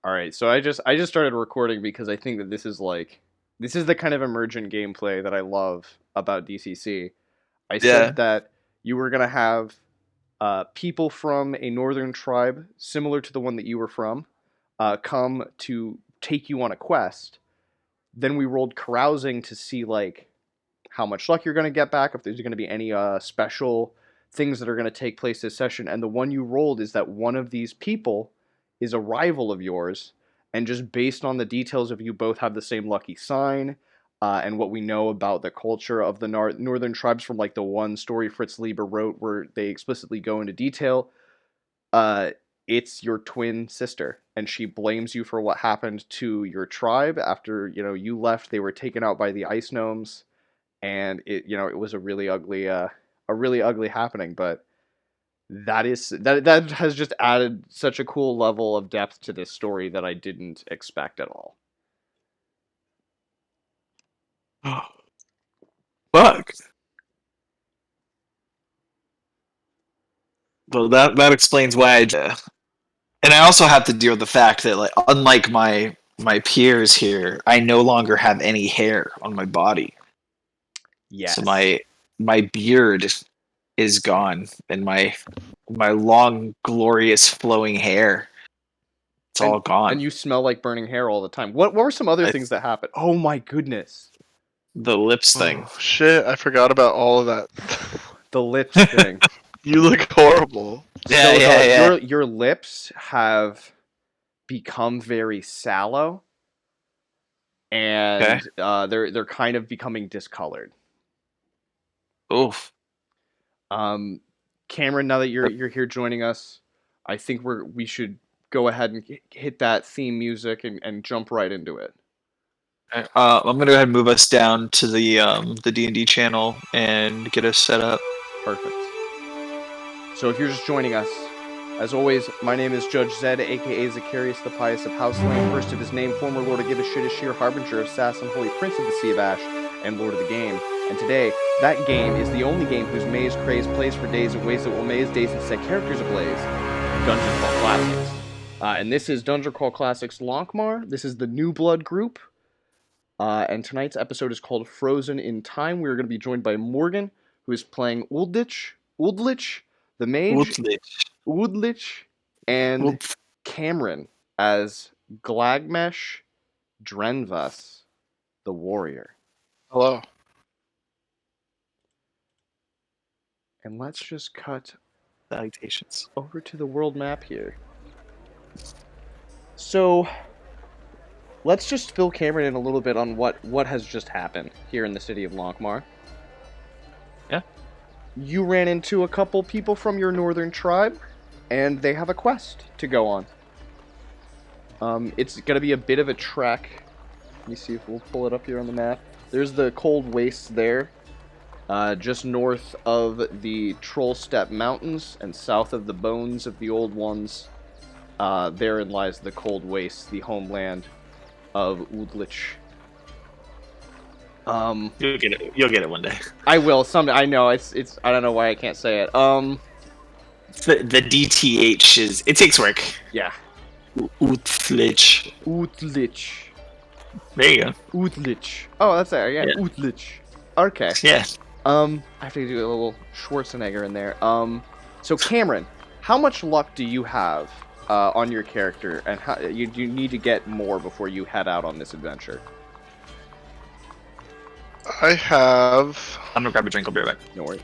All right, so I just started recording because I think that this is the kind of emergent gameplay that I love about DCC. I Yeah. said that you were gonna have people from a northern tribe similar to the one that you were from come to take you on a quest. Then we rolled carousing to see like how much luck you're gonna get back, if there's gonna be any special things that are gonna take place this session. And the one you rolled is that one of these people is a rival of yours, and just based on the details of you both have the same lucky sign, and what we know about the culture of the northern tribes from like the one story Fritz Lieber wrote, where they explicitly go into detail. Uh, it's your twin sister, and she blames you for what happened to your tribe after you left. They were taken out by the ice gnomes, and it was a really ugly happening. But that has just added such a cool level of depth to this story that I didn't expect at all. Fuck. Well, that explains why and I also have to deal with the fact that, like, unlike my peers here, I no longer have any hair on my body. So Yes. my beard is gone, and my long, glorious, flowing hair, it's and all gone. and you smell like burning hair all the time. What were some other I, things that happened? Oh my goodness. the lips thing. Oh shit! I forgot about all of that. The lips thing. You look horrible. Yeah, So yeah, yeah. your lips have become very sallow, Okay. and they're kind of becoming discolored. Oof. Um, Cameron, now that you're here joining us, I think we should go ahead and hit that theme music and jump right into it. I'm gonna go ahead and move us down to the D&D channel and get us set up. Perfect. So if you're just joining us, as always, my name is Judge Zed, aka Zacharias the Pious of House Lane, first of his name, former Lord of Give a Shit, Ashir, Harbinger of Sass, and Holy Prince of the Sea of Ash, and Lord of the Game. And today, that game is the only game whose maze craze plays for days in ways that will maze days and set characters ablaze. Dungeon Crawl Classics. And this is Dungeon Crawl Classics Lankhmar. This is the New Blood group. And tonight's episode is called Frozen in Time. We're going to be joined by Morgan, who is playing Uldlich, the mage, Woodlich, and Cameron as Glagmesh Drenvas, the warrior. Hello. And let's just cut Salutations. over to the world map here. So, let's just fill Cameron in a little bit on what has just happened here in the city of Lankhmar. Yeah. You ran into a couple people from your northern tribe, and they have a quest to go on. It's going to be a bit of a trek. Let me see if we'll pull it up here on the map. There's the cold wastes there, just north of the Troll Steppe Mountains and south of the bones of the Old Ones. Therein lies the cold wastes, the homeland of Udlich. You'll get it. You'll get it one day. I will someday. I know it's. I don't know why I can't say it. The DTH is, it takes work. Yeah. Utflich. Udlich. There you go. Udlich. Oh, that's it. Yeah. Udlich. Okay. Yeah. I have to do a little Schwarzenegger in there. So Cameron, how much luck do you have on your character, and how you need to get more before you head out on this adventure? I have I'm gonna grab a drink. I'll be right back. No worries.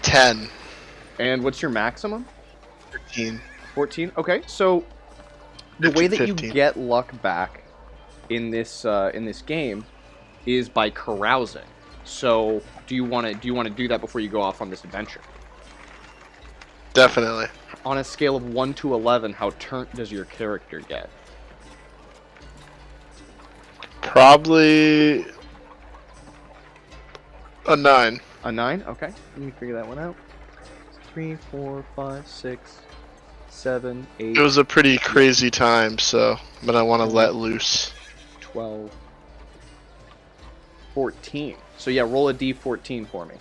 10. And what's your maximum? 13. 14. Okay, so the way that 15. you get luck back in this game is by carousing. So do you want to do that before you go off on this adventure? Definitely. On a scale of 1 to 11, how turnt does your character get? Probably a 9. A 9? Okay, let me figure that one out. 3, 4, 5, 6, 7, 8. It was a pretty crazy time, but I want to let loose. 12, 14. So yeah, roll a d14 for me.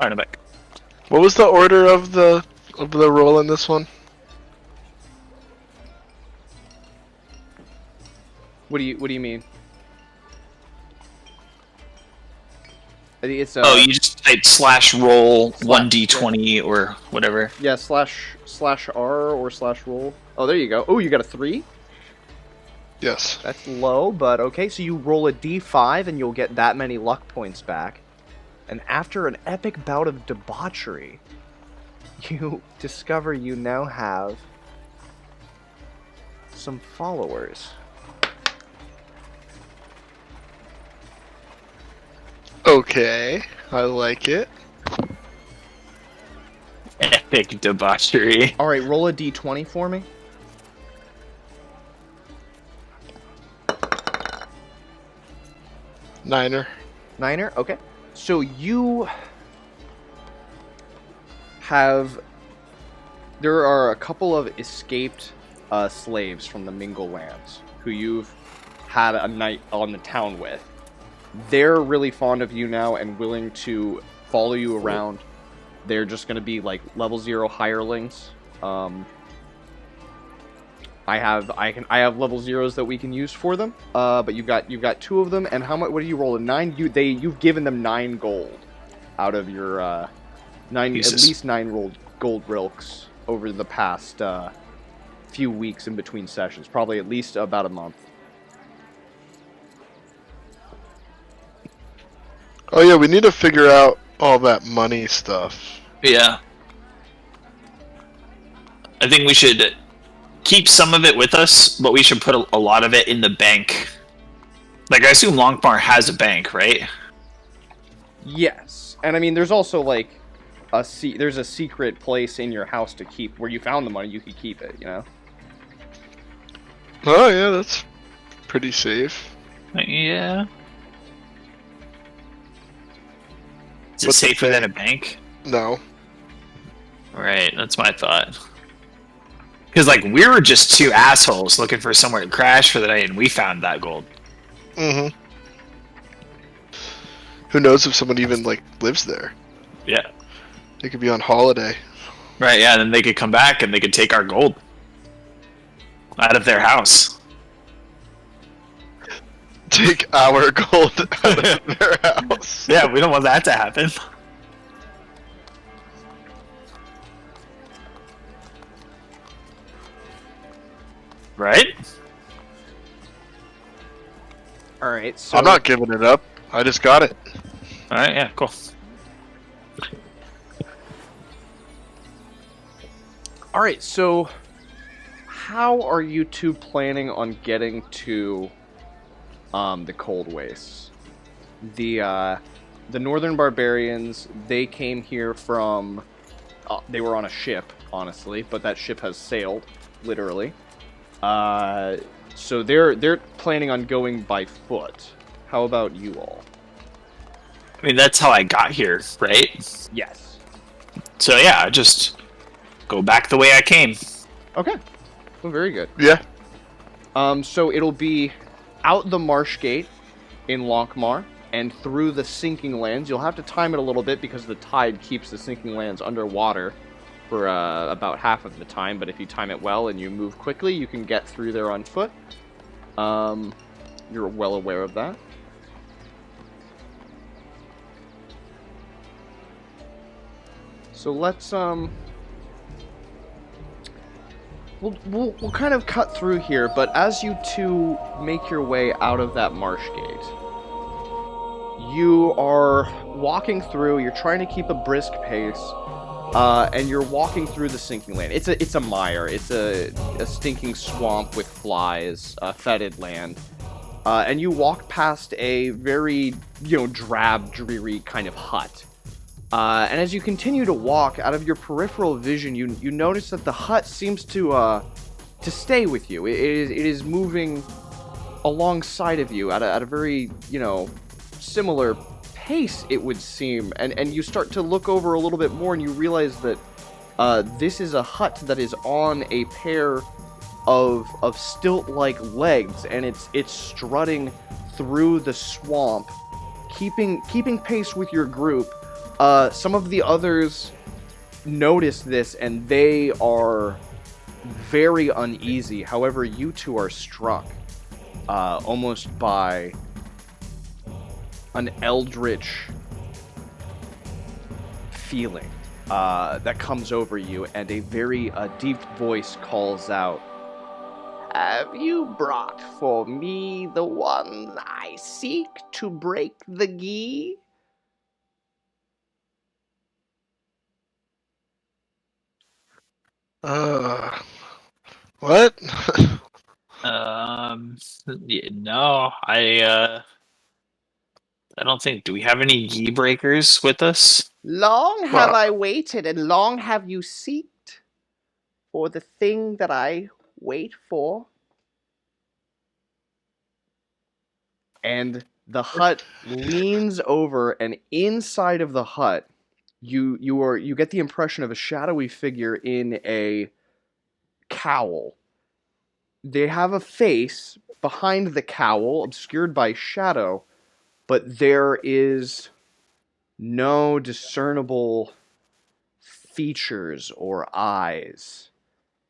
Alright, I'm back. What was the order of the roll in this one? What do you mean? I think it's Oh, you just type /roll Slash, 1d20 or whatever. yeah, /R or /roll. Oh, there you go. Oh, you got a 3? Yes. That's low, but okay. So you roll a d5 and you'll get that many luck points back. And after an epic bout of debauchery, you discover you now have some followers. Okay, I like it. Epic debauchery. All right, roll a d20 for me. Niner. Niner, okay. So you have... There are a couple of escaped slaves from the Mingle lands who you've had a night on the town with. They're really fond of you now and willing to follow you around. They're just going to be like level 0 hirelings. I have level 0s that we can use for them. But you've got 2 of them. And how much? What do you roll? A 9? You've given them 9 gold out of your 9 Jesus. at least 9 rolled gold rilks over the past few weeks in between sessions. Probably at least about a month. Oh yeah, we need to figure out all that money stuff. Yeah. I think we should keep some of it with us, but we should put a lot of it in the bank. Like, I assume Lankhmar has a bank, right? Yes, and I mean, there's also like there's a secret place in your house to keep where you found the money. You could keep it, you know. Oh yeah, that's pretty safe. Yeah. Is it What's the safer than a bank? No. Right, that's my thought. Because, like, we were just 2 assholes looking for somewhere to crash for the night, and we found that gold. Mm-hmm. Who knows if someone even, like, lives there? Yeah. They could be on holiday. Right, yeah, then they could come back and they could take our gold out of their house. Take our gold out of their house. Yeah, we don't want that to happen. Right? All right, so I'm not giving it up. I just got it. Alright, yeah, cool. All right, so how are you two planning on getting to the Cold Wastes? The Northern Barbarians, they came here from... they were on a ship, honestly, but that ship has sailed, literally. So they're planning on going by foot. How about you all? I mean, that's how I got here, right? Yes. So yeah, just go back the way I came. Okay. Well, very good. Yeah. So it'll be out the marsh gate in Lankhmar and through the sinking lands. You'll have to time it a little bit because the tide keeps the sinking lands underwater for about half of the time, but if you time it well and you move quickly, you can get through there on foot. You're well aware of that. So let's we'll kind of cut through here, but as you two make your way out of that marsh gate, you are walking through. You're trying to keep a brisk pace. And you're walking through the sinking land. It's a mire. It's a stinking swamp with flies, fetid land. And you walk past a very, drab, dreary kind of hut. And as you continue to walk, out of your peripheral vision, you notice that the hut seems to stay with you. It is moving alongside of you at a very, similar pace, it would seem, and you start to look over a little bit more and you realize that this is a hut that is on a pair of stilt-like legs, and it's strutting through the swamp, keeping pace with your group, Some of the others notice this, and they are very uneasy. However, you two are struck almost by an eldritch feeling that comes over you, and a very deep voice calls out, "Have you brought for me the one I seek to break the gi?" What? Yeah, no, I don't think. Do we have any gi breakers with us? Long have Well, I waited, and long have you seeked for the thing that I wait for. And the hut leans over, and inside of the hut, you get the impression of a shadowy figure in a cowl. They have a face behind the cowl, obscured by shadow, but there is no discernible features or eyes.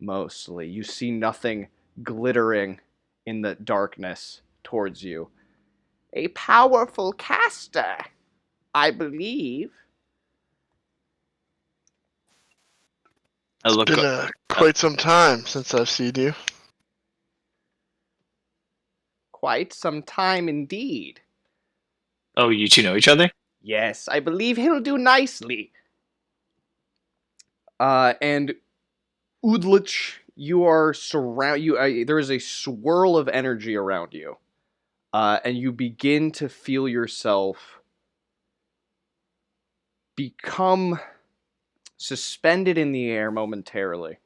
Mostly, you see nothing glittering in the darkness towards you. A powerful caster, I believe. I it's look. been quite some time since I've seen you. Quite some time indeed. Oh, you two know each other? Yes, I believe he'll do nicely. And Udlich, you are there is a swirl of energy around you, and you begin to feel yourself become suspended in the air momentarily.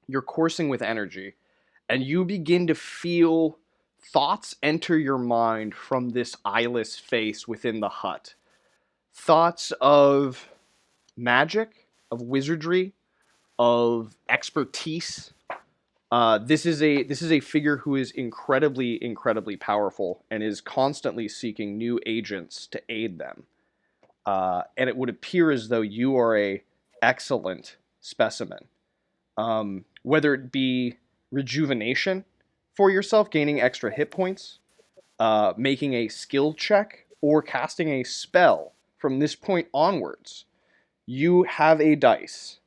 You're coursing with energy, and you begin to feel thoughts enter your mind from this eyeless face within the hut. Thoughts of magic, of wizardry, of expertise. This is a figure who is incredibly powerful and is constantly seeking new agents to aid them. And it would appear as though you are a excellent specimen. Whether it be rejuvenation for yourself, gaining extra hit points, making a skill check, or casting a spell from this point onwards, you have a dice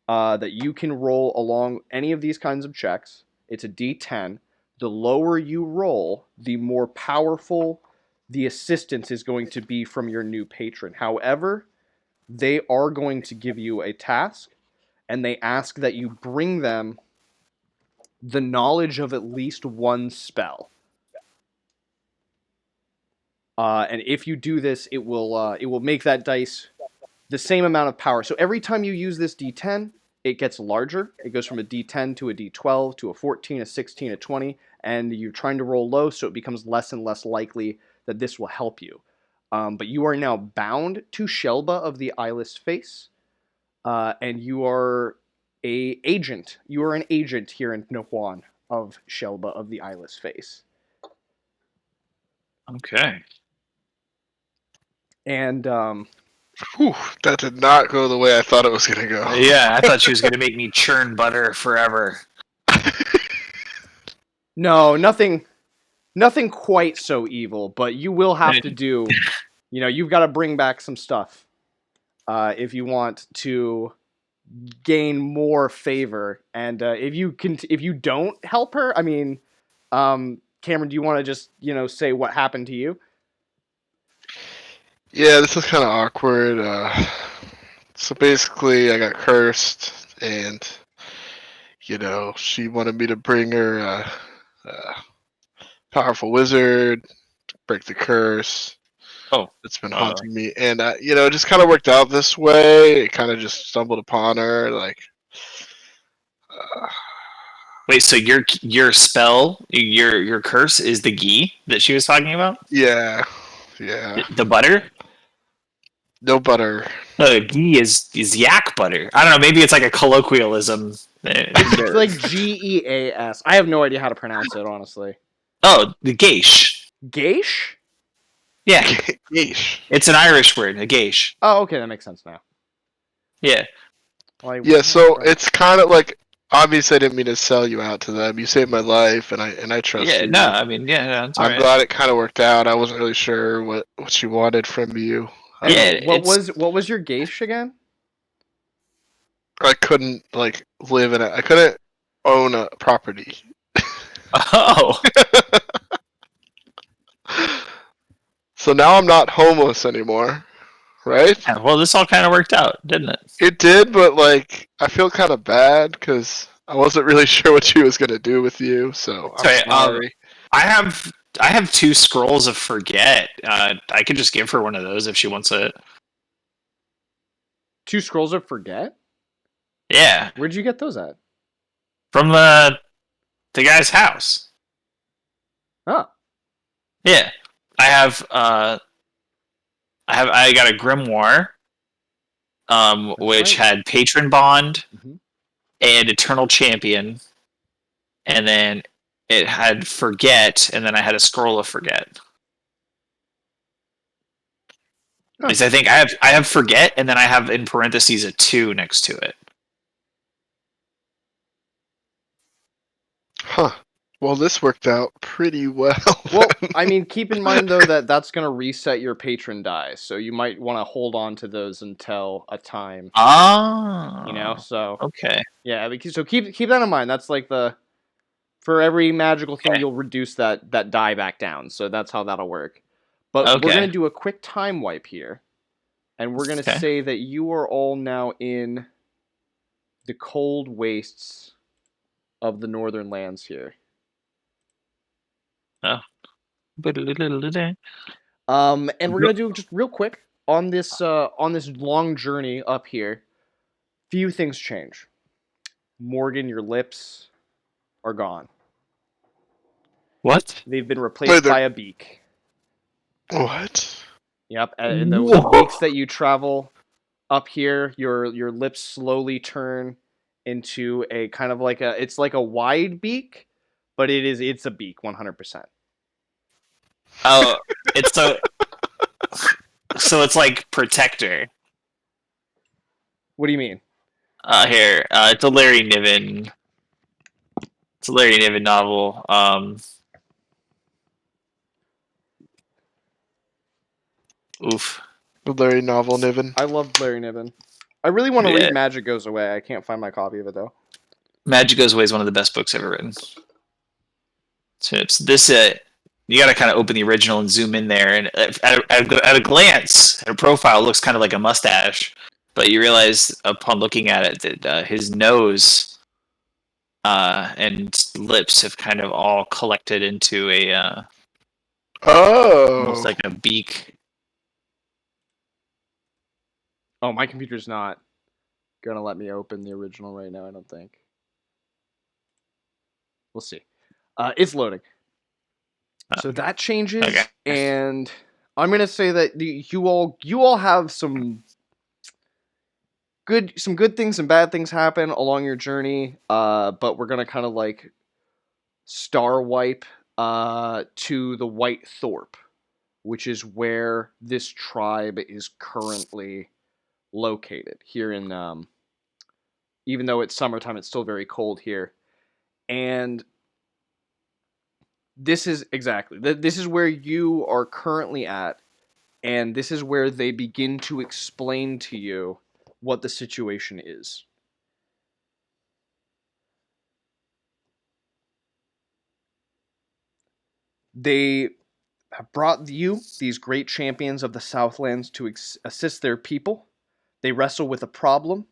that you can roll along any of these kinds of checks. It's a D10. The lower you roll, the more powerful the assistance is going to be from your new patron. However, they are going to give you a task, and they ask that you bring them the knowledge of at least one spell. And if you do this, it will make that dice the same amount of power. So every time you use this D10, it gets larger. It goes from a D10 to a D12 to a 14, a 16, a 20, and you're trying to roll low, so it becomes less and less likely that this will help you. But you are now bound to Shelba of the Eyeless Face, and you are a agent. You are an agent here in Nohuan of Shelba of the Eyeless Face. Okay. And Whew, that did not go the way I thought it was gonna go. Yeah, I thought she was going to make me churn butter forever. no, nothing quite so evil, but you will have to do, you've got to bring back some stuff if you want to gain more favor. And if you don't help her, I mean, Cameron, do you want to just, say what happened to you? Yeah, this is kind of awkward. So basically, I got cursed, and she wanted me to bring her a powerful wizard, to break the curse. Oh, It's been haunting me, and it just kind of worked out this way. It kind of just stumbled upon her, like. Wait, so your spell, your curse is the ghee that she was talking about? Yeah. The butter? No butter. No, ghee is yak butter. I don't know. Maybe it's like a colloquialism. It's like Geas. I have no idea how to pronounce it, honestly. Oh, the geish. Geish? Yeah, Yeesh. it's an Irish word, a geish. Oh, okay, that makes sense now. Yeah. Like, Yeah, so it's kind of like, obviously I didn't mean to sell you out to them. You saved my life, and I trust Yeah, you. no, I mean, yeah, no, it's all I'm right. glad it kind of worked out. I wasn't really sure what you wanted from you. And Yeah, what was your geish again? I couldn't like live in it. I couldn't own a property. Oh, So now I'm not homeless anymore, right? yeah, well, this all kind of worked out, didn't it? It did, but like I feel kind of bad because I wasn't really sure what she was gonna do with you. So I'm Sorry, sorry. I have 2 scrolls of forget. I could just give her one of those if she wants it. 2 scrolls of forget? Yeah, Where'd you get those at? from the guy's house. Oh, Yeah, I have I got a grimoire, that's which right. had patron bond Mhm. and eternal champion, and then it had forget, and then I had a scroll of forget. Oh. Because I think I have forget, and then I have in parentheses a 2 next to it. Huh. Well, this worked out pretty well. Well, I mean, keep in mind though that that's gonna reset your patron die, so you might want to hold on to those until a time, you know. Ah, So okay. yeah, so keep that in mind. That's like for every magical thing, Okay. you'll reduce that die back down. So that's how that'll work. But we're gonna Okay. do a quick time wipe here, and we're gonna Okay. say that you are all now in the cold wastes of the northern lands here. Oh. And we're gonna do just real quick on this long journey up here. Few things change. Morgan, your lips are gone. What? They've been Wait, replaced by a beak. what? Yep, and the weeks that you travel up here, your lips slowly turn into a kind of like it's like a wide beak, but it's a beak 100%. Oh, it's so it's like protector. What do you mean? Here, it's a Larry Niven. It's a Larry Niven novel. Oof. The Larry novel, Niven. I love Larry Niven. I really want to Yeah. read Magic Goes Away. I can't find my copy of it though. Magic Goes Away is one of the best books ever written. So it's this. You got to kind of open the original and zoom in there, and at a glance, at a profile, it looks kind of like a mustache, but you realize upon looking at it that his nose and lips have kind of all collected into a almost Oh. like a beak. Oh, my computer's not gonna let me open the original right now. I don't think. We'll see. It's loading. So that changes, Okay. and I'm gonna say that you all have some good things and bad things happen along your journey. But we're gonna kind of like star wipe to the White Thorpe, which is where this tribe is currently located here in even though it's summertime, it's still very cold here. And this is exactly this is where you are currently at, and this is where they begin to explain to you what the situation is. They have brought you these great champions of the Southlands to assist their people. They wrestle with a problem.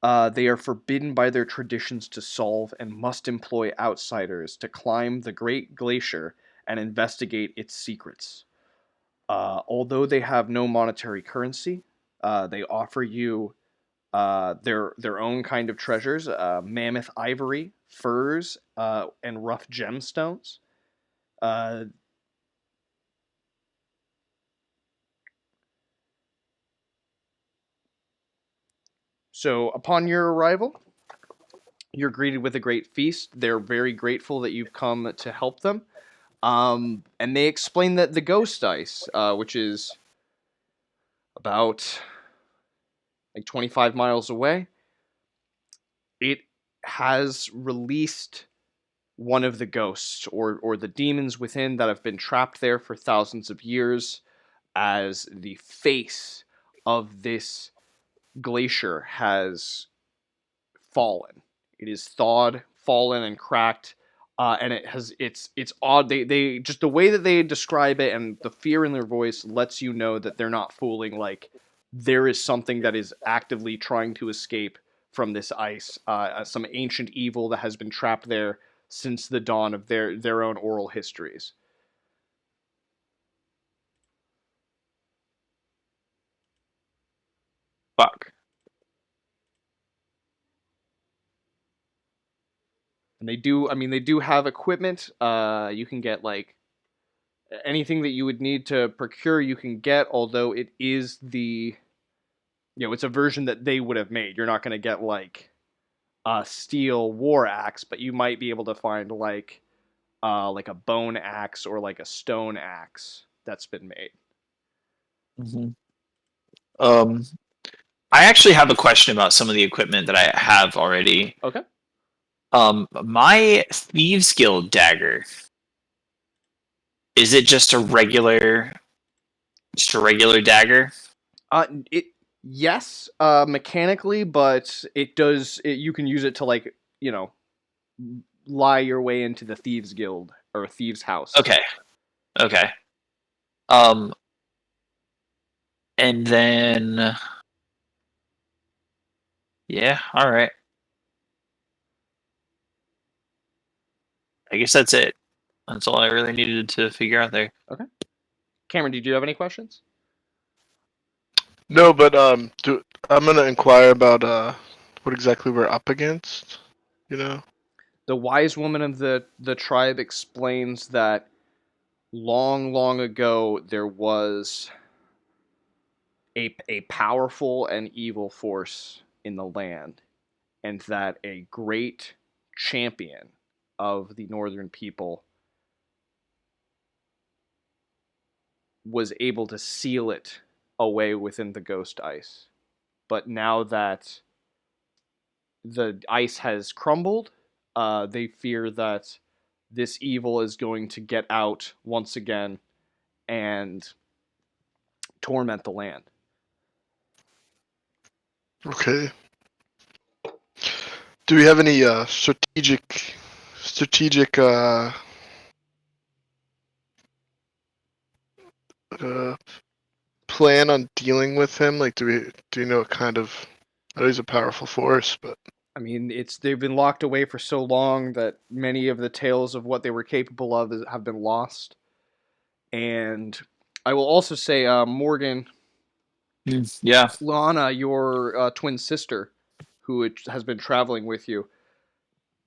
They are forbidden by their traditions to solve and must employ outsiders to climb the Great Glacier and investigate its secrets. Although they have no monetary currency, they offer you their own kind of treasures: mammoth ivory, furs, and rough gemstones. Uh, so, upon your arrival, you're greeted with a great feast. They're very grateful that you've come to help them. And they explain that the ghost ice, which is about like 25 miles away, it has released one of the ghosts or the demons within that have been trapped there for thousands of years as the face of this glacier has fallen. It is thawed, fallen, and cracked. And it's odd. They just the way that they describe it and the fear in their voice lets you know that they're not fooling. Like there is something that is actively trying to escape from this ice. Some ancient evil that has been trapped there since the dawn of their own oral histories. Fuck. And they do. I mean, they do have equipment. You can get like anything that you would need to procure. You can get, although it is it's a version that they would have made. You're not going to get like a steel war axe, but you might be able to find like a bone axe or like a stone axe that's been made. Mm-hmm. I actually have a question about some of the equipment that I have already. Okay. My Thieves Guild dagger. Is it just a regular dagger? Yes, mechanically, but you can use it to like, lie your way into the Thieves Guild or a Thieves House. Okay. And then yeah, all right. I guess that's it. That's all I really needed to figure out there. Okay. Cameron, did you have any questions? No, but I'm gonna inquire about what exactly we're up against. The wise woman of the tribe explains that long, long ago there was a powerful and evil force in the land, and that a great champion of the northern people was able to seal it away within the ghost ice. But now that the ice has crumbled, they fear that this evil is going to get out once again and torment the land. Okay. Do we have any strategic plan on dealing with him? Like, do you know what kind of? I know he's a powerful force, but I mean, they've been locked away for so long that many of the tales of what they were capable of have been lost. And I will also say, Morgan, yeah, Lana, your twin sister, who has been traveling with you,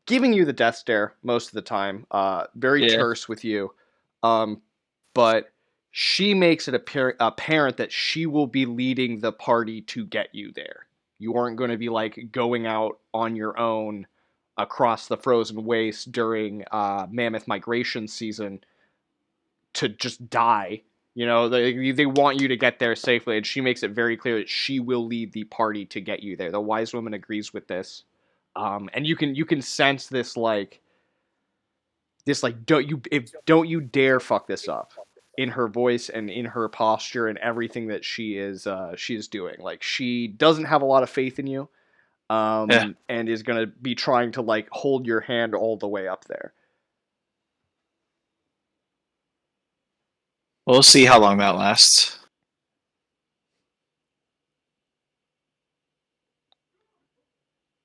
giving you the death stare most of the time, very terse with you, but she makes it apparent that she will be leading the party to get you there. You aren't going to be like going out on your own across the frozen waste during Mammoth migration season to just die. They want you to get there safely, and she makes it very clear that she will lead the party to get you there. The wise woman agrees with this, and you can sense this don't you dare fuck this up in her voice and in her posture and everything that she is doing. Like she doesn't have a lot of faith in you, and is gonna be trying to like hold your hand all the way up there. We'll see how long that lasts.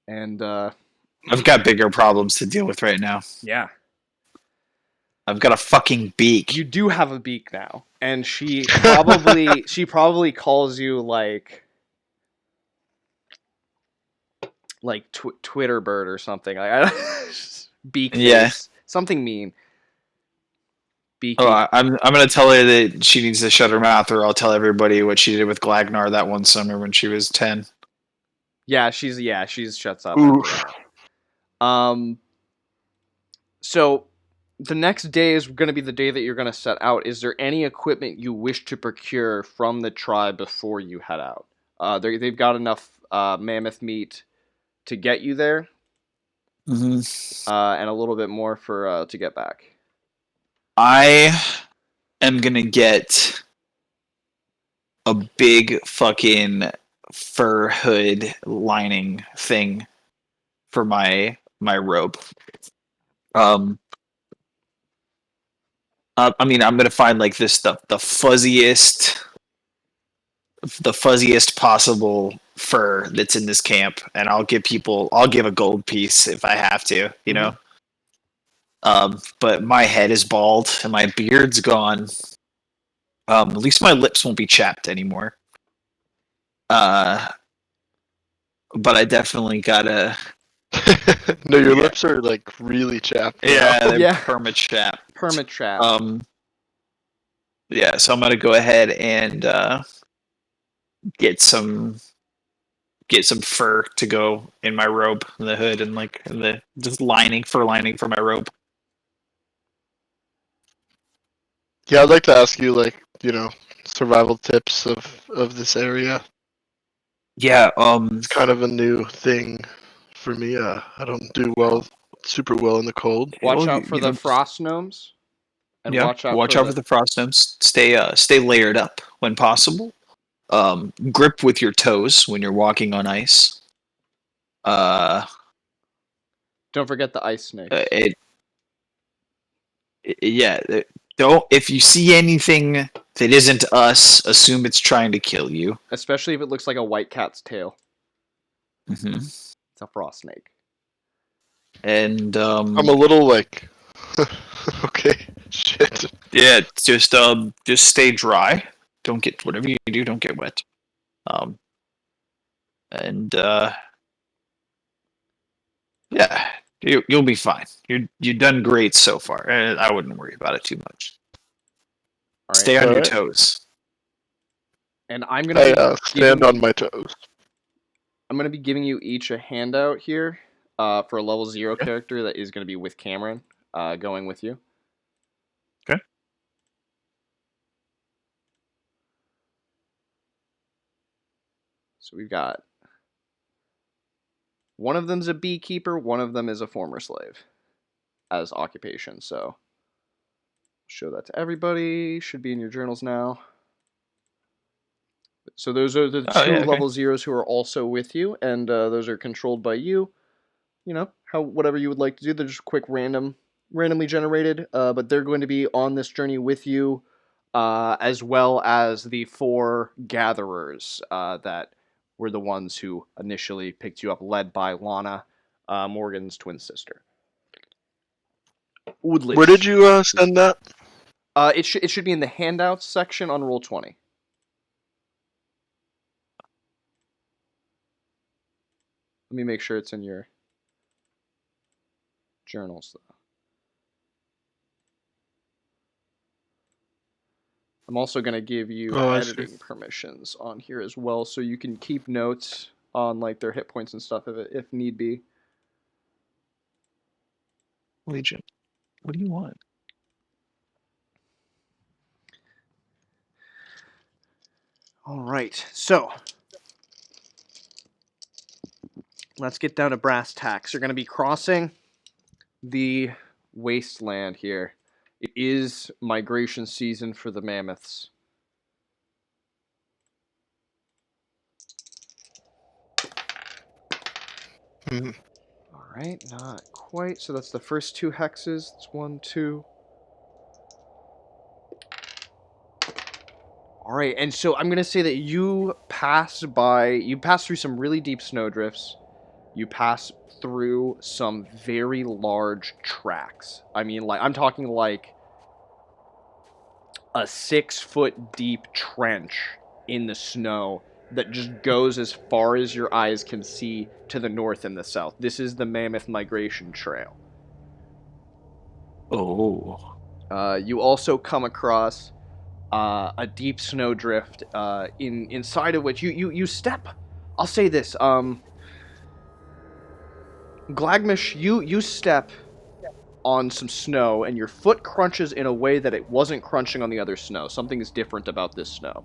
And I've got bigger problems to deal with right now. Yeah. I've got a fucking beak. You do have a beak now, and she probably calls you like Twitter bird or something. Like beak face. Something mean. Beaky. Oh, I'm gonna tell her that she needs to shut her mouth, or I'll tell everybody what she did with Glagnar that one summer when she was 10. Yeah, she's shuts up. Oof. So the next day is going to be the day that you're going to set out. Is there any equipment you wish to procure from the tribe before you head out? They've got enough mammoth meat to get you there, and a little bit more for to get back. I am gonna get a big fucking fur hood lining thing for my robe. I mean, I'm gonna find like this the fuzziest possible fur that's in this camp, and I'll give a gold piece if I have to, you know. But my head is bald and my beard's gone. At least my lips won't be chapped anymore. But I definitely gotta. No, your lips are like really chapped. Yeah, now. they're Yeah. perma-chapped. Permatrap. Yeah, so I'm gonna go ahead and get some fur to go in my robe, in the hood, and like the just fur lining for my robe. Yeah, I'd like to ask you, like, survival tips of this area. Yeah, It's kind of a new thing for me. I don't do super well in the cold. Watch well, out for you the know, frost gnomes. And yeah, watch out for the frost gnomes. Stay layered up when possible. Grip with your toes when you're walking on ice. Don't forget the ice snakes. Don't, if you see anything that isn't us, assume it's trying to kill you. Especially if it looks like a white cat's tail. Mm-hmm. It's a frost snake. And I'm a little like, okay, shit. yeah, just stay dry. Don't get, whatever you do, don't get wet. And yeah, you'll be fine. You've done great so far. I wouldn't worry about it too much. All right. Stay on your Alright. toes. And I'm gonna Stand on my toes. I'm gonna be giving you each a handout here for a level 0 character that is gonna be with Cameron going with you. Okay. So we've got one of them's a beekeeper, one of them is a former slave as occupation. So show that to everybody. Should be in your journals now. So those are the two level 0s who are also with you, and those are controlled by you. You know, whatever you would like to do. They're just quick randomly generated, but they're going to be on this journey with you, as well as the 4 gatherers that were the ones who initially picked you up, led by Lana, Morgan's twin sister. Woodlish. Where did you send that? It should be in the handouts section on Roll20. Let me make sure it's in your journals, though. I'm also going to give you editing permissions on here as well, so you can keep notes on like their hit points and stuff if need be. Legion, what do you want? All right, so let's get down to brass tacks. You're going to be crossing the wasteland here. It is migration season for the mammoths. Mhm. All right, not quite. So that's the first 2 hexes. It's 1, 2. All right, and so I'm gonna say that you pass through some really deep snowdrifts. You pass through some very large tracks. I mean, like, I'm talking like a 6-foot deep trench in the snow that just goes as far as your eyes can see to the north and the south. This is the Mammoth Migration Trail. Oh. You also come across a deep snowdrift inside of which you step. I'll say this. Glagmish, you step on some snow, and your foot crunches in a way that it wasn't crunching on the other snow. Something is different about this snow.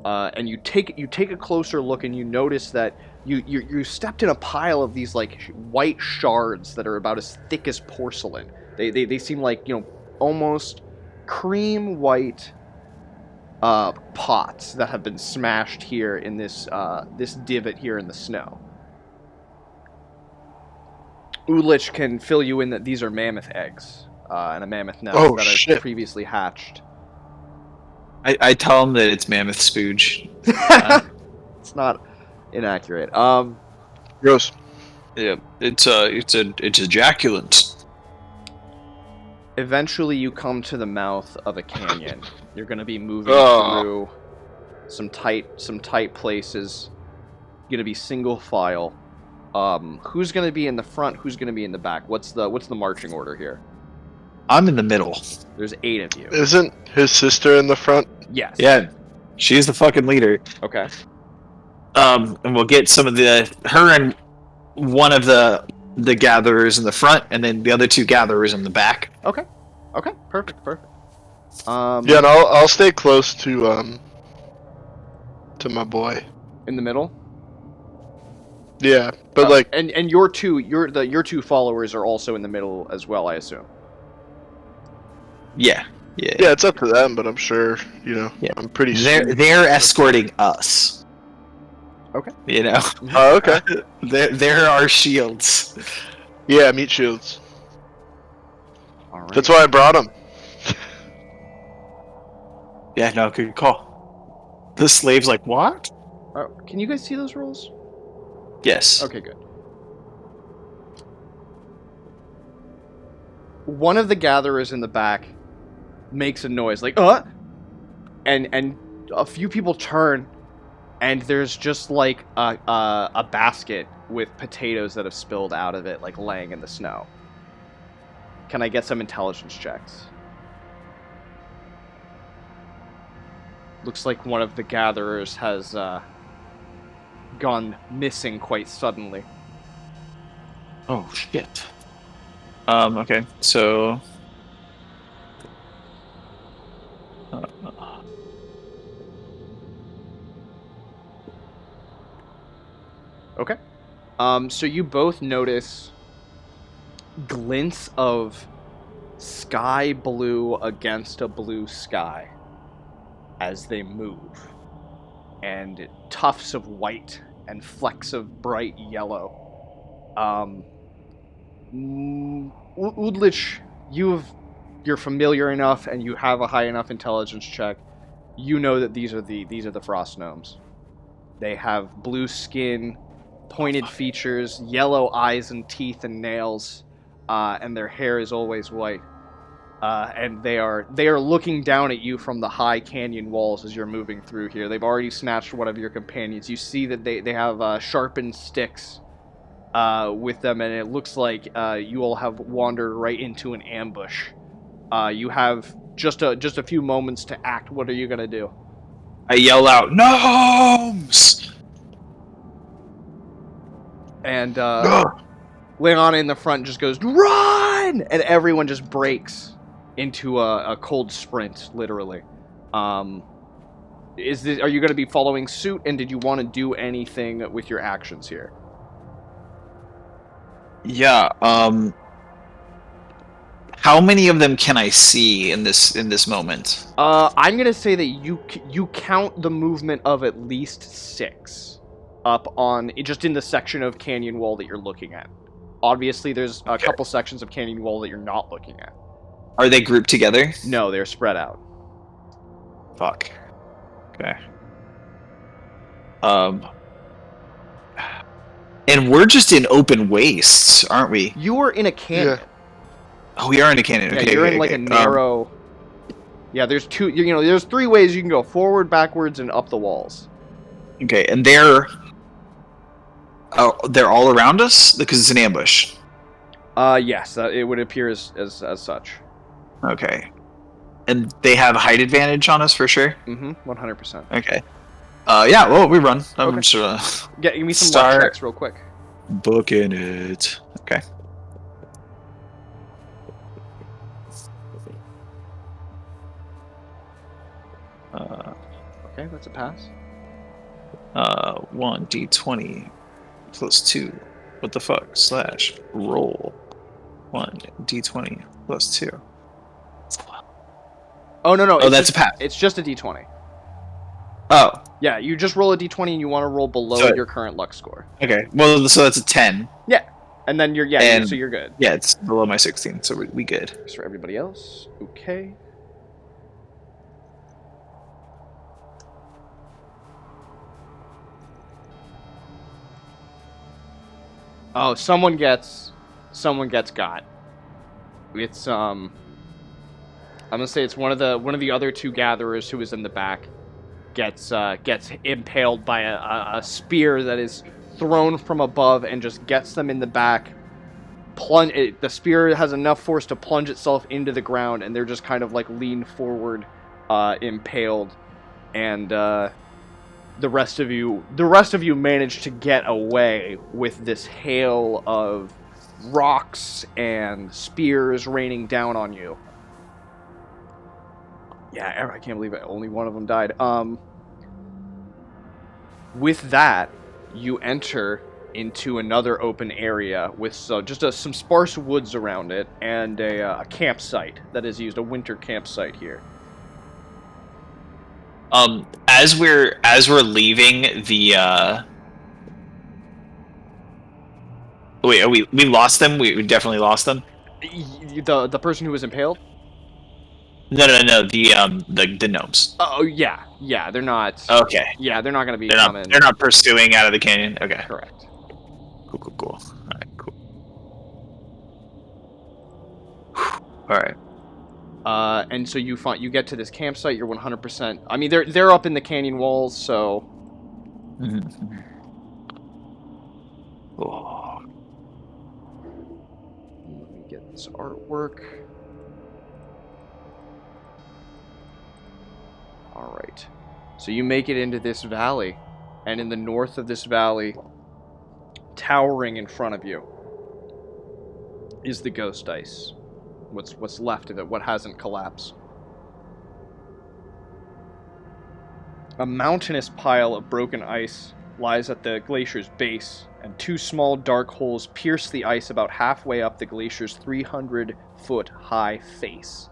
And you take a closer look, and you notice that you stepped in a pile of these like white shards that are about as thick as porcelain. They seem like, you know, almost cream white pots that have been smashed here in this this divot here in the snow. Udlich can fill you in that these are mammoth eggs and a mammoth nest that are previously hatched. I tell him that it's mammoth spooge. It's not inaccurate. Gross. Yeah, it's ejaculant. Eventually, you come to the mouth of a canyon. You're going to be moving through some tight places. Going to be single file. Who's going to be in the front? Who's going to be in the back? What's the marching order here? I'm in the middle. There's 8 of you. Isn't his sister in the front? Yes. Yeah, she's the fucking leader. Okay. And we'll get some of her and one of the gatherers in the front, and then the other 2 gatherers in the back. Okay. Perfect. Yeah, and I'll stay close to my boy. In the middle. Yeah, but like, and your two followers are also in the middle as well, I assume. Yeah, it's up to them, but I'm sure, you know, yeah. I'm pretty sure. They're escorting us. Okay. You know? Oh, okay. They're our shields. Yeah, meat shields. All right. That's why I brought them. Yeah, no, good call. The slave's like, what? Can you guys see those rolls? Yes. Okay, good. One of the gatherers in the back makes a noise like, and a few people turn, and there's just like a basket with potatoes that have spilled out of it, like laying in the snow. Can I get some intelligence checks? Looks like one of the gatherers has gone missing quite suddenly. Oh shit. Okay, so Okay. So you both notice glints of sky blue against a blue sky as they move, and tufts of white and flecks of bright yellow. Udlich, you're familiar enough, and you have a high enough intelligence check. You know that these are the frost gnomes. They have blue skin, pointed features, yellow eyes and teeth and nails, and their hair is always white. And they are looking down at you from the high canyon walls as you're moving through here. They've already snatched one of your companions. You see that they have sharpened sticks with them, and it looks like you all have wandered right into an ambush. You have just a few moments to act. What are you gonna do? I yell out, "Gnomes!" And Leon in the front just goes, "Run!" And everyone just breaks into a cold sprint, literally. Are you going to be following suit, and did you want to do anything with your actions here? Yeah. How many of them can I see in this moment? I'm going to say that you count the movement of at least 6 up on just in the section of canyon wall that you're looking at. Obviously, there's a couple sections of canyon wall that you're not looking at. Are they grouped together? No, they're spread out. Fuck. Okay. And we're just in open wastes, aren't we? You are in a canyon. Yeah. Oh, we are in a canyon. Yeah, Okay, you're okay, in like okay. a narrow. Yeah, there's 2. You know, there's 3 ways you can go: forward, backwards, and up the walls. Okay, and they're all around us because it's an ambush. Yes, it would appear as such. Okay. And they have height advantage on us for sure? 100%. Okay. Yeah, well, we run. I'm Okay. just Give me some start luck checks real quick. booking it. Okay. Okay, that's a pass. 1d20 plus 2. What the fuck? / roll 1d20 plus 2. Oh no, Oh, that's a pass. It's just a d20. Oh, Yeah, you just roll a d20 and you want to roll below So- your current luck score. okay. Well, so that's a 10. Yeah, and then And- so you're good. Yeah, it's below my 16, so we good. As for everybody else, okay. Oh, someone gets got. It's I'm gonna say it's one of the other two gatherers who was in the back gets impaled by a spear that is thrown from above and just gets them in the back. The spear has enough force to plunge itself into the ground, and they're just kind of like lean forward, impaled, and the rest of you manage to get away with this hail of rocks and spears raining down on you. Yeah, I can't believe it. Only one of them died. With that, you enter into another open area with just some sparse woods around it and a campsite that is used, a winter campsite here. As we're leaving the wait, we lost them. We definitely lost them. The person who was impaled? No. The gnomes. Oh yeah, they're not. Okay. Yeah, they're not going to be They're coming. not. They're not pursuing out of the canyon. Okay. Correct. Cool. All right. Cool. All right. And so you get to this campsite. You're 100%. I mean, they're up in the canyon walls, so. Mm-hmm. Oh. Let me get this artwork. All right. So you make it into this valley, and in the north of this valley, towering in front of you, is the ghost ice. What's left of it, what hasn't collapsed. A mountainous pile of broken ice lies at the glacier's base, and two small dark holes pierce the ice about halfway up the glacier's 300-foot-high face.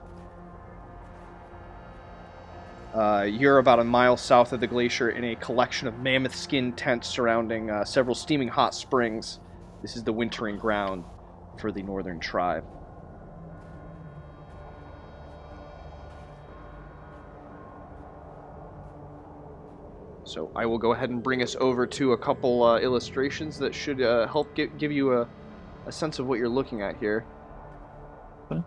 You're about a mile south of the glacier in a collection of mammoth skin tents surrounding several steaming hot springs. This is the wintering ground for the northern tribe. So I will go ahead and bring us over to a couple illustrations that should help give you a sense of what you're looking at here. Okay.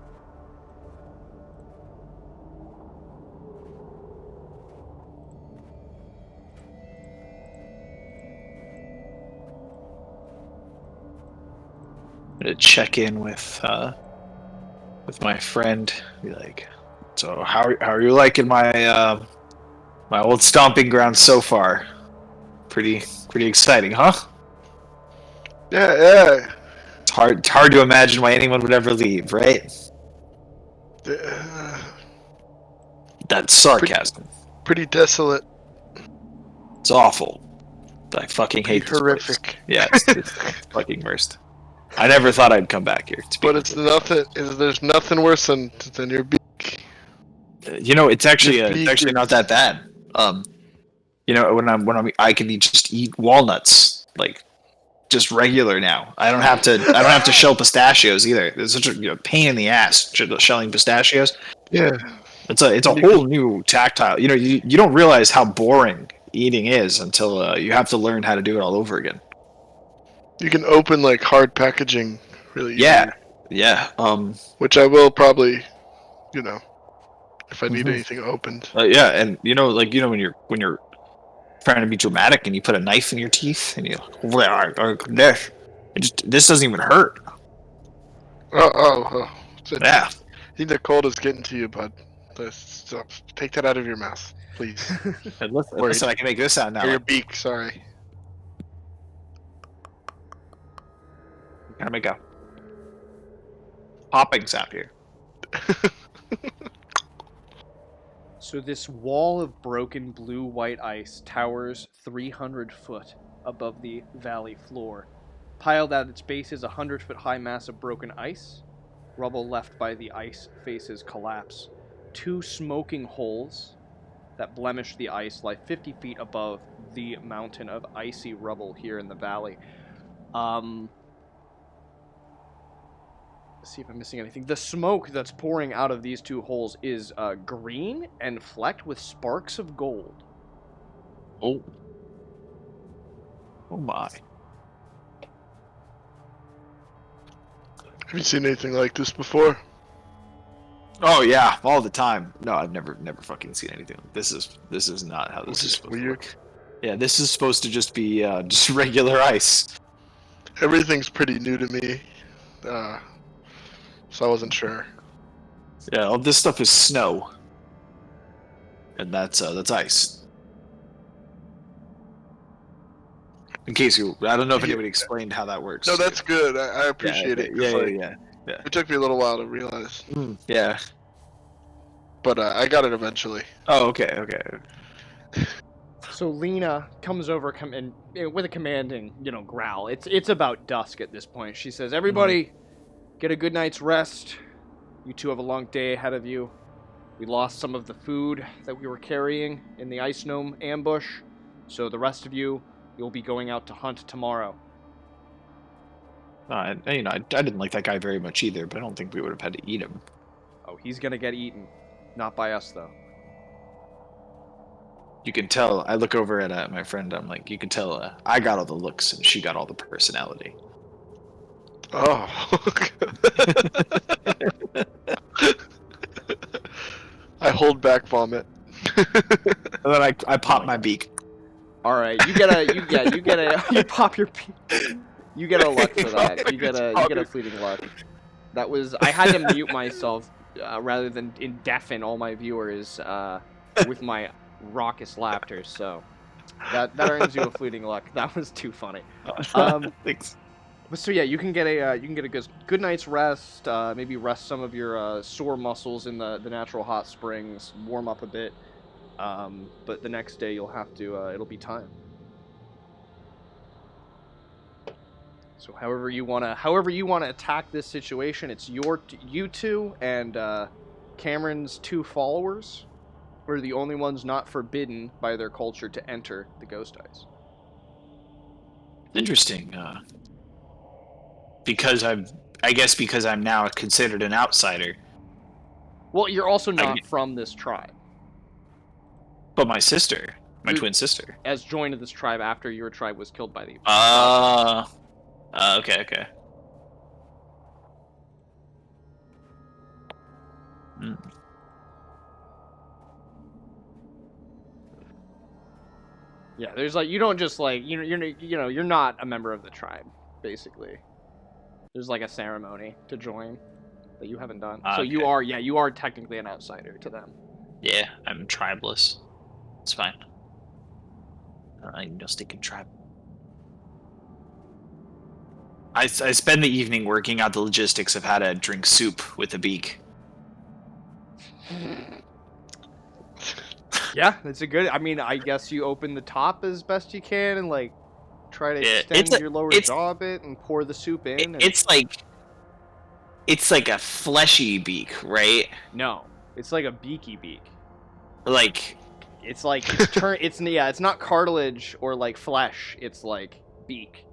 I'm gonna check in with my friend. Be like, so how are you liking my my old stomping ground so far? Pretty exciting, huh? Yeah. It's hard to imagine why anyone would ever leave, right? That's sarcasm. Pretty desolate. It's awful. I fucking hate this Horrific. place. Yeah, it's fucking worst. I never thought I'd come back here. But it's nothing. There's nothing worse than your beak. You know, it's actually Your not that bad. You know, when I can just eat walnuts like just regular now. I don't have to shell pistachios either. It's such a pain in the ass shelling pistachios. Yeah. It's a whole new tactile. You know, you don't realize how boring eating is until you have to learn how to do it all over again. You can open like hard packaging really easy. Yeah. Which I will probably, if I need anything opened. Yeah, and when you're trying to be dramatic and you put a knife in your teeth and this doesn't even hurt. Oh. Yeah. I think the cold is getting to you, bud. So take that out of your mouth, please. And listen, I can make this sound now. Or your beak, sorry. Gotta make a popping sound here. So this wall of broken blue-white ice towers 300 foot above the valley floor. Piled at its base is a 100-foot-high mass of broken ice. Rubble left by the ice faces collapse. 2 smoking holes that blemish the ice lie 50 feet above the mountain of icy rubble here in the valley. Let's see if I'm missing anything. The smoke that's pouring out of these 2 holes is green and flecked with sparks of gold. Oh. Oh my. Have you seen anything like this before? Oh yeah, all the time. No, I've never fucking seen anything. This is not how this is supposed weird. to work. Yeah, this is supposed to just be just regular ice. Everything's pretty new to me, so I wasn't sure. Yeah, all this stuff is snow, and that's ice. In case I don't know if anybody explained how that works. No, that's good. I appreciate it. Yeah. It took me a little while to realize. Yeah. But I got it eventually. Oh, okay. So Lena comes over with a commanding, growl. It's about dusk at this point. She says, "Everybody, get a good night's rest. You 2 have a long day ahead of you. We lost some of the food that we were carrying in the ice gnome ambush, so the rest of you'll be going out to hunt tomorrow." I didn't like that guy very much either, but I don't think we would have had to eat him. Oh, he's gonna get eaten. Not by us, though. You can tell. I look over at my friend. I'm like, you can tell. I got all the looks, and she got all the personality. Oh. I hold back vomit. And then I pop my beak. All right, you pop your beak. You get a luck for that. You get a fleeting luck. That was I had to mute myself rather than deafen all my viewers with my raucous laughter. So that earns you a fleeting luck. That was too funny. Thanks. But so yeah, you can get a good night's rest. Maybe rest some of your sore muscles in the natural hot springs. Warm up a bit. But the next day you'll have to. It'll be time. So however you wanna attack this situation, it's you 2 and Cameron's 2 followers are the only ones not forbidden by their culture to enter the ghost ice. Interesting. Because I guess because I'm now considered an outsider. Well, you're also not from this tribe. But my sister, my twin sister, has joined this tribe after your tribe was killed by the. Okay. Yeah, there's you don't just you're not a member of the tribe, basically. There's a ceremony to join that you haven't done. So okay. you are technically an outsider to them. Yeah, I'm tribeless. It's fine. I'm no stinking tribe. I spend the evening working out the logistics of how to drink soup with a beak. Yeah, that's a good. I mean, I guess you open the top as best you can and try to extend your lower jaw a bit and pour the soup in. It's like a fleshy beak, right? No, it's like a beaky beak. It's it's not cartilage or flesh. It's beak.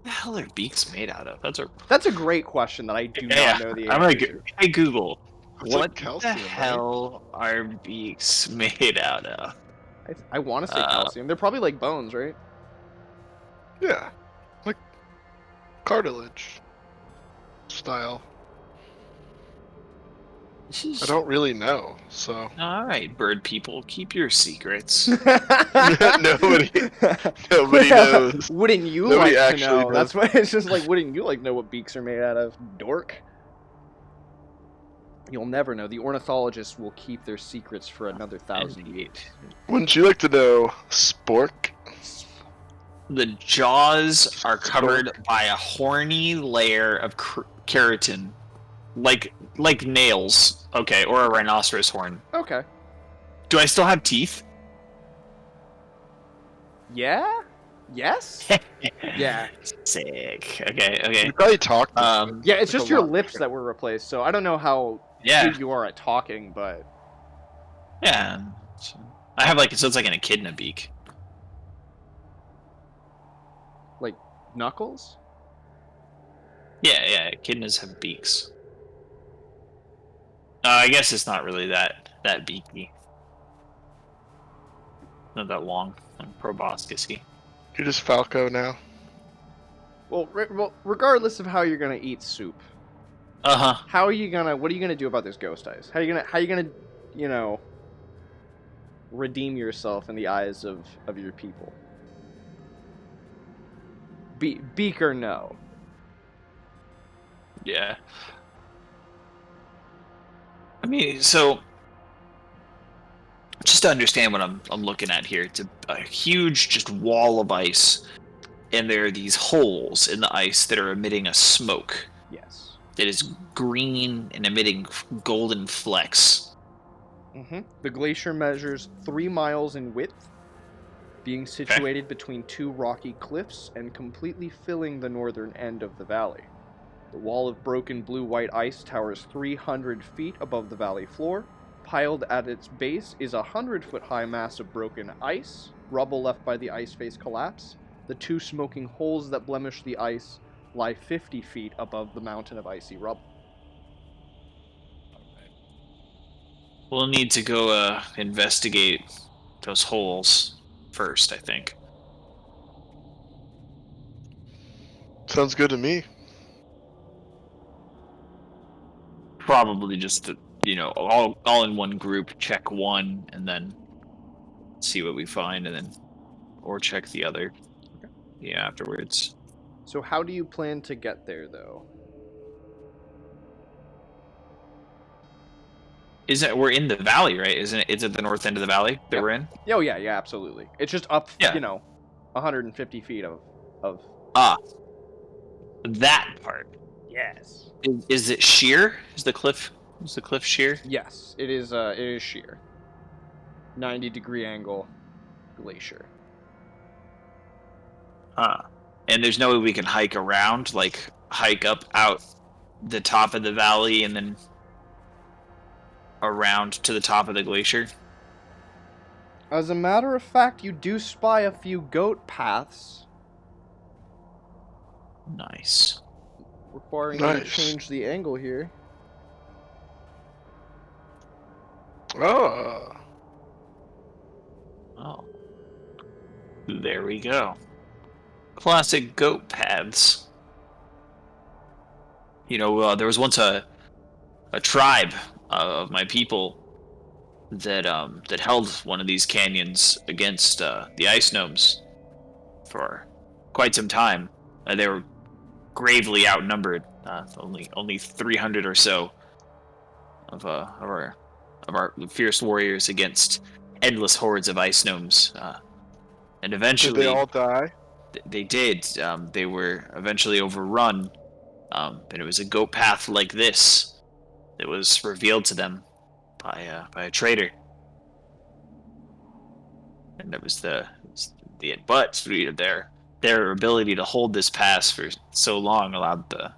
What the hell are beaks made out of? That's a great question that I do not know the answer. I'm like, hey Google, what calcium, the hell are beaks made out of? I want to say calcium. They're probably bones, right? Yeah, like cartilage style. I don't really know, so. All right, bird people, keep your secrets. Nobody knows. Wouldn't you Nobody like to know? knows. That's why it's just wouldn't you know what beaks are made out of, dork? You'll never know. The ornithologists will keep their secrets for another 1,000 years. Wouldn't you like to know spork? The jaws are covered by a horny layer of keratin. like nails. Okay, or a rhinoceros horn. Okay. Do I still have teeth? Yeah? Yes? Yeah. Sick. Okay. You probably talked. Yeah, it's That's just a your lot. lips that were replaced, so I don't know how Yeah. good you are at talking, but Yeah. I have so it's like an echidna beak. like knuckles? Yeah. Echidnas have beaks. I guess it's not really that beaky. Not that long. Proboscis-y. You're just Falco now. Well, regardless of how you're gonna eat soup, Uh-huh. what are you gonna do about this ghost eyes? How you gonna, you know, redeem yourself in the eyes of your people? Beak or no? Yeah. I mean, so just to understand what I'm looking at here, it's a huge just wall of ice, and there are these holes in the ice that are emitting a smoke Yes. that is green and emitting golden flecks. Mm-hmm. The glacier measures 3 miles in width, being situated between 2 rocky cliffs and completely filling the northern end of the valley. The wall of broken blue-white ice towers 300 feet above the valley floor. Piled at its base is a 100-foot-high mass of broken ice, rubble left by the ice face collapse. The 2 smoking holes that blemish the ice lie 50 feet above the mountain of icy rubble. We'll need to go investigate those holes first, I think. Sounds good to me. Probably just all in one group, check one, and then see what we find, and then or check the other. Okay. Yeah, afterwards. So how do you plan to get there, though? We're in the valley, right? Isn't it? Is it the north end of the valley that Yep. we're in? Oh, yeah, absolutely. It's just up, Yeah. 150 feet of... That part. Yes. Is it sheer? Is the cliff sheer? Yes, it is sheer. 90-degree angle glacier. And there's no way we can hike around, like hike up out the top of the valley and then around to the top of the glacier? As a matter of fact, you do spy a few goat paths. Nice. Requiring you to change the angle here. Oh. Oh. There we go. Classic goat paths. There was once a tribe of my people that held one of these canyons against the ice gnomes for quite some time. They were gravely outnumbered, only 300 or so of our fierce warriors against endless hordes of ice gnomes. And eventually, did they all die? They did. They were eventually overrun, and it was a goat path like this that was revealed to them by a traitor. And it was but their ability to hold this pass for so long allowed the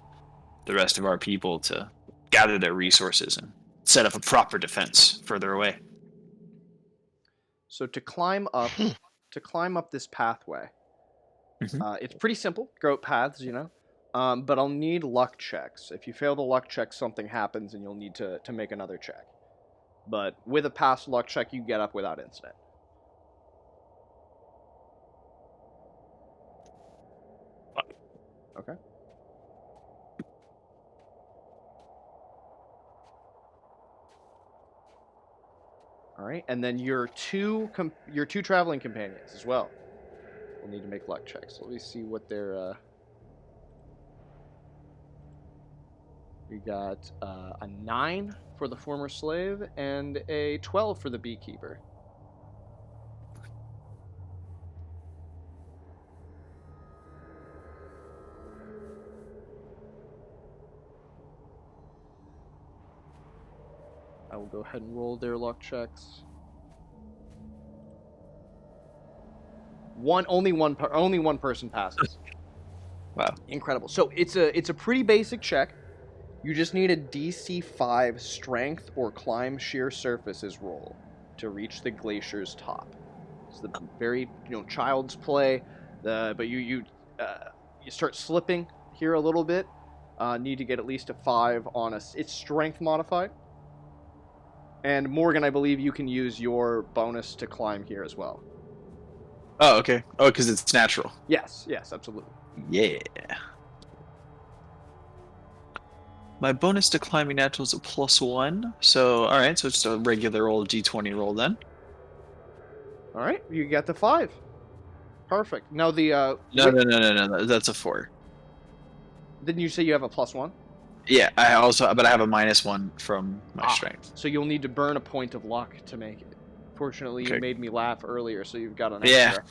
rest of our people to gather their resources and set up a proper defense further away. So to climb up this pathway, Mm-hmm. it's pretty simple. Goat paths, but I'll need luck checks. If you fail the luck check, something happens, and you'll need to make another check. But with a passed luck check, you get up without incident. Okay. All right, and then your two traveling companions as well will need to make luck checks. Let me see what their. We got a 9 for the former slave and a 12 for the beekeeper. I will go ahead and roll their luck checks. Only one person passes. Wow. Incredible. So it's a pretty basic check. You just need a DC 5 strength or climb sheer surfaces roll to reach the glacier's top. It's the very child's play. But you start slipping here a little bit. Need to get at least a 5 on it's strength modified. And Morgan, I believe you can use your bonus to climb here as well. Oh, okay. Oh, because it's natural. Yes, absolutely. Yeah. My bonus to climbing natural is a +1. So, all right. So it's a regular old D20 roll then. All right, you got the 5. Perfect. Now the No. That's a 4. Didn't you say you have a +1? Yeah, but I have a -1 from my strength. So you'll need to burn a point of luck to make it. Fortunately, you made me laugh earlier, so you've got an extra.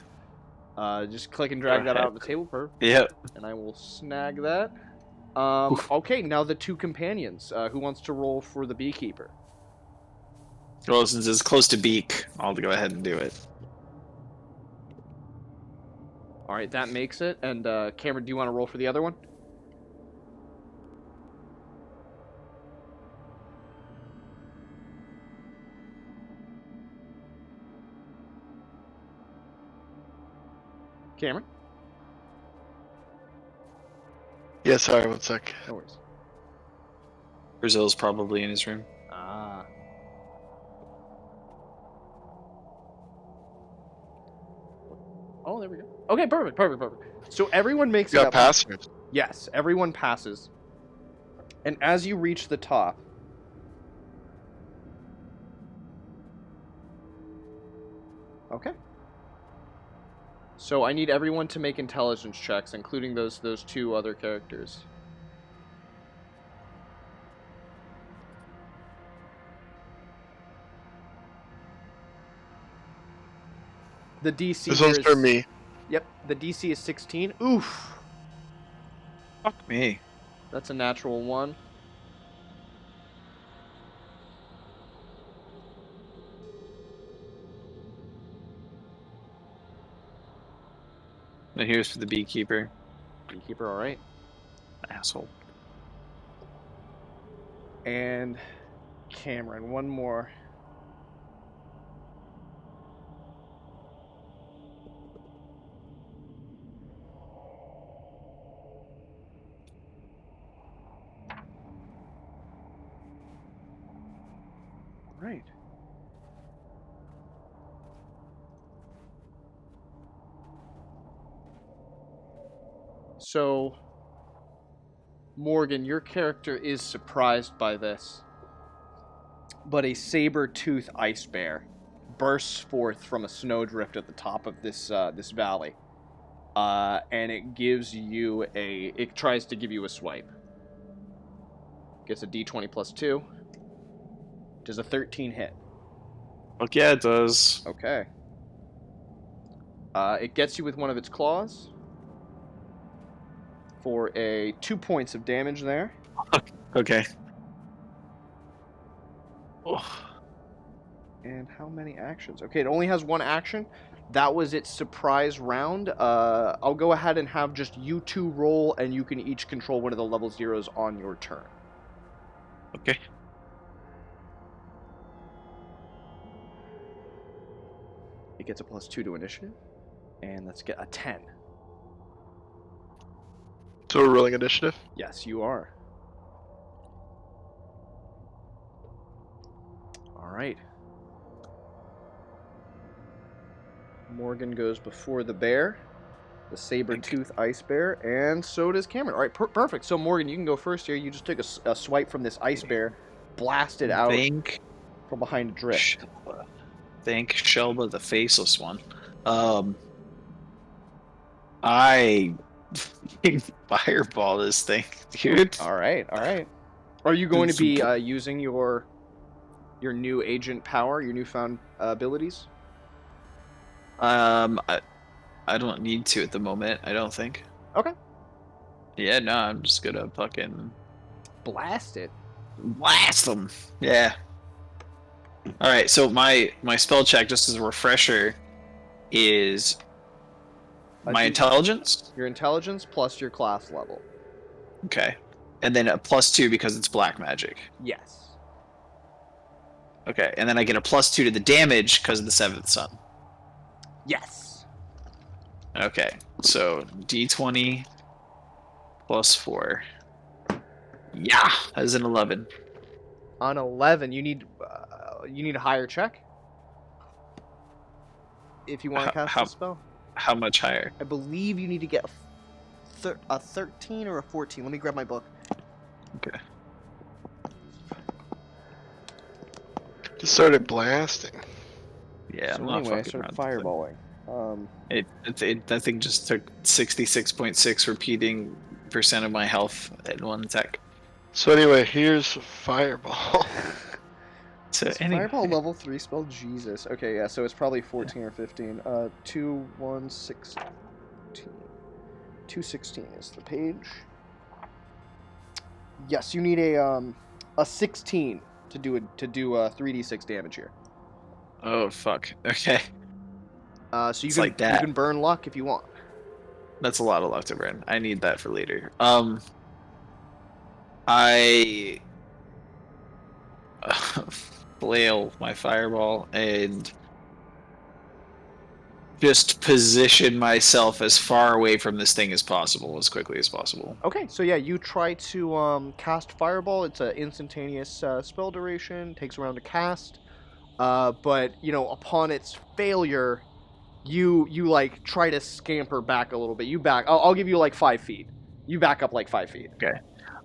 Yeah. Just click and drag that out of the table. Perfect. Yep. And I will snag that. Okay, now the 2 companions. Who wants to roll for the beekeeper? Well, since it's close to beak, I'll go ahead and do it. All right, that makes it. And Cameron, do you want to roll for the other one? Cameron? Yeah, sorry, 1 sec. No worries. Brazil's probably in his room. Ah. Oh, there we go. Okay, perfect. So everyone makes You it got up. passwords. Yes, everyone passes. And as you reach the top, okay. So I need everyone to make intelligence checks, including those 2 other characters. The DC This here one's for me. Yep, the DC is 16. Oof. Fuck me. That's a natural 1. And here's for the beekeeper. Beekeeper, all right. Asshole. And Cameron, one more. Right. So, Morgan, your character is surprised by this, but a saber-toothed ice bear bursts forth from a snowdrift at the top of this valley, and it gives you it tries to give you a swipe. Gets a D20 plus 2. Does a 13 hit? Fuck yeah, it does. Okay. It gets you with one of its claws for a 2 points of damage there. Okay. Oh. And how many actions? Okay, it only has 1 action. That was its surprise round. I'll go ahead and have just you 2 roll, and you can each control one of the level 0s on your turn. Okay. It gets a plus 2 to initiative. And let's get a 10. So we're rolling initiative? Yes, you are. Alright. Morgan goes before the bear. The saber-tooth ice bear. And so does Cameron. Alright, perfect. So Morgan, you can go first here. You just took a swipe from this ice bear. Blasted out from behind a drift. Thank Shelba, the faceless one. I fireball this thing, dude. All right. Are you going to be using your new agent power, your newfound abilities? I don't need to at the moment. I don't think. Okay. Yeah, no, I'm just gonna fucking blast it. Blast them. Yeah. All right, so my spell check, just as a refresher, is my intelligence. Your intelligence plus your class level. Okay, and then a +2 because it's black magic. Yes. Okay, and then I get a +2 to the damage because of the 7th sun. Yes. Okay, so D20 +4. Yeah, that is an 11. On 11, you need a higher check if you want to cast the spell. How much higher? I believe you need to get a 13 or a 14. Let me grab my book. Okay. Just started blasting. Yeah, So I'm not anyway, I fucking started around. fireballing. That thing just took 66.6 repeating % of my health at one attack. So anyway, here's fireball. So Is anyway, fireball level 3 spell? Jesus. Okay, yeah, so it's probably 14 or 15. 2, 1, 16. 216 is the page. Yes, you need a 16 to do 3d6 damage here. oh fuck. Okay, So It's like that. you can burn luck if you want. that's a lot of luck to burn. I need that for later. I flail my fireball and just position myself as far away from this thing as possible, as quickly as possible. Okay, so yeah, you try to cast fireball. It's an instantaneous spell duration. Takes around to cast. But upon its failure, you like try to scamper back a little bit. You back. I'll give you like 5 feet. You back up like 5 feet. Okay.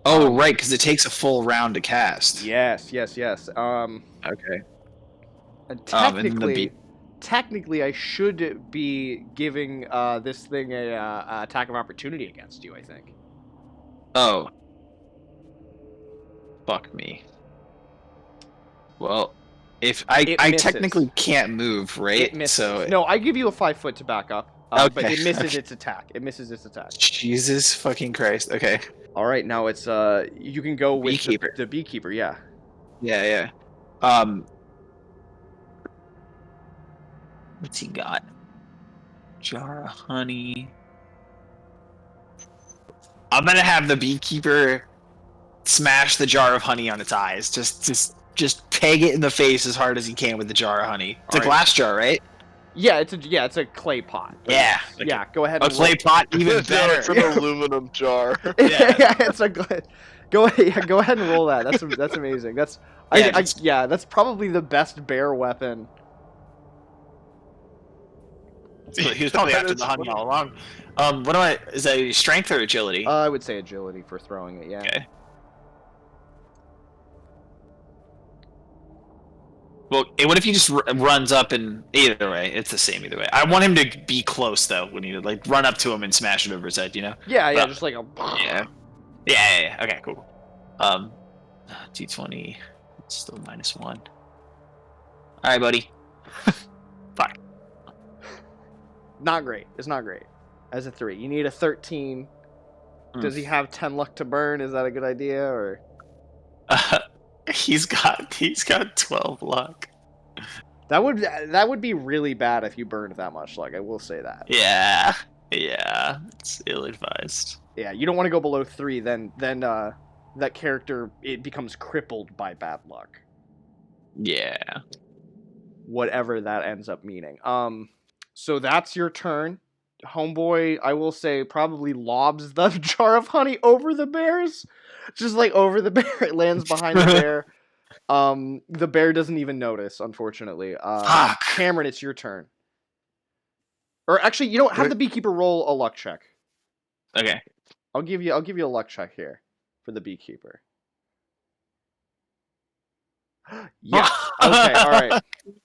Oh, right, because it takes a full round to cast. Yes. Okay. And And technically, I should be giving this thing a attack of opportunity against you. I think. Oh. Fuck me. Well, if I technically can't move, right? It misses. So No, I give you a 5 foot to back up. Okay, But it misses okay. its attack. Jesus fucking Christ. Okay. All right, now it's you can go with Beekeeper. the beekeeper. Yeah. Yeah. What's he got? Jar of honey. I'm gonna have the beekeeper smash the jar of honey on its eyes. Just peg it in the face as hard as he can with the jar of honey. It's a glass jar, right? Yeah, it's a clay pot. Yeah. Yeah, go ahead. A clay pot, even better. It's an aluminum jar. Yeah, it's a go ahead and roll that. That's amazing. That's that's probably the best bear weapon. He was probably after the honey all along. Is that strength or agility? I would say agility for throwing it. Yeah. Okay. Well, what if he just runs up and either way, it's the same either way. I want him to be close though when you like run up to him and smash it over his head, Yeah, just like a. Yeah. Okay, cool. D20, it's still -1. All right, buddy. Fuck. Not great. It's not great. As a 3, you need a 13. Does he have 10 luck to burn? Is that a good idea or? He's got 12 luck. That would be really bad if you burned that much luck. I will say that. Yeah, it's ill-advised. Yeah, you don't want to go below 3. Then that character it becomes crippled by bad luck. Yeah. Whatever that ends up meaning. So that's your turn. Homeboy, I will say, probably lobs the jar of honey over the bears. Just like over the bear. It lands behind the bear. The bear doesn't even notice, unfortunately. Fuck. Cameron, it's your turn. Or actually, have the beekeeper roll a luck check. Okay. I'll give you a luck check here for the beekeeper. Yeah. Okay, alright.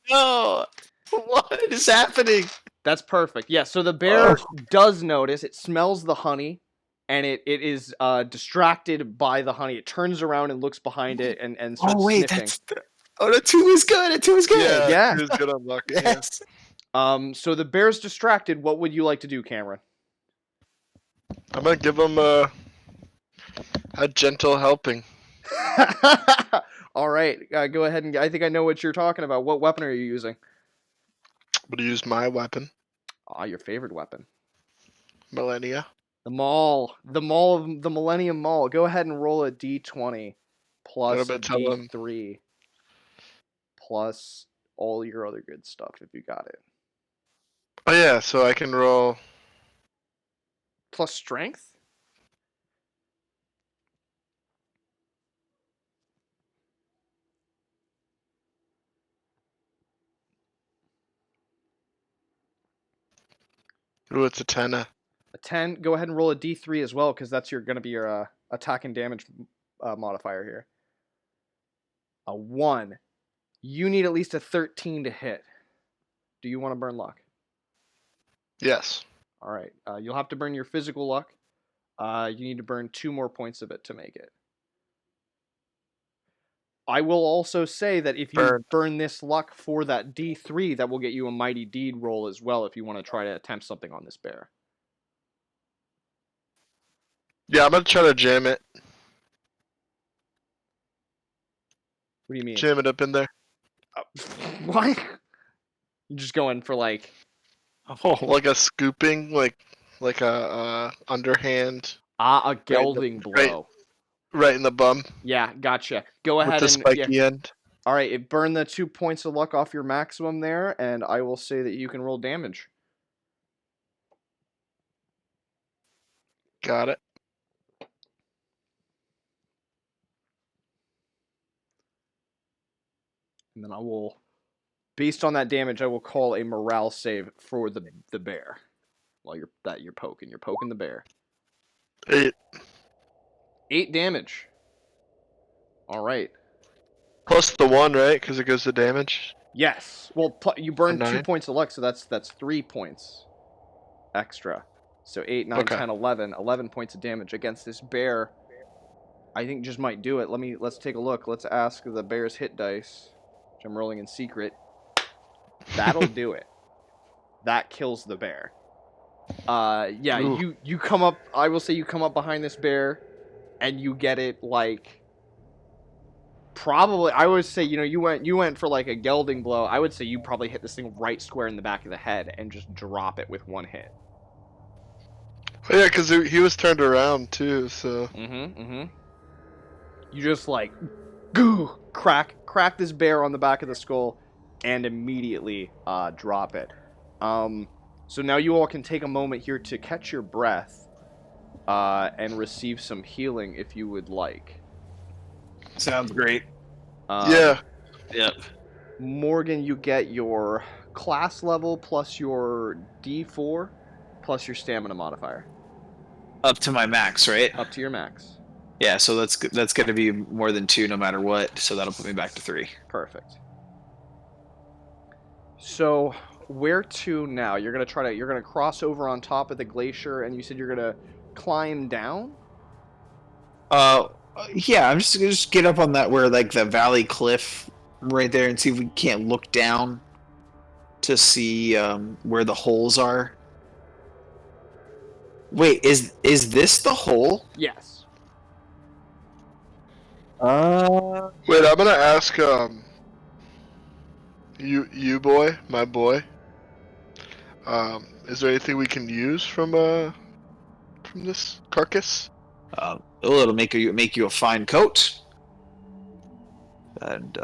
No! What is happening? That's perfect. Yeah, so the bear does notice. It smells the honey, and it is distracted by the honey. It turns around and looks behind it and starts sniffing. The 2 is good. 2 is good. Yeah. 2 is good on luck. Yes. So the bear's distracted. What would you like to do, Cameron? I'm gonna give him a gentle helping. All right, go ahead and I think I know what you're talking about. What weapon are you using? I'm gonna use my weapon, Ah, your favorite weapon. Millennia. The Maul. The Maul of the Millennium Maul. Go ahead and roll a d20 plus I'm a gonna tell him. d3 plus all your other good stuff if you got it. Oh yeah, so I can roll. Plus strength? Ooh, it's a 10. A 10. Go ahead and roll a d3 as well because that's going to be your attack and damage modifier here. A 1. You need at least a 13 to hit. Do you want to burn luck? Yes. All right. You'll have to burn your physical luck. You need to burn 2 more points of it to make it. I will also say that if you burn this luck for that D3, that will get you a Mighty Deed roll as well if you want to try to attempt something on this bear. Yeah, I'm gonna try to jam it. What do you mean? Jam it up in there. What? You're just going for like... Oh, like a scooping, like a underhand. A gelding blow. Right in the bum. Yeah, gotcha. Go ahead with the spiky end. All right, burn the 2 points of luck off your maximum there, and I will say that you can roll damage. Got it. And then I will, based on that damage, I will call a morale save for the bear. While you're poking the bear. 8. 8 damage. All right. Plus the 1, right? Because it goes to damage. Yes. Well, you burn 2 9. points of luck, so that's 3 points extra. So 8, 9, Okay. 10, 11. 11 points of damage against this bear. I think just might do it. Let's take a look. Let's ask the bear's hit dice, which I'm rolling in secret. That'll do it. That kills the bear. Yeah, Ooh. you come up. I will say you come up behind this bear, and you get it like. Probably, I would say you went for like a gelding blow. I would say you probably hit this thing right square in the back of the head and just drop it with one hit. Oh, yeah, because he was turned around too. So. You just like, goo, crack this bear on the back of the skull, and immediately drop it. So now you all can take a moment here to catch your breath, and receive some healing if you would like. Sounds great. Yeah. Yep. Morgan, you get your class level plus your D4 plus your stamina modifier. Up to my max, right? Up to your max. Yeah, so that's going to be more than 2 no matter what, so that'll put me back to 3. Perfect. So, where to now? You're going to cross over on top of the glacier, and you said you're going to climb down? Yeah, I'm just gonna get up on that where like the valley cliff right there and see if we can't look down to see where the holes are. Wait, is this the hole? Yes. Wait, I'm gonna ask you boy, my boy. Is there anything we can use from this carcass? It'll make you a fine coat. And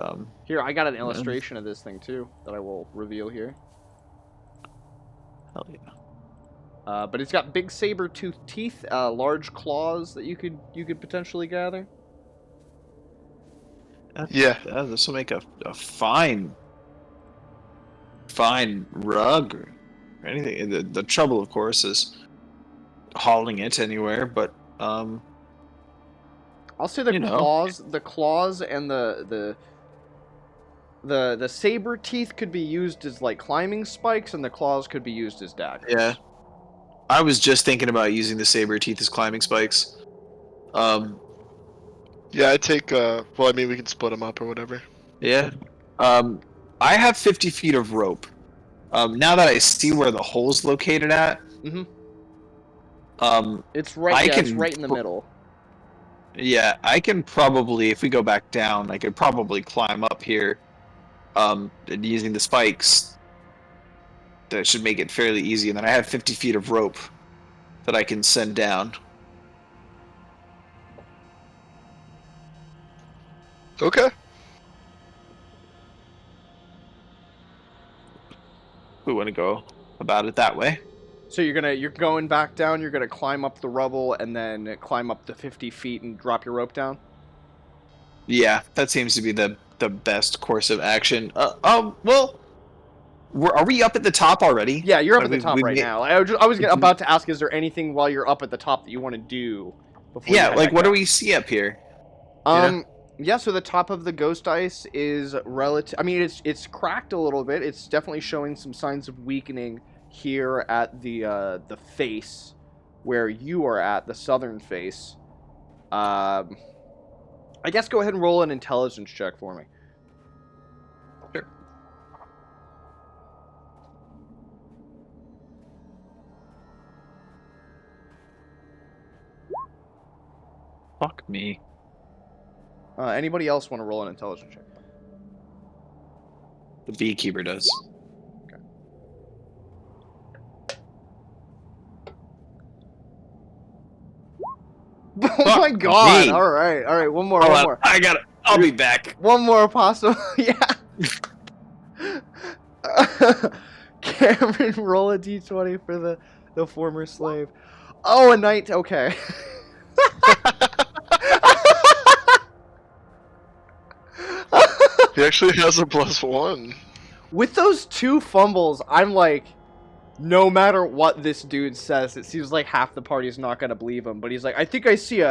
here, I got an illustration of this thing too that I will reveal here. Hell yeah. But it's got big saber-toothed teeth, large claws that you could potentially gather. Yeah. This will make a fine rug or anything. The trouble, of course, is hauling it anywhere. But I'll say the claws and the saber teeth could be used as like climbing spikes, and the claws could be used as daggers. Yeah. I was just thinking about using the saber teeth as climbing spikes. Yeah, I take. Well, I mean, we can split them up or whatever. Yeah. I have 50 feet of rope. Now that I see where the hole's located at. It's right. It's right in the middle. Yeah, I can probably, if we go back down, I could probably climb up here. And using the spikes, that should make it fairly easy. And then I have 50 feet of rope that I can send down. Okay. We want to go about it that way. So you're going back down. You're gonna climb up the rubble and then climb up the 50 feet and drop your rope down. Yeah, that seems to be the best course of action. Well, are we up at the top already? Yeah, you're up Like, at the top right now. I was about to ask, is there anything while you're up at the top that you want to do? Before Yeah, like what do we see up here? Yeah, so the top of the ghost ice is relative. I mean, it's cracked a little bit. It's definitely showing some signs of weakening here at the face where you are at, the southern face. I guess go ahead and roll an intelligence check for me. Sure. Fuck me. Anybody else want to roll an intelligence check? The beekeeper does. Oh my god! me. All right. One more. Hold One on, more. I got it. I'll be back. One more possible. Yeah. Cameron, roll a d20 for the former slave. Oh, a knight. Okay. He actually has a +1. With those 2 fumbles, I'm like, no matter what this dude says, it seems like half the party's not gonna believe him. But he's like, I think I see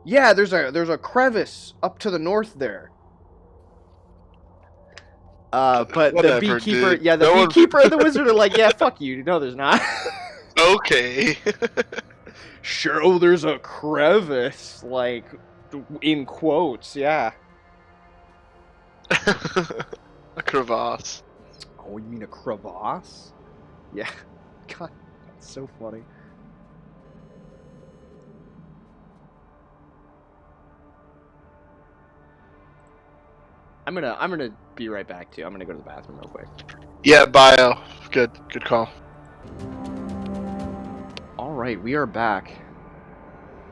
yeah, there's a crevice up to the north there. But Whatever, the beekeper, dude. yeah, the No beekeeper and the wizard are like, yeah, fuck you. No, there's not. Okay. Sure, oh, there's a crevice, like, in quotes, yeah. A crevasse. Oh, you mean a crevasse? Yeah. God, that's so funny. I'm gonna be right back too. I'm gonna go to the bathroom real quick. Yeah, bio. Good call. All right, we are back.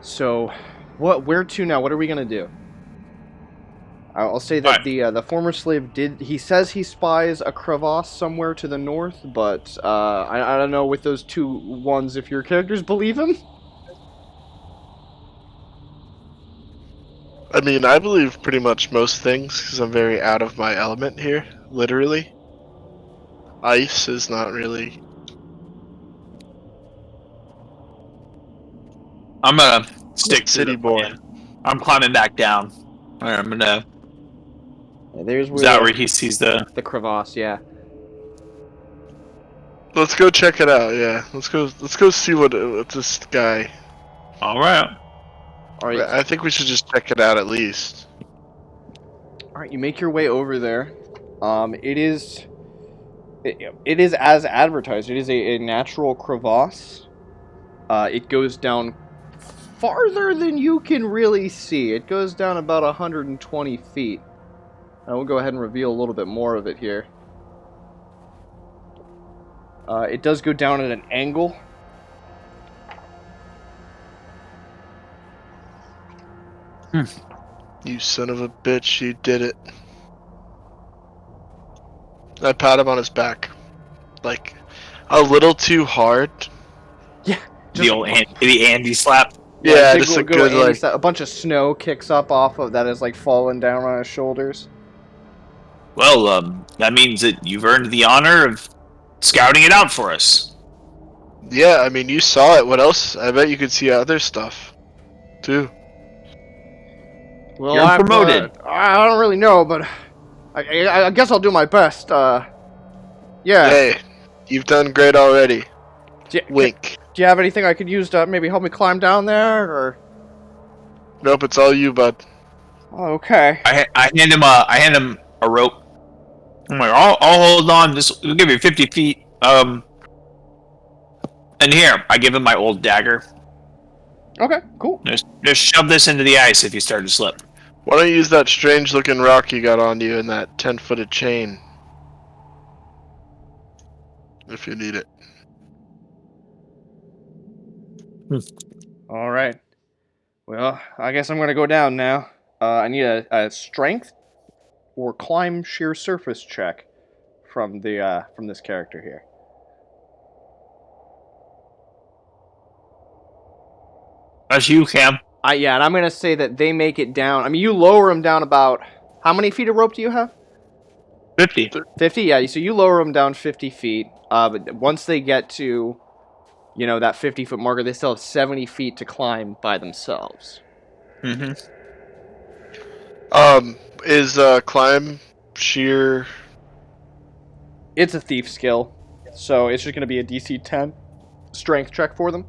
So, where to now? What are we gonna do? I'll say that the former slave he says he spies a crevasse somewhere to the north, but I don't know with those 2 ones if your characters believe him. I mean, I believe pretty much most things because I'm very out of my element here, literally. Ice is not really. I'm gonna stick to City the boy. plan. I'm climbing back down. All right, I'm gonna. Yeah, there's Is that where he sees the? the crevasse? Yeah. Let's go check it out. Yeah, let's go see what this guy. All right. All right. I think we should just check it out at least. All right. You make your way over there. It is as advertised. It is a natural crevasse. It goes down farther than you can really see. It goes down about 120 feet. I will go ahead and reveal a little bit more of it here. It does go down at an angle. You son of a bitch, you did it. I pat him on his back. Like, a little too hard. Yeah. The Andy slap. Yeah, just a good, like... A bunch of snow kicks up off of that is like falling down on his shoulders. Well, that means that you've earned the honor of scouting it out for us. Yeah, I mean, you saw it. What else? I bet you could see other stuff, too. Well, You're promoted. I don't really know, but I guess I'll do my best. Yeah. Hey, you've done great already. Wink. Do you have anything I could use to maybe help me climb down there, or? Nope, it's all you, bud. Oh, okay. I hand him a rope. I'm like, I'll hold on. We'll give you 50 feet. And here, I give him my old dagger. Okay, cool. Just shove this into the ice if you start to slip. Why don't you use that strange looking rock you got on you and that 10-footed chain? If you need it. All right. Well, I guess I'm gonna go down now. I need a strength or climb sheer surface check from this character here. That's you, Cam. Yeah, and I'm gonna say that they make it down. I mean, you lower them down about how many feet of rope do you have? 50. 50. Yeah. So you lower them down 50 feet. But once they get to, that 50-foot marker, they still have 70 feet to climb by themselves. Mm-hmm. Is climb sheer? It's a thief skill, so it's just gonna be a DC 10 strength check for them.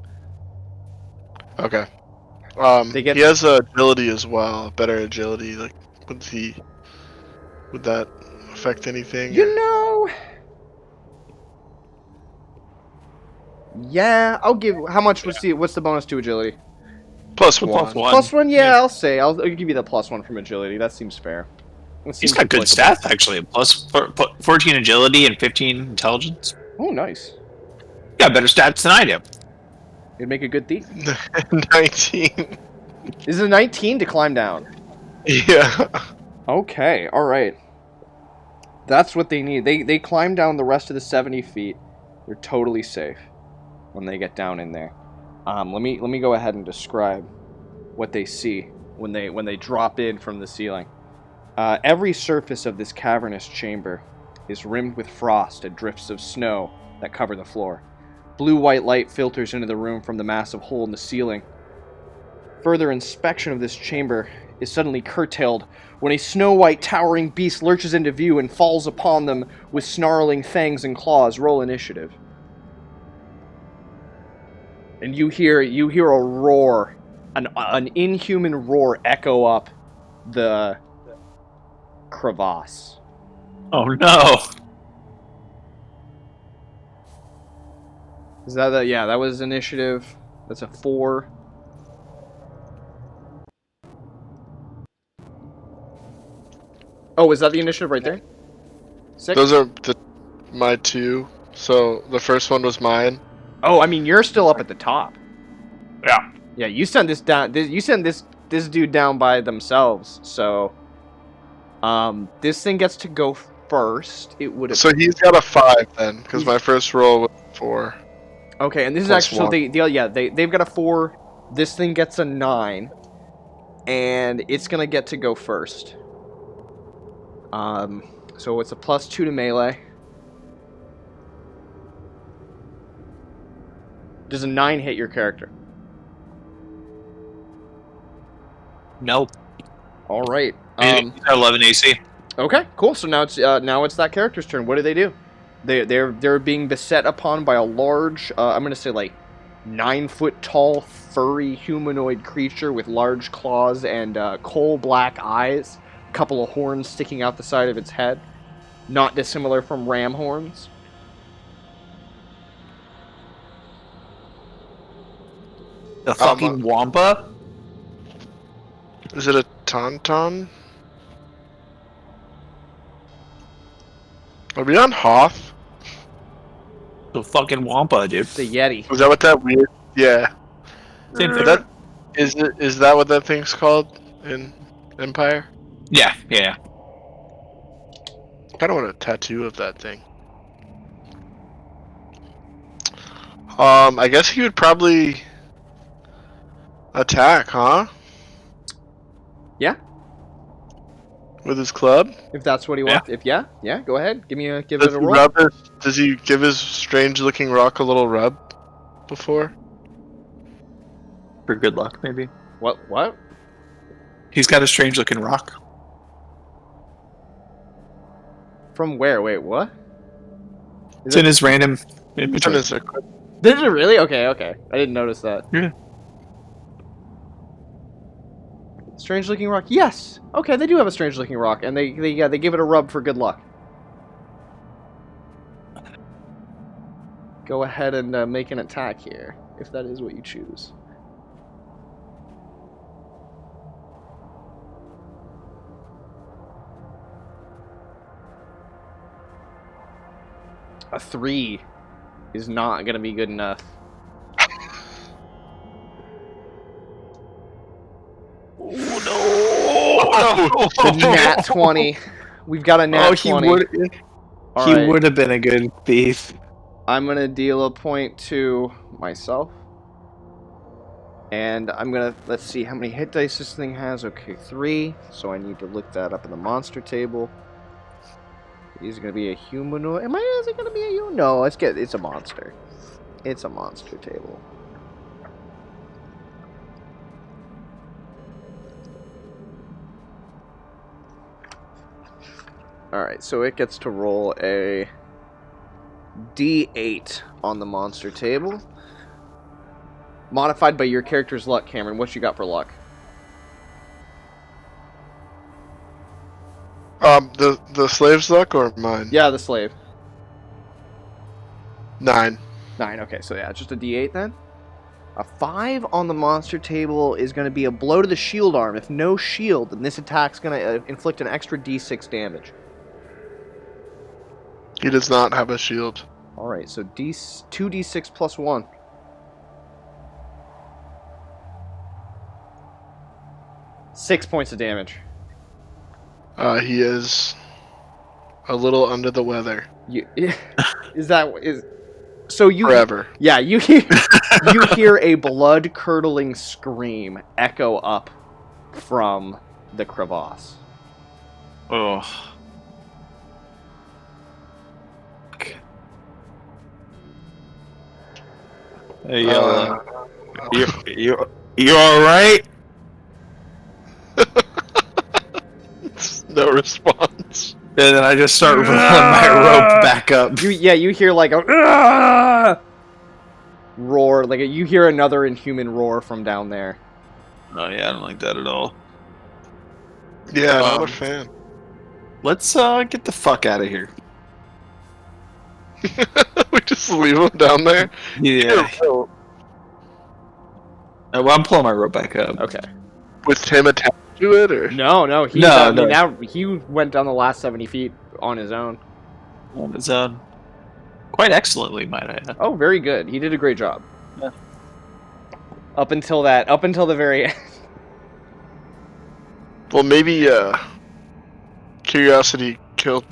Okay. They get- He has agility as well. Better agility. Like, would that affect anything? Yeah, I'll give. How much was what's the bonus to agility? Plus one. +1, yeah, I'll give you the +1 from agility. That seems fair. He's got good stats, actually. Plus 14 agility and 15 intelligence. Oh, nice. Got better stats than I do. You'd make a good thief. 19. This is a 19 to climb down. Yeah. Okay, alright. That's what they need. They climb down the rest of the 70 feet. They're totally safe when they get down in there. Let me go ahead and describe what they see when they drop in from the ceiling. Every surface of this cavernous chamber is rimmed with frost and drifts of snow that cover the floor. Blue-white light filters into the room from the massive hole in the ceiling. Further inspection of this chamber is suddenly curtailed when a snow-white towering beast lurches into view and falls upon them with snarling fangs and claws. Roll initiative. And you hear a roar, an inhuman roar echo up the crevasse. Oh no! Is that yeah? That was initiative. That's a 4. Oh, is that the initiative right there? 6. Those are my two. So the first one was mine. Oh, I mean, you're still up at the top. Yeah. Yeah, you send this down. You send this dude down by themselves. So, this thing gets to go first. It would. So he's got a 5 then, because my first roll was 4. Okay, and this is Plus actually they've got a 4. This thing gets a 9, and it's gonna get to go first. So it's a +2 to melee. Does a 9 hit your character? Nope. All right. He's got 11 AC. Okay, cool. So now it's that character's turn. What do? They're being beset upon by a large, I'm gonna say like 9-foot tall, furry humanoid creature with large claws and coal black eyes, a couple of horns sticking out the side of its head, not dissimilar from ram horns. The fucking Wampa? Is it a tauntaun? Are we on Hoth? The fucking Wampa, dude. The Yeti. Was that what that weird? Yeah. Same thing. Is that what that thing's called in Empire? Yeah. I kind of want a tattoo of that thing. I guess he would probably attack, huh? Yeah. With his club? If that's what he wants. If yeah, go ahead. Give it a Does he roll. does he give his strange-looking rock a little rub before? For good luck, maybe. What? He's got a strange looking rock. From where? Wait, what? It's in his random inventory. Did it really? Okay. I didn't notice that. Yeah. Strange looking rock. Yes. Okay, they do have a strange looking rock, and they give it a rub for good luck. Go ahead and make an attack here, if that is what you choose. A 3 is not going to be good enough. Oh, no. The nat 20. We've got a nat 20. He would have been a good thief. I'm going to deal a point to myself. And I'm going to, let's see how many hit dice this thing has. Okay, 3. So I need to look that up in the monster table. He's going to be a humanoid. Is it going to be a human? No, it's a monster. It's a monster table. Alright, so it gets to roll a D8 on the monster table. Modified by your character's luck, Cameron. What you got for luck? The slave's luck or mine? Yeah, the slave. 9. 9, okay, so yeah, just a D8 then. A 5 on the monster table is going to be a blow to the shield arm. If no shield, then this attack's going to inflict an extra D6 damage. He does not have a shield. Alright, so 2d6 plus 1. Six points of damage. He is a little under the weather. So you Forever. Yeah, you hear a blood-curdling scream echo up from the crevasse. Oh. Hey, you all right? No response. And then I just start rolling my rope back up. You hear like a roar, like you hear another inhuman roar from down there. Oh yeah, I don't like that at all. Yeah, not a fan. Let's get the fuck out of here. We just leave him down there? Yeah. Well, I'm pulling my rope back up. Okay. With him attached to it, or? No. No. Now he went down the last 70 feet on his own. On his own. Quite excellently, might I add. Oh, very good. He did a great job. Yeah. Up until the very end. Well, maybe curiosity killed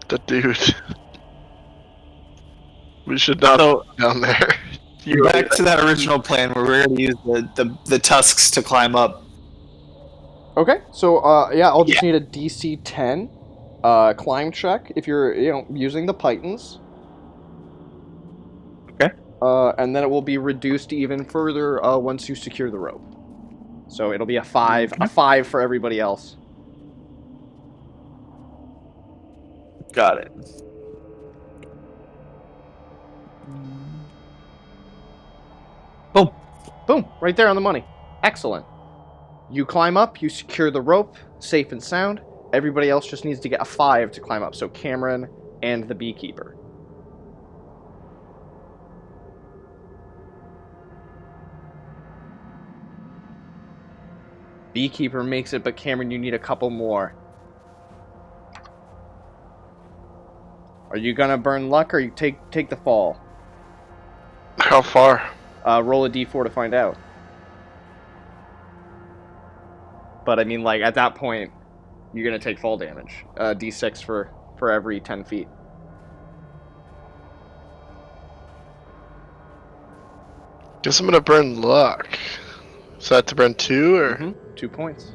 the dude. We should not go down there. Back to that original plan where we're going to use the tusks to climb up. Okay, so I'll just need a DC 10 climb check if you're using the pythons. Okay. And then it will be reduced even further once you secure the rope. So it'll be a 5, Okay. a 5 for everybody else. Got it. Boom. Boom, right there on the money. Excellent. You climb up, you secure the rope, safe and sound. Everybody else just needs to get a 5 to climb up. So Cameron and the beekeeper. Beekeeper makes it, but Cameron, you need a couple more. Are you gonna burn luck, or you take the fall? How far? Roll a d4 to find out. But I mean, like, at that point, you're gonna take fall damage. D6 for every 10 feet. Guess I'm gonna burn luck. So I have to burn 2, or? Mm-hmm. 2 points.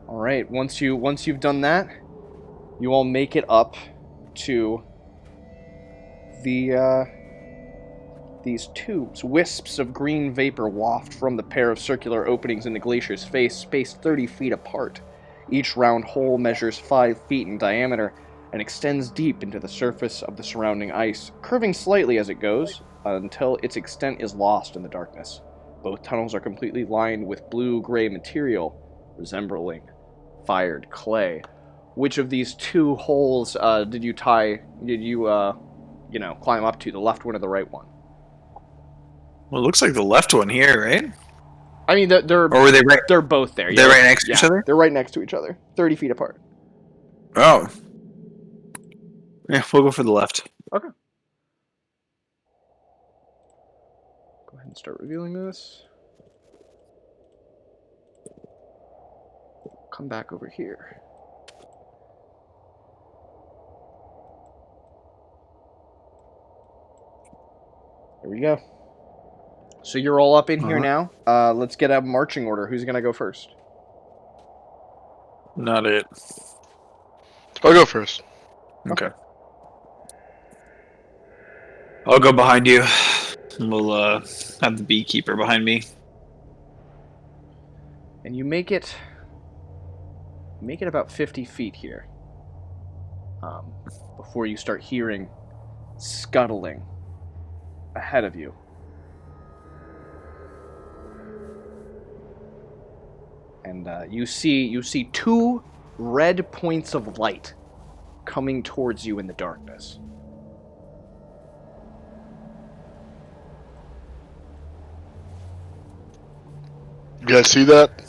All right. Once you've done that, you all make it up to these tubes. Wisps of green vapor waft from the pair of circular openings in the glacier's face, spaced 30 feet apart. Each round hole measures 5 feet in diameter and extends deep into the surface of the surrounding ice, curving slightly as it goes until its extent is lost in the darkness. Both tunnels are completely lined with blue-gray material resembling fired clay. Which of these 2 holes did you climb up to, the left one or the right one? Well, it looks like the left one here, right? I mean, they're Or were they right? they're both there. They're yeah. right next to each other? They're right next to each other, 30 feet apart. Oh. Yeah, we'll go for the left. Okay. Go ahead and start revealing this. Come back over here. There we go. So you're all up in here now. Let's get a marching order. Who's gonna go first? Not it. I'll go first. Okay. I'll go behind you. And we'll have the beekeeper behind me. And you make it about 50 feet here. Before you start hearing scuttling ahead of you. And you see two red points of light coming towards you in the darkness. You guys see that?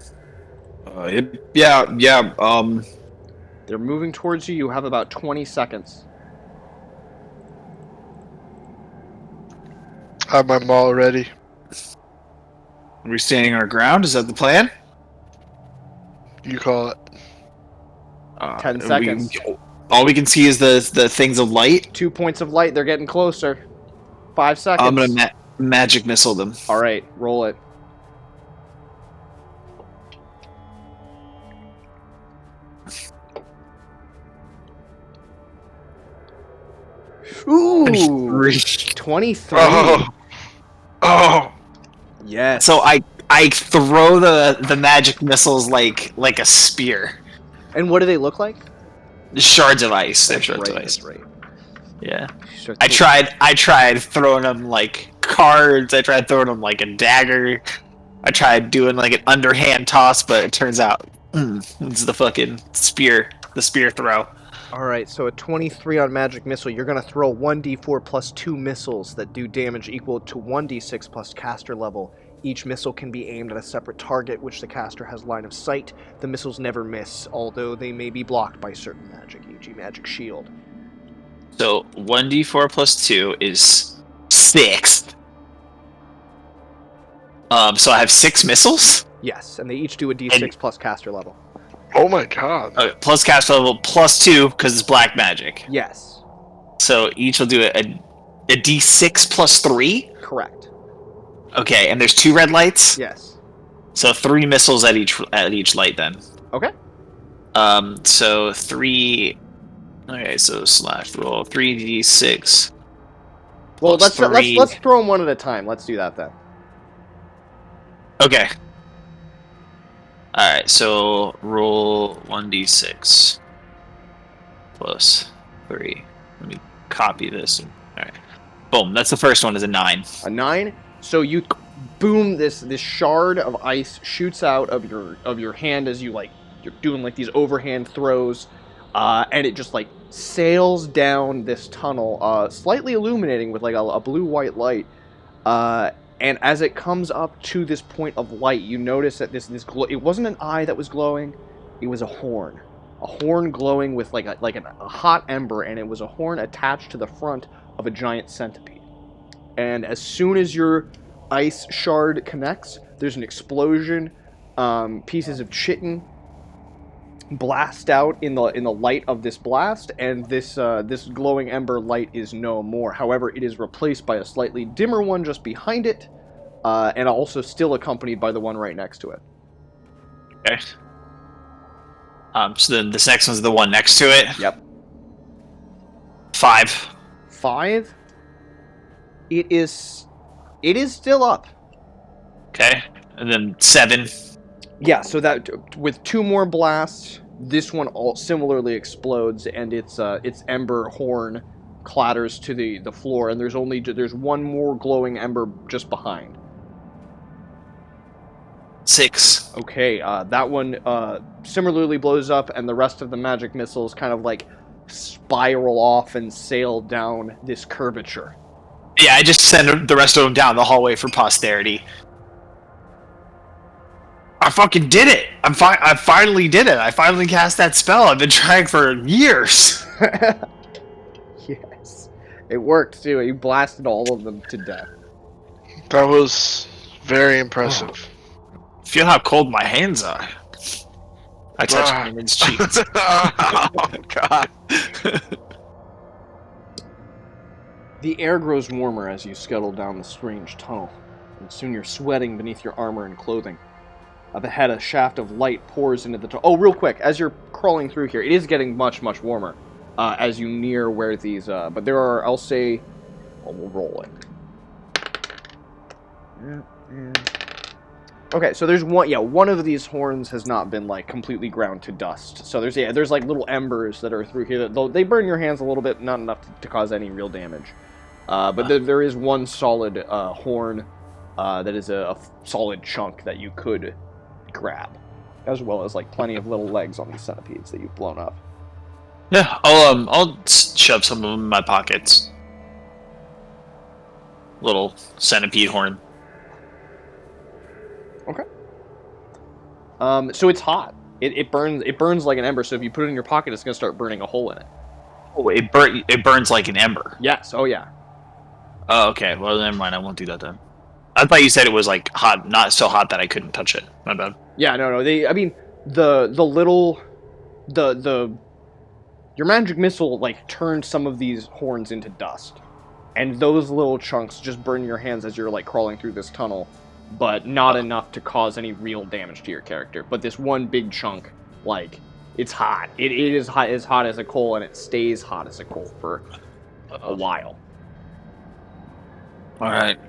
Yeah. They're moving towards you. You have about 20 seconds. I have my maul ready. Are we standing our ground? Is that the plan? You call it. 10 seconds. All we can see is the things of light. 2 points of light. They're getting closer. 5 seconds. I'm gonna magic missile them. All right, roll it. Ooh, 23. Oh. Yes. So I throw the magic missiles like a spear. And what do they look like? Shards of ice. They're That's shards of right, ice. that's right. Yeah. Shards I of- tried throwing them like cards. I tried throwing them like a dagger. I tried doing like an underhand toss, but it turns out it's the fucking spear. The spear throw. All right, so a 23 on magic missile. You're gonna throw 1d4 plus 2 missiles that do damage equal to 1d6 plus caster level. Each missile can be aimed at a separate target, which the caster has line of sight. The missiles never miss, although they may be blocked by certain magic, e.g. magic shield. So 1d4 plus 2 is 6. So I have 6 missiles. Yes, and they each do a d6 plus caster level. Oh my god. Okay, plus caster level plus 2 because it's black magic. Yes. So each will do a d6 plus 3. Correct. Okay, and there's 2 red lights. Yes. So 3 missiles at each light then. Okay. So 3. Okay, so slash roll 3d6. Well, plus let's 3. let's throw them one at a time. Let's do that then. Okay. Alright, so roll 1d6 plus 3. Let me copy this. Alright. Boom, that's the first one, is a 9. A 9. So you boom, this shard of ice shoots out of your hand as you're doing like these overhand throws, and it just like sails down this tunnel, slightly illuminating with like a blue-white light. And as it comes up to this point of light, you notice that this it wasn't an eye that was glowing, it was a horn glowing with like a hot ember, and it was a horn attached to the front of a giant centipede. And as soon as your ice shard connects, there's an explosion. Pieces of chitin blast out in the light of this blast, and this glowing ember light is no more. However, it is replaced by a slightly dimmer one just behind it, and also still accompanied by the one right next to it. Okay. So then this next one's the one next to it. Yep. 5. 5. It is still up. Okay. And then 7. Yeah, so that with 2 more blasts, this one all similarly explodes, and its ember horn clatters to the floor, and there's one more glowing ember just behind. 6. Okay, that one similarly blows up, and the rest of the magic missiles kind of like spiral off and sail down this curvature. Yeah, I just send the rest of them down the hallway for posterity. fucking did it! I finally did it. I finally cast that spell. I've been trying for years. Yes. It worked, too. You blasted all of them to death. That was very impressive. Feel how cold my hands are. I touch Hammond's cheeks. Oh, God. The air grows warmer as you scuttle down the strange tunnel, and soon you're sweating beneath your armor and clothing. Up ahead, a shaft of light pours into the tunnel. Oh, real quick, as you're crawling through here, it is getting much, much warmer as you near where these... but there are, I'll say... Oh, we'll roll it. Okay, so there's one... Yeah, one of these horns has not been, like, completely ground to dust. So there's like, little embers that are through here. They burn your hands a little bit, not enough to cause any real damage. But there is one solid horn that is a solid chunk that you could grab, as well as like plenty of little legs on these centipedes that you've blown up. Yeah, I'll shove some of them in my pockets. Little centipede horn. Okay. So it's hot. It burns like an ember. So if you put it in your pocket, it's gonna start burning a hole in it. Oh, it burns like an ember. Yes. Oh yeah. Oh, okay. Well, never mind. I won't do that then. I thought you said it was like hot, not so hot that I couldn't touch it. My bad. Yeah. No. I mean, your magic missile like turned some of these horns into dust, and those little chunks just burn your hands as you're like crawling through this tunnel, but not enough to cause any real damage to your character. But this one big chunk, like, it's hot. It is hot, as hot as a coal, and it stays hot as a coal for a while. All right.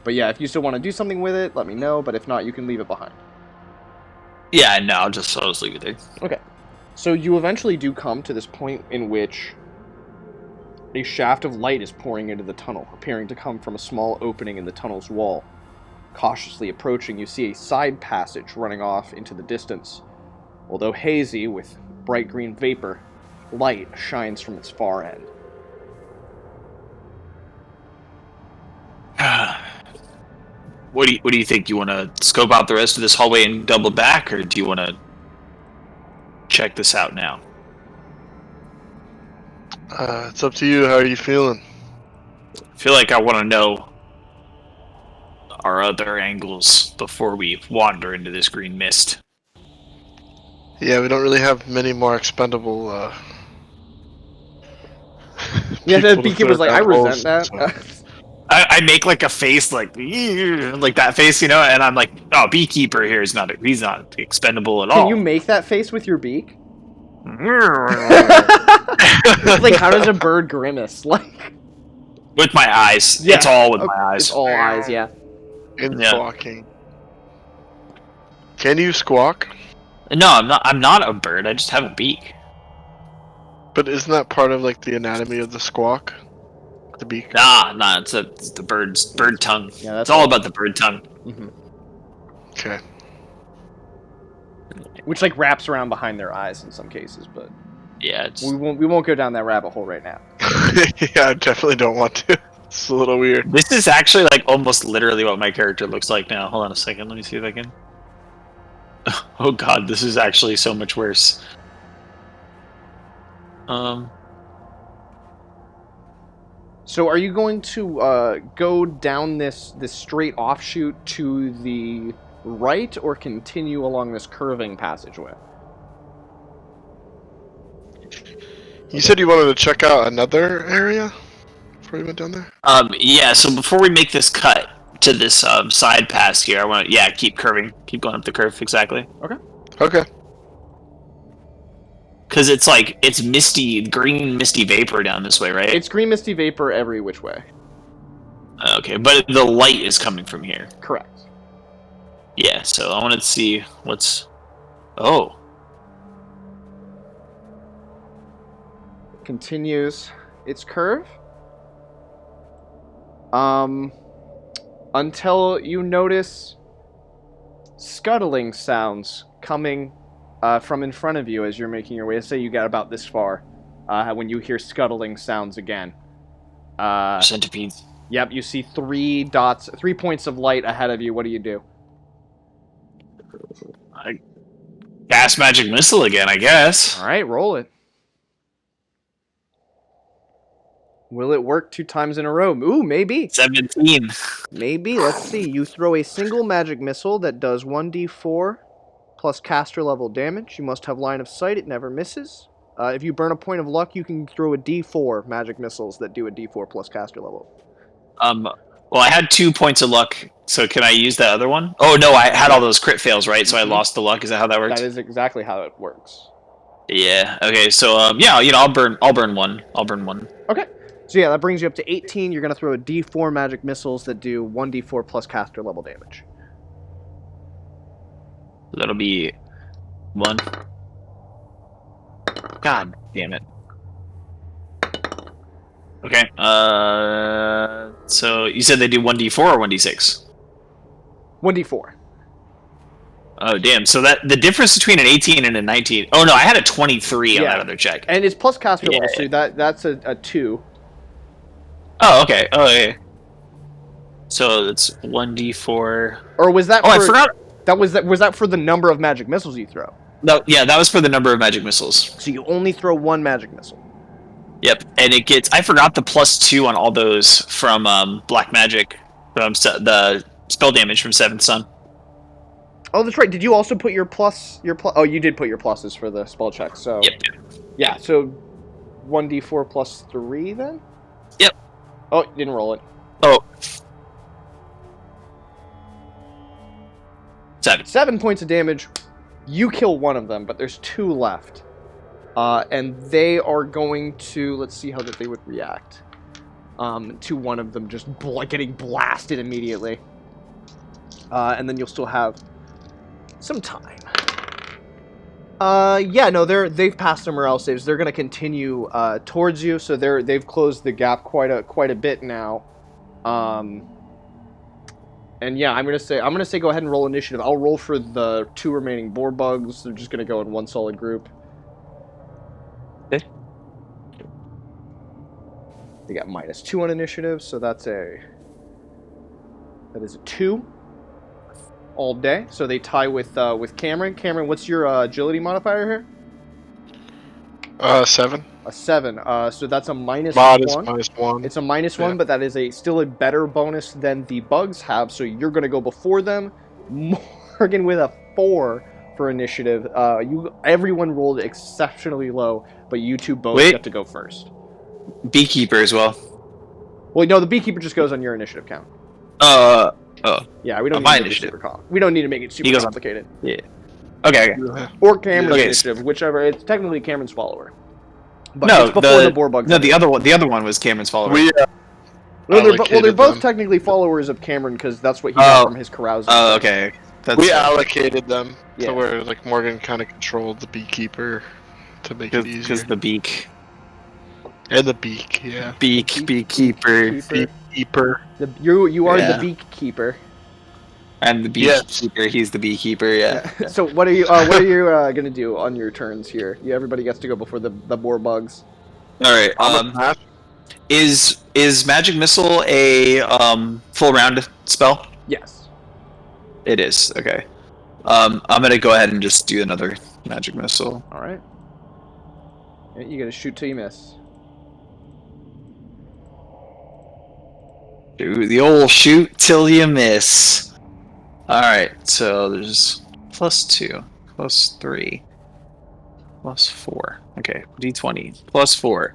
But yeah, if you still want to do something with it, let me know. But if not, you can leave it behind. Yeah, no, I'll just leave it there. Okay. So you eventually do come to this point in which a shaft of light is pouring into the tunnel, appearing to come from a small opening in the tunnel's wall. Cautiously approaching, you see a side passage running off into the distance. Although hazy, with bright green vapor, light shines from its far end. What do you think? You want to scope out the rest of this hallway and double back, or do you want to check this out now? It's up to you. How are you feeling? I feel like I want to know our other angles before we wander into this green mist. Yeah, we don't really have many more expendable. Yeah, the people to beekeeper's fill like, I down resent holes, that. so- I make like a face like that face, you know, and I'm like, oh, beekeeper here is he's not expendable at all. Can you make that face with your beak? Like, how does a bird grimace? Like, with my eyes. Yeah. It's all with my eyes. it's all eyes, yeah. In Yeah. squawking. Can you squawk? No, I'm not a bird. I just have a beak. But isn't that part of like the anatomy of the squawk? The beak. Nah, it's the bird tongue. Yeah, that's it's all about the bird tongue. Mm-hmm. Okay. Which like wraps around behind their eyes in some cases, but Yeah, it's we won't go down that rabbit hole right now. Yeah, I definitely don't want to. It's a little weird. this is actually like almost literally what my character looks like now. Hold on a second, let me see if I can. Oh god, this is actually so much worse. So are you going to go down this straight offshoot to the right, or continue along this curving passageway? You said you wanted to check out another area before you went down there? Yeah, so before we make this cut to this side pass here, I want to keep curving, keep going up the curve, exactly. Okay. Because it's misty, green misty vapor down this way, right? It's green misty vapor every which way. Okay, but the light is coming from here. Correct. Yeah, so I wanted to see what's... Oh. Continues its curve. Until you notice scuttling sounds coming from in front of you as you're making your way. Say you got about this far when you hear scuttling sounds again. Centipedes. Yep, you see 3 dots, 3 points of light ahead of you. What do you do? Gas magic missile again, I guess. All right, roll it. Will it work 2 times in a row? Ooh, maybe. 17. Maybe. Let's see. You throw a single magic missile that does 1d4 plus caster level damage. You must have line of sight. It never misses. If you burn a point of luck, you can throw a d4 magic missiles that do a d4 plus caster level. Well, I had 2 points of luck, so can I use that other one? Oh no, I had all those crit fails, right? So I lost the luck. Is that how that works? That is exactly how it works. Yeah. Okay. So yeah, I'll burn one. I'll burn one. Okay. So yeah, that brings you up to 18. You're gonna throw a d4 magic missiles that do 1d4 plus caster level damage. That'll be 1. God damn it. Okay. So you said they do 1d4 or 1d6? 1d4. Oh damn! So that the difference between an 18 and a 19. Oh no, I had a 23 on Yeah. that other check. And it's plus caster level, Yeah. so that's a 2. Oh okay. Oh yeah. So it's 1d4. Or was that? Oh, for, I forgot. Was that for the number of magic missiles you throw? No, yeah, that was for the number of magic missiles. So you only throw 1 magic missile. Yep, and it gets. I forgot the +2 on all those from Black Magic, from the spell damage from Seventh Son. Oh, that's right. Did you also put your plus? Oh, you did put your pluses for the spell check. So Yep. yeah. So 1d4 plus 3 then. Yep. Oh, didn't roll it. Oh. 7. 7 points of damage. You kill one of them, but there's 2 left. And they are going to... Let's see how that they would react. To one of them just getting blasted immediately. And then you'll still have some time. Yeah, no, they've passed their morale saves. They're going to continue towards you, so they've closed the gap quite a bit now. And yeah, I'm gonna say go ahead and roll initiative. I'll roll for the 2 remaining boar bugs. They're just gonna go in one solid group. Okay. They got -2 on initiative, so that is a 2 all day. So they tie with Cameron. Cameron, what's your agility modifier here? 7. A 7. So that's a -1. Mod is -1. It's a -1, Yeah. but that is still a better bonus than the bugs have, so you're going to go before them. Morgan with a 4 for initiative. Everyone rolled exceptionally low, but you two both get to go first. Beekeeper as well. Well, no, the beekeeper just goes on your initiative count. Oh. Yeah, we don't My need to make it initiative. super we don't need to make it super He goes on- complicated. Yeah. Okay. Or Cameron's Okay. initiative, whichever. It's technically Cameron's follower. But No, it's before the boar bugs. No, the other one was Cameron's follower. We Well, they're allocated both them. technically followers of Cameron because that's what he got from his carousing. Oh, okay. we allocated them Yeah. to where like Morgan kind of controlled the beekeeper to make it easier. Because the beak. And the beak, yeah. Beekeeper. Beekeeper. You are Yeah. the beekeeper. I'm the beekeeper. He's the beekeeper. Yeah. So what are you gonna do on your turns here? Everybody gets to go before the boar bugs. All right. Is magic missile a full round spell? Yes. It is. Okay. I'm gonna go ahead and just do another magic missile. All right. You gotta shoot till you miss. Do the old shoot till you miss. All right. So there's +2, +3, +4. Okay. D20 +4.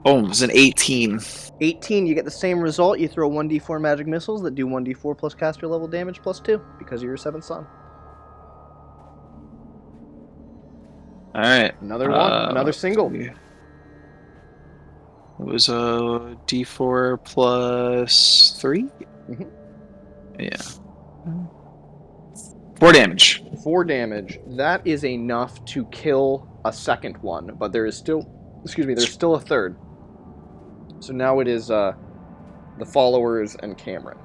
Boom. It's an 18. 18, you get the same result. You throw 1d4 magic missiles that do 1d4 plus caster level damage +2 because of your 7th son. All right. Another one. Another single. It was a D4 +3. Mhm. Yeah. 4 damage. 4 damage. That is enough to kill a second one, but there is still, there's still a third. So now it is the followers and Cameron.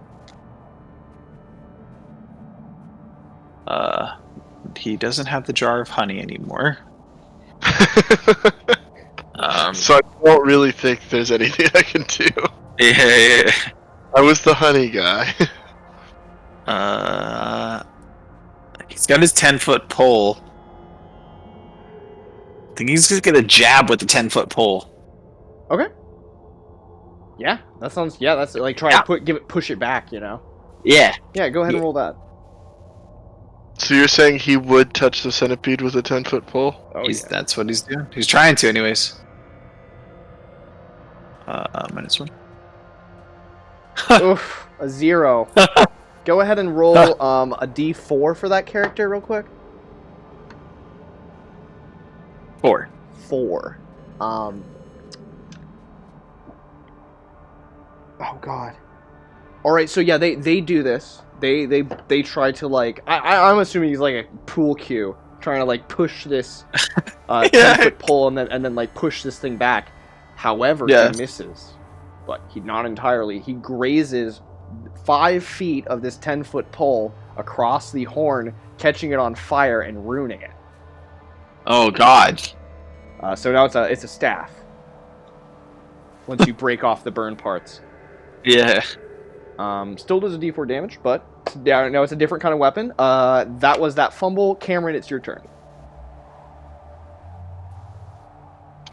He doesn't have the jar of honey anymore. So I don't really think there's anything I can do. Yeah. I was the honey guy. He's got his 10-foot pole. I think he's just gonna jab with the 10-foot pole. Okay. Yeah, that sounds. Yeah, that's like try to push it back. You know. Yeah. Yeah, go ahead and roll that. So you're saying he would touch the centipede with a 10-foot pole? Oh, yeah. That's what he's doing. He's trying to, anyways. -1. Oof, a 0. Go ahead and roll a D4 for that character real quick. 4. 4. Oh god. All right, so yeah, they do this. They try to like I'm assuming he's like a pool cue trying to like push this 10-foot pole and then like push this thing back. However, he misses. But he not entirely. He grazes 5 feet of this 10-foot pole across the horn, catching it on fire and ruining it. Oh god. So now it's a staff. Once you break off the burn parts. Yeah. Still does a D4 damage, but now it's a different kind of weapon. That was that fumble. Cameron, it's your turn.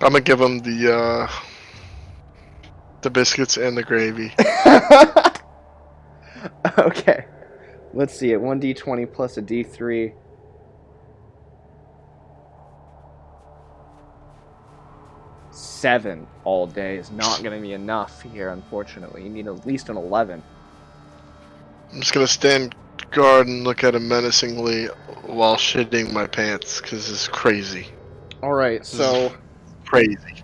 I'm gonna give him the biscuits and the gravy. Okay. Let's see it. 1d20 plus a d3. 7 all day is not going to be enough here, unfortunately. You need at least an 11. I'm just gonna stand guard and look at him menacingly while shitting my pants, because it's crazy. Alright, so Crazy.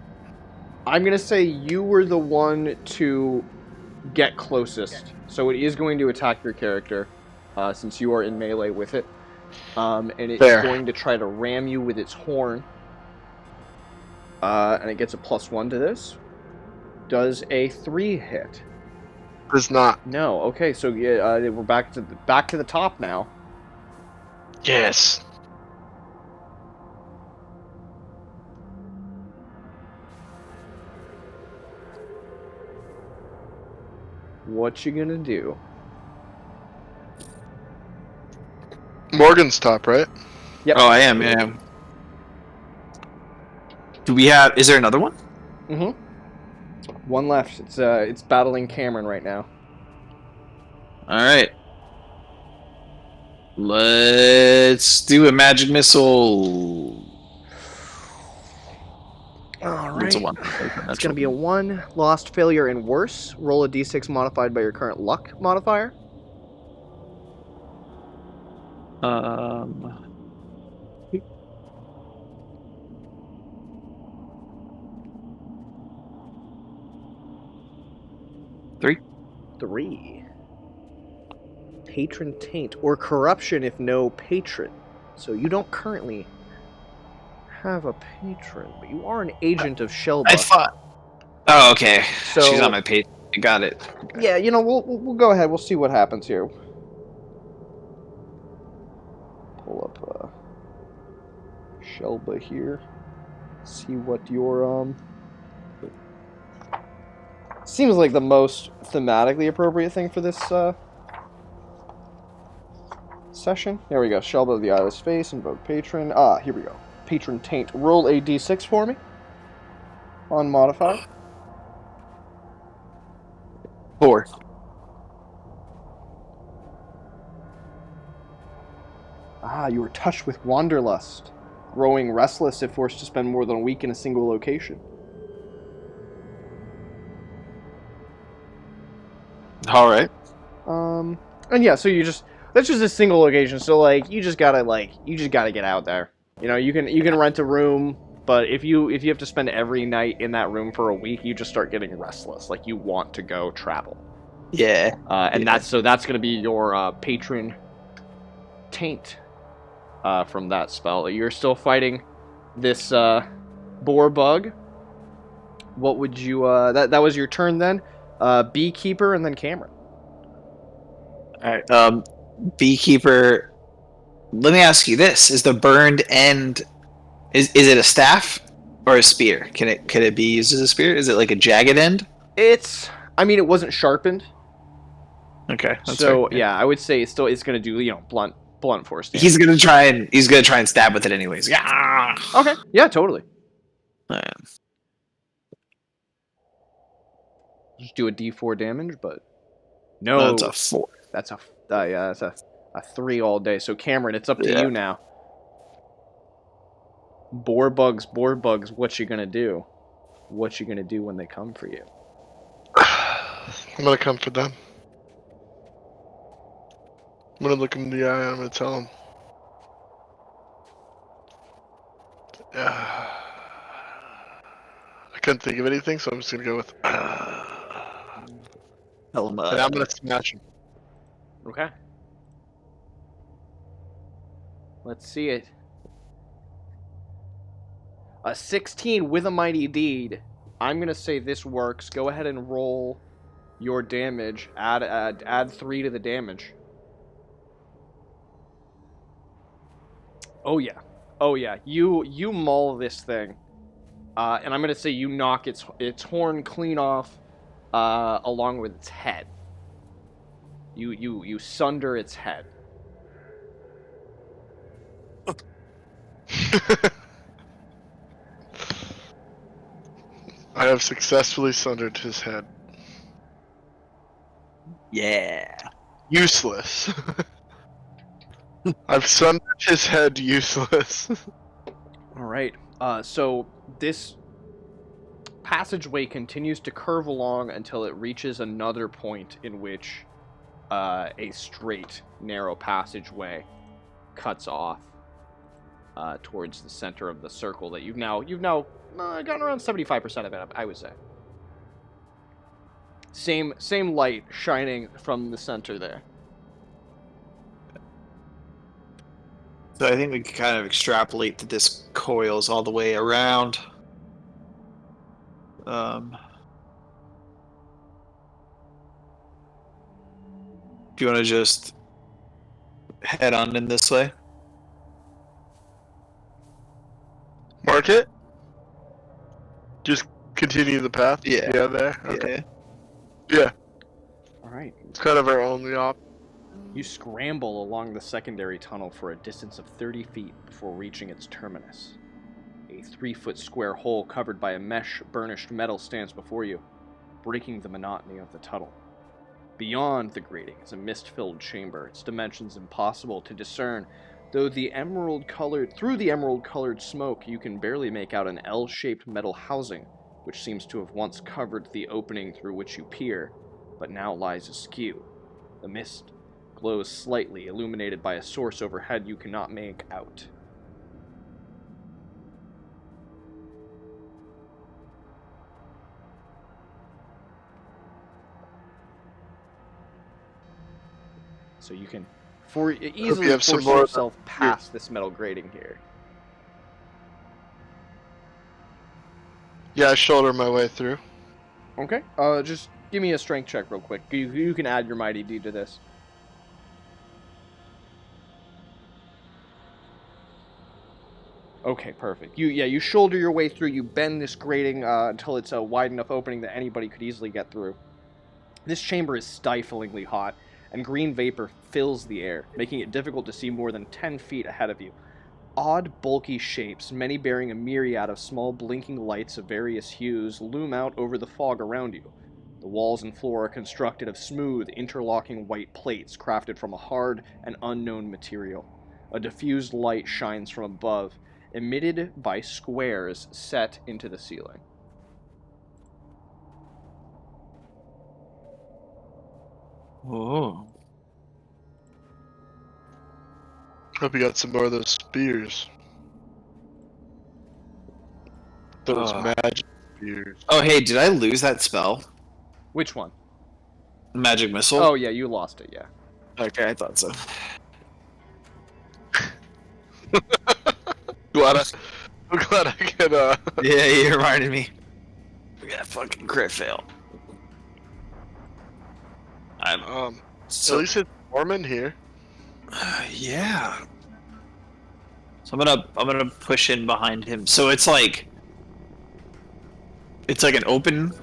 I'm going to say you were the one to get closest. So it is going to attack your character, since you are in melee with it. And it's going to try to ram you with its horn. And it gets a +1 to this. Does a 3 hit? Does not. No. Okay, so yeah, we're back to the top now. Yes. What you gonna do? Morgan's top, right? Yep. Oh, I am. Yeah. Do we have? Is there another one? Mm-hmm. One left. It's battling Cameron right now. All right. Let's do a magic missile. All right. It's a 1. It's gonna be a 1. Lost, failure, and worse. Roll a d6 modified by your current luck modifier. Three. 3. Patron taint or corruption if no patron. So you don't currently have a patron, but you are an agent of Shelba. I thought. Oh, okay. So, she's on my page. I got it. Okay. Yeah, you know, we'll go ahead. We'll see what happens here. Pull up Shelba here. See what your seems like the most thematically appropriate thing for this session. There we go. Shelba of the Eyeless Face, invoke patron. Here we go. Patron taint. Roll a d6 for me. On modifier. 4. You were touched with wanderlust, growing restless if forced to spend more than a week in a single location. All right. And yeah, so that's just a single location. So like, you just gotta get out there. You know, you can rent a room, but if you have to spend every night in that room for a week, you just start getting restless. Like, you want to go travel. Yeah. And that's gonna be your patron taint from that spell. You're still fighting this boar bug. What would you that was your turn then? Beekeeper and then Cameron. All right. Beekeeper. Let me ask you this: is the burned end? Is it a staff or a spear? Can it be used as a spear? Is it like a jagged end? I mean, it wasn't sharpened. Okay. That's So fair. yeah, I would say it's going to do blunt force damage. He's gonna try and stab with it anyways. Yeah. Okay. Yeah, totally. Just do a D4 damage, but no. That's a 4. That's a 3 all day. So Cameron, it's up to you now. Boar bugs. What you gonna do? What you gonna do when they come for you? I'm gonna come for them. I'm gonna look them in the eye and I'm gonna tell them. I couldn't think of anything, so I'm just gonna go with. And I'm gonna smash him. Okay. Let's see it. A 16 with a mighty deed. I'm gonna say this works. Go ahead and roll your damage. Add 3 to the damage. Oh yeah. You maul this thing, and I'm gonna say you knock its horn clean off, along with its head. You sunder its head. I have successfully sundered his head. Yeah. Useless. I've sundered his head useless. All right. So this passageway continues to curve along until it reaches another point in which a straight, narrow passageway cuts off towards the center of the circle that you've now gotten around 75% of it, I would say. Same light shining from the center there. So I think we can kind of extrapolate that this coils all the way around. Do you want to just head on in this way? Mark it? Just continue the path? Yeah. Yeah, there? Okay. Yeah. All right. It's kind of our only option. You scramble along the secondary tunnel for a distance of 30 feet before reaching its terminus. A 3-foot square hole covered by a mesh burnished metal stands before you, breaking the monotony of the tunnel. Beyond the grating is a mist-filled chamber, its dimensions impossible to discern, though through the emerald-colored smoke you can barely make out an L-shaped metal housing, which seems to have once covered the opening through which you peer, but now lies askew. The mist glows slightly, illuminated by a source overhead you cannot make out. So you can easily force yourself past this metal grating here. Yeah, I shoulder my way through. Okay. Just give me a strength check real quick. You can add your mighty deed to this. Okay, perfect. You shoulder your way through. You bend this grating until it's a wide enough opening that anybody could easily get through. This chamber is stiflingly hot, and green vapor fills the air, making it difficult to see more than 10 feet ahead of you. Odd, bulky shapes, many bearing a myriad of small blinking lights of various hues, loom out over the fog around you. The walls and floor are constructed of smooth, interlocking white plates crafted from a hard and unknown material. A diffused light shines from above, emitted by squares set into the ceiling. Oh. Hope you got some more of those spears. Those magic spears. Oh, hey, did I lose that spell? Which one? Magic missile? Oh, yeah, you lost it, yeah. Okay, I thought so. I'm glad I could, Yeah, you reminded me. We got a fucking crit fail. at least it's warm in here. Yeah. So I'm gonna push in behind him. So it's like an open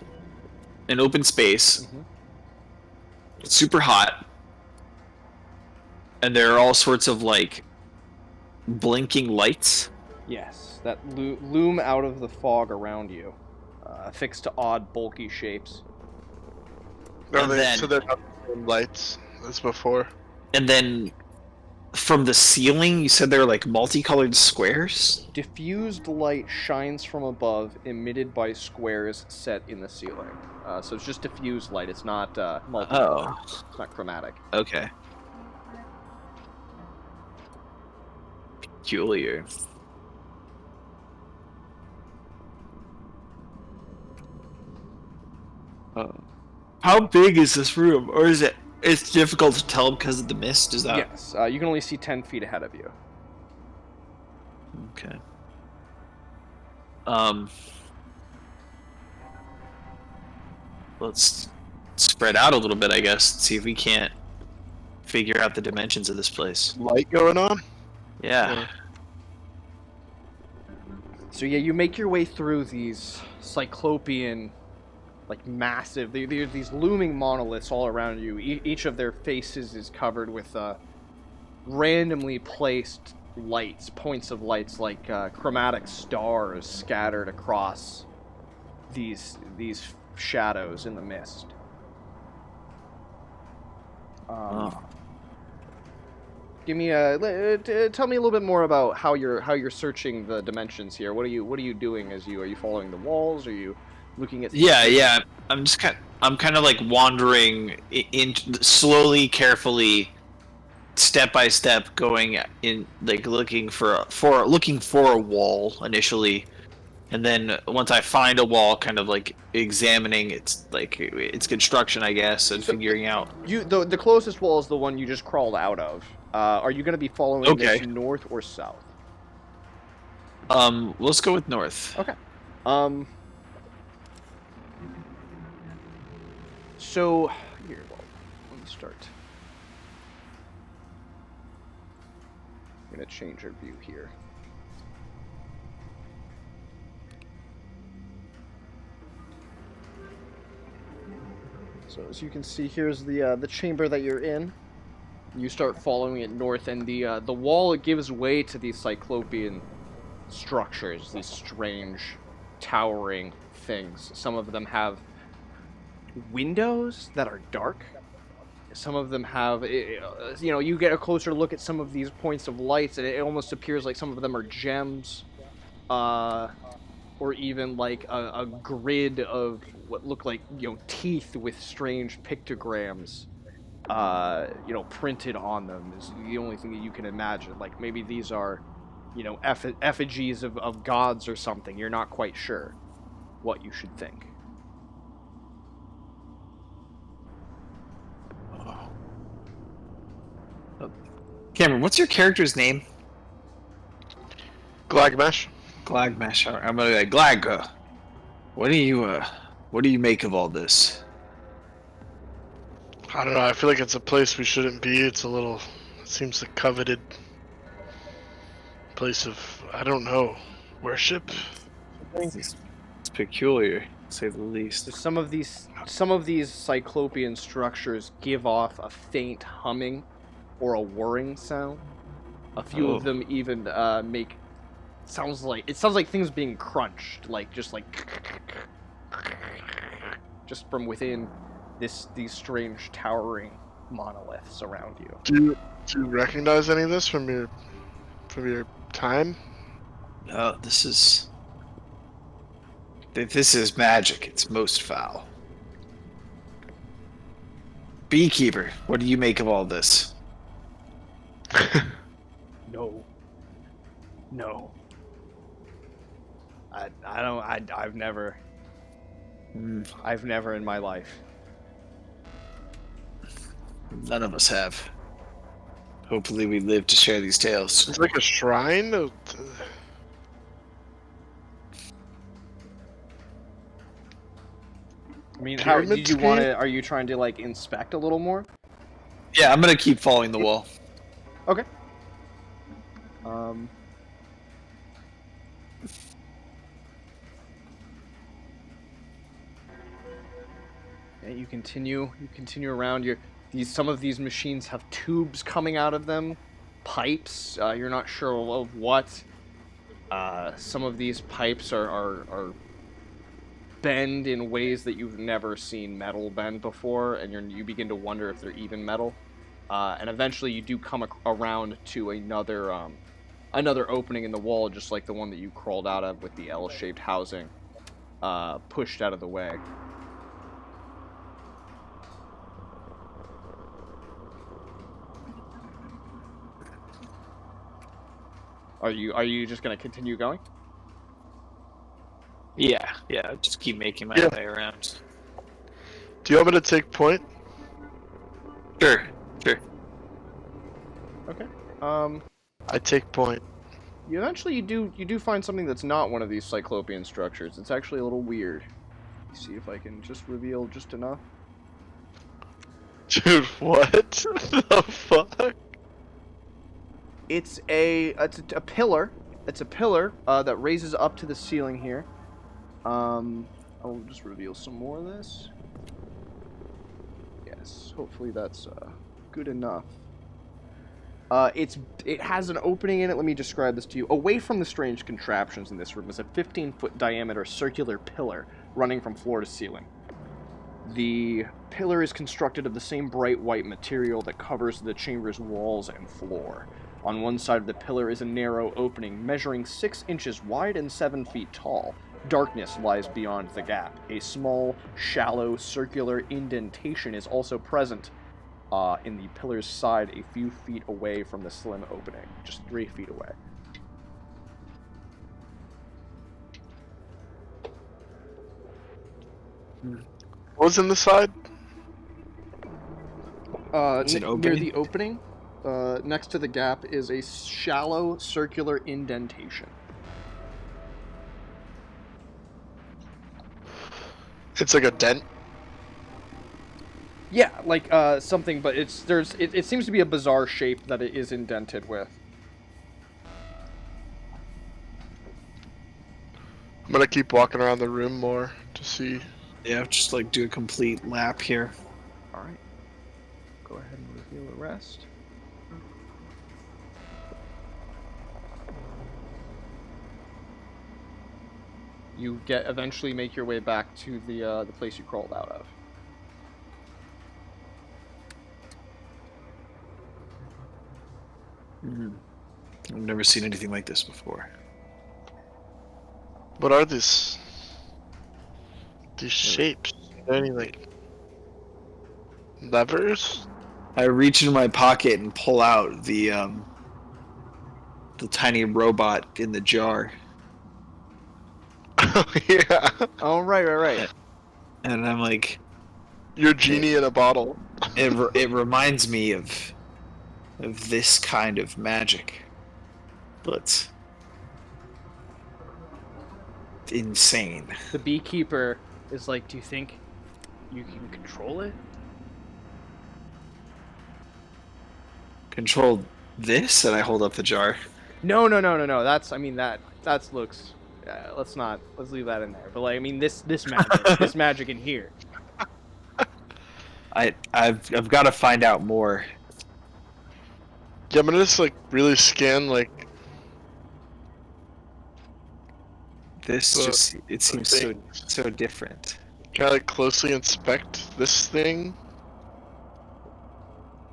space. Mm-hmm. It's super hot, and there are all sorts of like blinking lights. Yes, that loom out of the fog around you, affixed to odd, bulky shapes. And then- so they're not the same lights as before. And then from the ceiling, you said there were like multicolored squares. Diffused light shines from above, emitted by squares set in the ceiling. So it's just diffused light. It's not multicolored. Oh. It's not chromatic. Okay. Peculiar. How big is this room, or is it? It's difficult to tell because of the mist. Is that? Yes, you can only see 10 feet ahead of you. Okay. Let's spread out a little bit, I guess. See if we can't figure out the dimensions of this place. Light going on? Yeah. So yeah, you make your way through these cyclopean, like massive, they're these looming monoliths all around you. Each of their faces is covered with randomly placed lights, points of lights, like chromatic stars scattered across these shadows in the mist. Give me tell me a little bit more about how you're searching the dimensions here. What are you doing? Are you following the walls? Are you looking at? Yeah. I'm kind of like wandering in slowly, carefully, step by step, going in, like looking for a wall initially, and then once I find a wall, kind of like examining its construction, I guess, and figuring out. The closest wall is the one you just crawled out of. Are you going to be following this north or south? Let's go with north. Okay. So here, let me start. I'm going to change our view here. So as you can see, here's the chamber that you're in. You start following it north, and the wall, it gives way to these cyclopean structures, these strange, towering things. Some of them have windows that are dark. Some of them have, you get a closer look at some of these points of lights, and it almost appears like some of them are gems, or even like a grid of what look like teeth with strange pictograms printed on them is the only thing that you can imagine. Like maybe these are, effigies of gods or something. You're not quite sure what you should think. Cameron, what's your character's name? Glagmesh. Glagmesh. I'm gonna be like, Glag. What do you make of all this? I don't know. I feel like it's a place we shouldn't be. It seems a coveted place of, I don't know, worship. It's peculiar, to say the least. So some of these cyclopean structures give off a faint humming or a whirring sound. A few of them even make sounds like things being crunched, just from within these strange towering monoliths around you. Do you recognize any of this from your time? This is magic. It's most foul. Beekeeper, what do you make of all this? No. I don't. I've never in my life. None of us have. Hopefully we live to share these tales. It's like a shrine? I mean, how did you want to? Are you trying to inspect a little more? Yeah, I'm gonna keep following the wall. Okay. Yeah, you continue around. Some of these machines have tubes coming out of them, pipes. You're not sure of what. Some of these pipes are bend in ways that you've never seen metal bend before, and you begin to wonder if they're even metal. And eventually, you do come around to another opening in the wall, just like the one that you crawled out of with the L-shaped housing pushed out of the way. Are you just gonna continue going? Yeah, just keep making my way around. Do you want me to take point? Sure. Okay. I take point. You do find something that's not one of these cyclopean structures. It's actually a little weird. Let's see if I can just reveal just enough. Dude, what the fuck? It's a pillar. It's a pillar that raises up to the ceiling here. I'll just reveal some more of this. Yes, hopefully that's good enough. It has an opening in it. Let me describe this to you. Away from the strange contraptions in this room is a 15-foot diameter circular pillar running from floor to ceiling. The pillar is constructed of the same bright white material that covers the chamber's walls and floor. On one side of the pillar is a narrow opening measuring 6 inches wide and 7 feet tall. Darkness lies beyond the gap. A small, shallow, circular indentation is also present in the pillar's side a few feet away from the slim opening, just 3 feet away. What was in the side? Near the opening, next to the gap, is a shallow, circular indentation. It's like a dent. Yeah, like something, but it seems to be a bizarre shape that it is indented with. I'm gonna keep walking around the room more to see. Yeah, just like do a complete lap here. All right. Go ahead and reveal the rest. You eventually make your way back to the place you crawled out of. I've never seen anything like this before. What are these shapes? Are there any like levers? I reach into my pocket and pull out the tiny robot in the jar. Oh yeah. Oh, right. And I'm like, You're genie in a bottle. it reminds me of this kind of magic, but insane. The beekeeper is like, do you think you can control it? Control this? And I hold up the jar. No. That looks. Let's leave that in there. But like, I mean, this magic, this magic in here. I've got to find out more. Yeah, I'm gonna just like really scan like This just it seems so different. Can I like closely inspect this thing?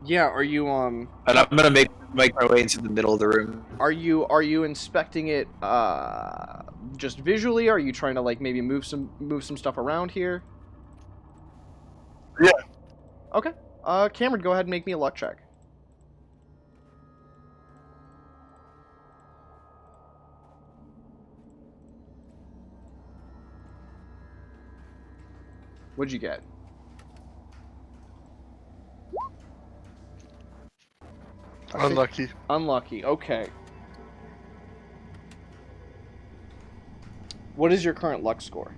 Yeah, are you And I'm gonna make my way into the middle of the room. Are you inspecting it just visually? Are you trying to like maybe move some stuff around here? Yeah. Okay. Cameron, go ahead and make me a luck check. What'd you get? Unlucky. Unlucky. Okay. What is your current luck score?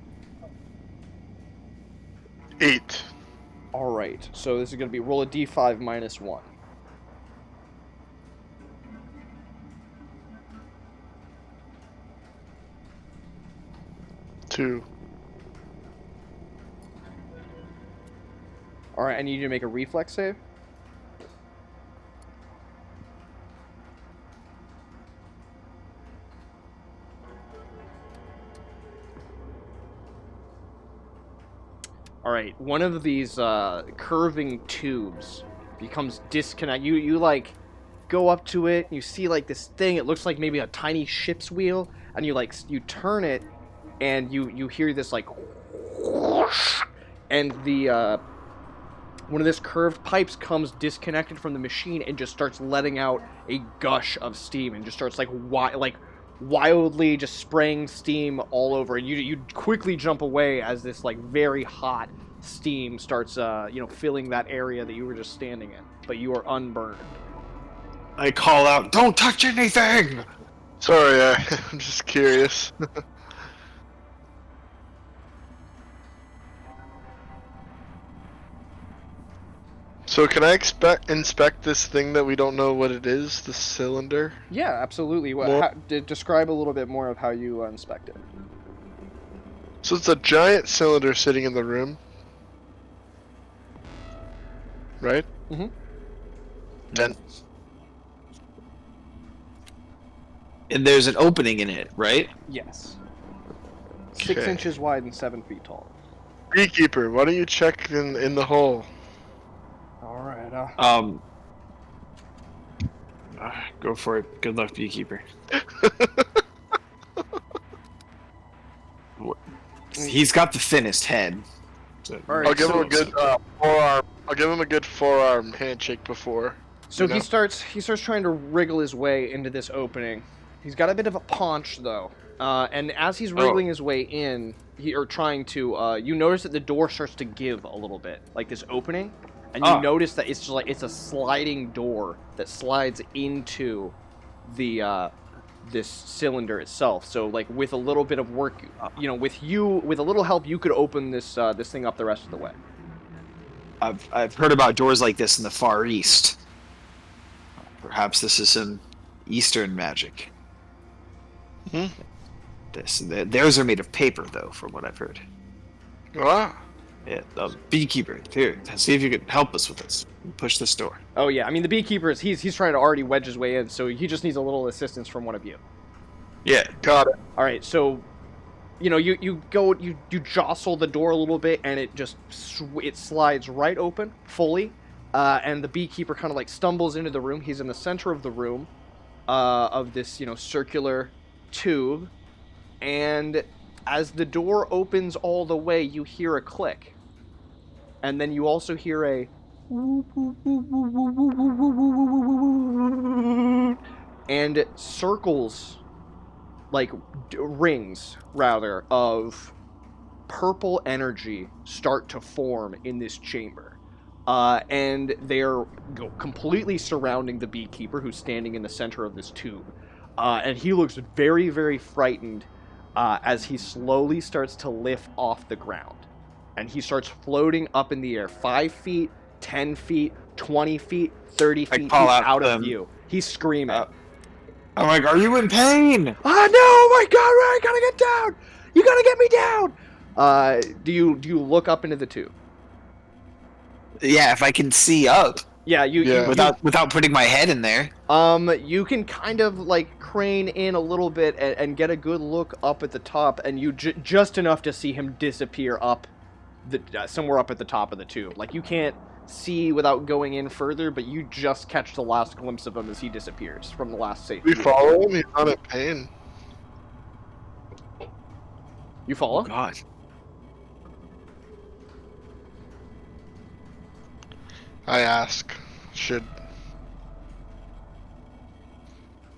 8. All right. So this is going to be roll a d5 minus 1. 2. All right. I need you to make a reflex save. right, one of these curving tubes becomes disconnected. You like go up to it, you see like this thing. It looks like maybe a tiny ship's wheel, and you turn it, and you hear this like, and the one of this curved pipes comes disconnected from the machine and just starts letting out a gush of steam, and just starts like wildly just spraying steam all over, and you quickly jump away as this like very hot steam starts filling that area that you were just standing in, but you are unburned. I call out, "Don't touch anything!" Sorry, I'm just curious. So can I inspect this thing that we don't know what it is, the cylinder? Yeah, absolutely. Describe a little bit more of how you inspect it. So it's a giant cylinder sitting in the room, right? Mm-hmm. Then And there's an opening in it, right? Yes. 6 Okay. inches wide and 7 feet tall. Beekeeper, why don't you check in the hole? All right. Go for it. Good luck, beekeeper. He's got the thinnest head. So, All right, I'll give him a so- good forearm. I'll give him a good forearm handshake before. So You know? he starts trying to wriggle his way into this opening. He's got a bit of a paunch though, and as he's wriggling his way in, you notice that the door starts to give a little bit, like this opening, and you notice that it's just like it's a sliding door that slides into the this cylinder itself. So like with a little bit of work, with a little help, you could open this thing up the rest of the way. I've heard about doors like this in the Far East. Perhaps this is some Eastern magic. Hmm. Theirs are made of paper, though, from what I've heard. Ah, Yeah, beekeeper, here, see if you can help us with this. Push this door. Oh yeah, I mean the beekeeper he's trying to already wedge his way in, so he just needs a little assistance from one of you. Yeah. got it. All right, so you jostle the door a little bit, and it just it slides right open fully, and the beekeeper kind of like stumbles into the room. He's in the center of the room, of this circular tube, and as the door opens all the way, you hear a click, and then you also hear a and circles, like rings rather, of purple energy start to form in this chamber, and they're completely surrounding the beekeeper, who's standing in the center of this tube, and he looks very, very frightened as he slowly starts to lift off the ground, and he starts floating up in the air, 5 feet, 10 feet, 20 feet, 30 feet. He's call out out, of view. He's screaming. I'm like, are you in pain? No, my God, I gotta get down! You gotta get me down! Do you look up into the tube? Yeah, if I can see up Yeah, without putting my head in there. you can kind of like crane in a little bit and get a good look up at the top, and you just enough to see him disappear up somewhere up at the top of the tube. Like you can't see without going in further, but you just catch the last glimpse of him as he disappears from the last safety. We follow him. He's not in pain. You follow? Oh God. I ask,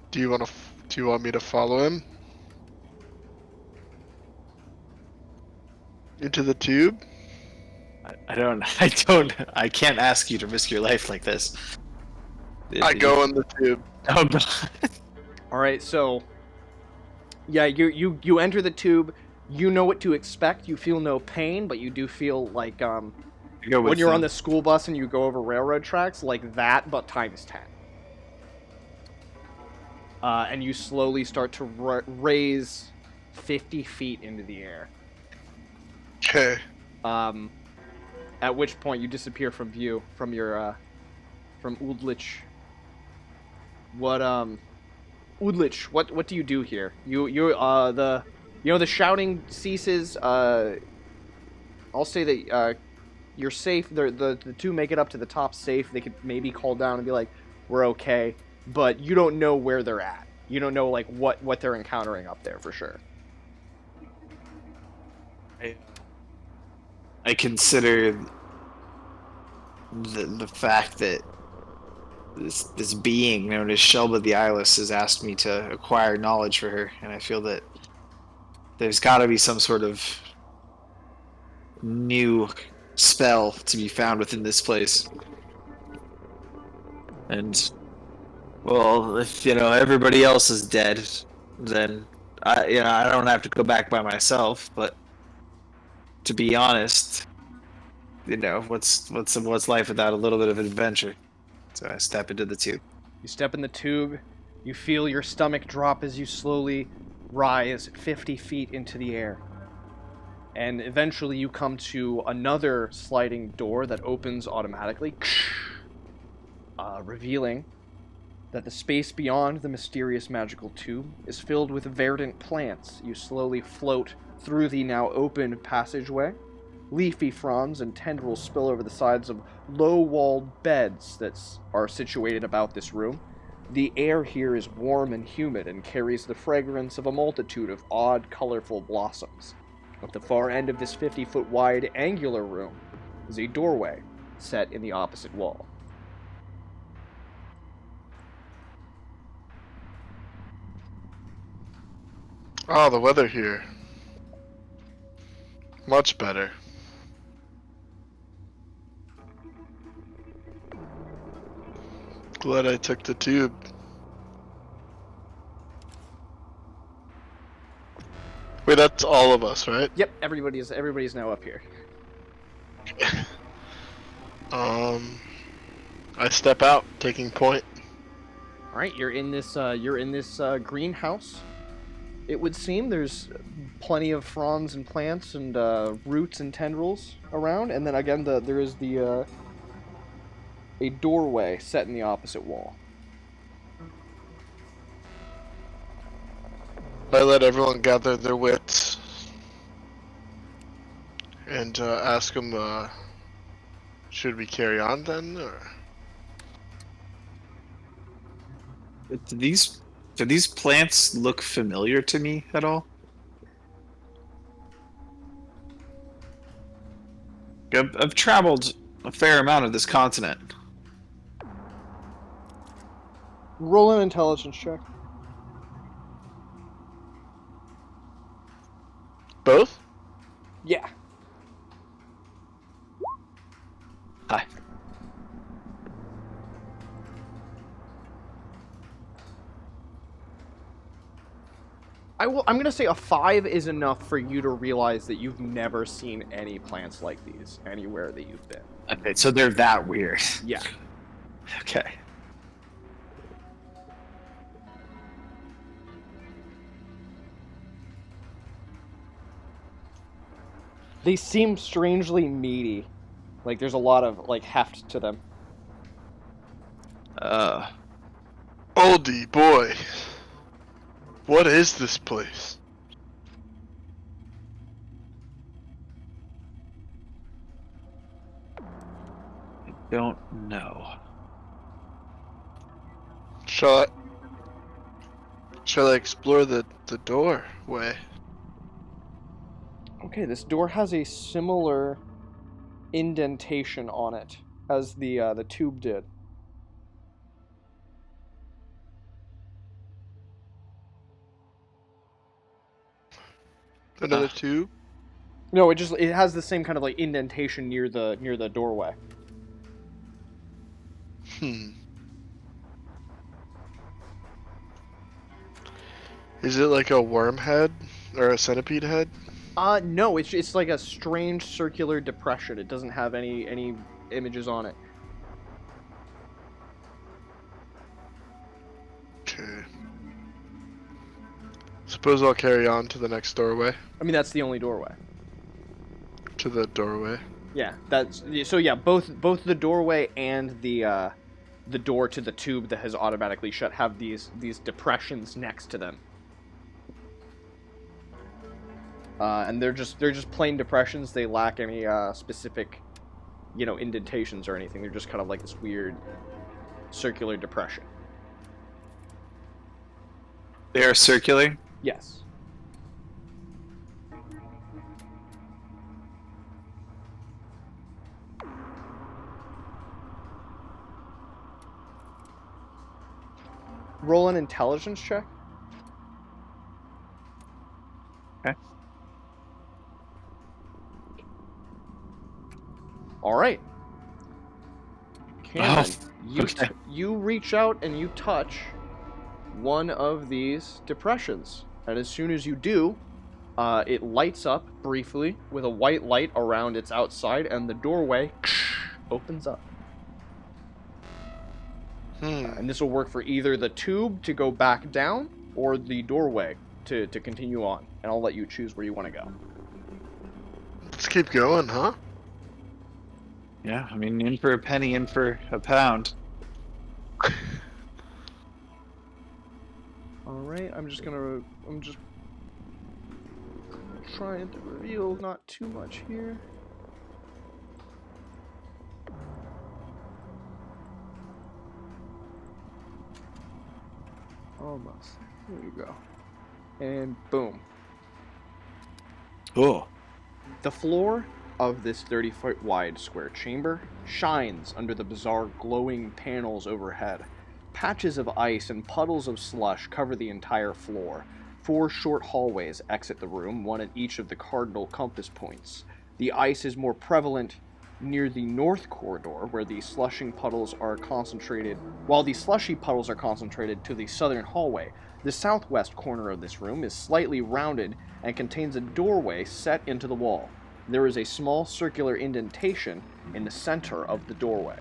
do you want me to follow him into the tube? I can't ask you to risk your life like this. I go in the tube. Oh God. All right, so yeah, you enter the tube. You know what to expect. You feel no pain, but you do feel like when you're on the school bus and you go over railroad tracks, like that, but times 10. And you slowly start to raise 50 feet into the air. Okay. At which point you disappear from view from your from Udlich. Udlich, what do you do here? The shouting ceases. I'll say that You're safe. The two make it up to the top safe. They could maybe call down and be like, "We're okay," but you don't know where they're at. You don't know like what they're encountering up there for sure. I consider the fact that this being known as Shelba the Eyeless has asked me to acquire knowledge for her, and I feel that there's got to be some sort of new spell to be found within this place. And well, if everybody else is dead, then I don't have to go back by myself. But to be honest, what's life without a little bit of adventure? So I step into the tube. You step in the tube. You feel your stomach drop as you slowly rise 50 feet into the air. And eventually you come to another sliding door that opens automatically, revealing that the space beyond the mysterious magical tube is filled with verdant plants. You slowly float through the now open passageway. Leafy fronds and tendrils spill over the sides of low-walled beds that are situated about this room. The air here is warm and humid and carries the fragrance of a multitude of odd, colorful blossoms. At the far end of this 50-foot wide angular room is a doorway set in the opposite wall. Oh, the weather here. Much better. Glad I took the tube. Wait, that's all of us, right? Yep, everybody's now up here. I step out, taking point. All right, you're in this greenhouse. It would seem there's plenty of fronds and plants and roots and tendrils around, and then again there is a doorway set in the opposite wall. I let everyone gather their wits and ask them, should we carry on then, or? Do these plants look familiar to me at all? I've traveled a fair amount of this continent. Roll an intelligence check. Both? Yeah. Hi. I'm gonna say a 5 is enough for you to realize that you've never seen any plants like these anywhere that you've been. Okay, so they're that weird. Yeah. Okay. They seem strangely meaty. Like there's a lot of heft to them. Oldie boy. What is this place? I don't know. Shall I explore the doorway? Okay, this door has a similar indentation on it as the tube did. Another tube? No, it has the same kind of indentation near the doorway. Is it like a worm head or a centipede head? No, it's like a strange circular depression. It doesn't have any images on it. Okay. Suppose I'll carry on to the next doorway. I mean, that's the only doorway. To the doorway. Yeah, so. Yeah, both the doorway and the door to the tube that has automatically shut have these depressions next to them. And they're just plain depressions. They lack any specific indentations or anything. They're just kind of like this weird circular depression. They are circular. Yes. Roll an intelligence check. Okay. All right. Cameron, okay. you reach out and you touch one of these depressions. And as soon as you do, it lights up briefly with a white light around its outside, and the doorway opens up. And this will work for either the tube to go back down or the doorway to continue on. And I'll let you choose where you want to go. Let's keep going, huh? Yeah, I mean, in for a penny, in for a pound. Alright, I'm just trying to reveal not too much here. Almost. There you go. And boom. Oh. The floor of this 30-foot wide square chamber shines under the bizarre glowing panels overhead. Patches of ice and puddles of slush cover the entire floor. 4 short hallways exit the room, one at each of the cardinal compass points. The ice is more prevalent near the north corridor, where the slushy puddles are concentrated to the southern hallway. The southwest corner of this room is slightly rounded and contains a doorway set into the wall. There is a small circular indentation in the center of the doorway.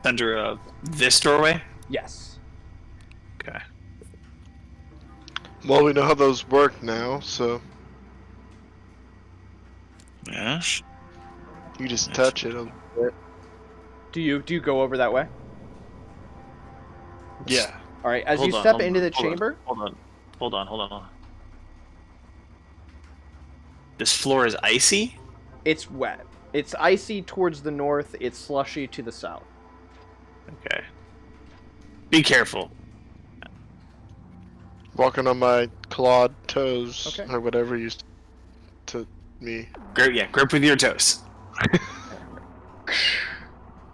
Center of this doorway? Yes. Okay. Well, we know how those work now, so Yes. you just touch it a little bit. Do you go over that way? Yeah. All right. As Hold you on, step hold into on, the hold on, chamber, Hold on. This floor is icy? it's wet. It's icy towards the north. It's slushy to the south. Okay. Be careful. Walking on my clawed toes, Okay. or whatever you said to me. Grip with your toes.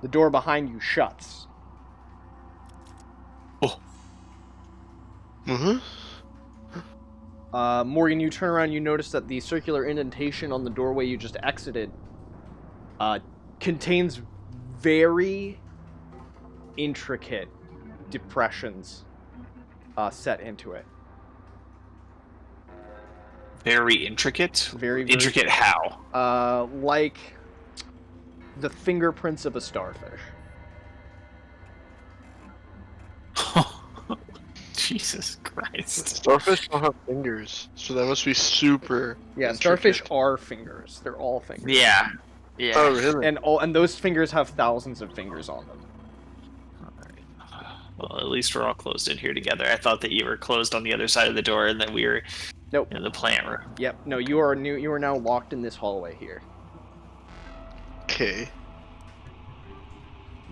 The door behind you shuts. Oh. Mm-hmm. Morgan, you turn around. You notice that the circular indentation on the doorway you just exited contains very intricate depressions set into it. Very intricate? Very Intricate how? Like the fingerprints of a starfish. Jesus Christ. Starfish don't have fingers, so that must be super. Yeah, intricate. starfish are fingers. They're all fingers. Yeah. Oh, really? And those fingers have thousands of fingers on them. Well, at least we're all closed in here together. I thought that you were closed on the other side of the door and that we were Nope. in the plant room. Yep. No, you are new. You are now locked in this hallway here. Okay.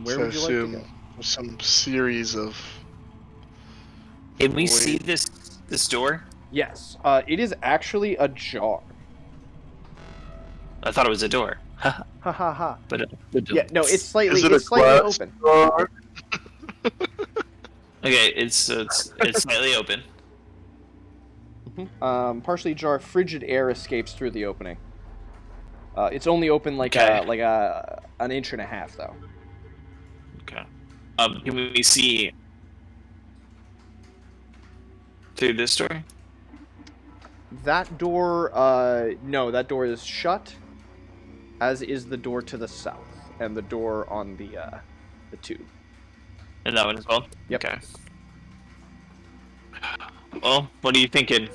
Where So would you like to go? Some series of. Can we Wait. see this door? Yes. It is actually ajar. I thought it was a door. Ha ha ha. But Yeah. No, it's slightly. Is it a It's slightly glass open. door? okay, it's slightly open. Partially ajar. Frigid air escapes through the opening. It's only open like Okay. an inch and a half though. Okay. Can we see through this door? That door. No, that door is shut. As is the door to the south and the door on the tube. And that one as well? Yep. Okay. Well, what are you thinking?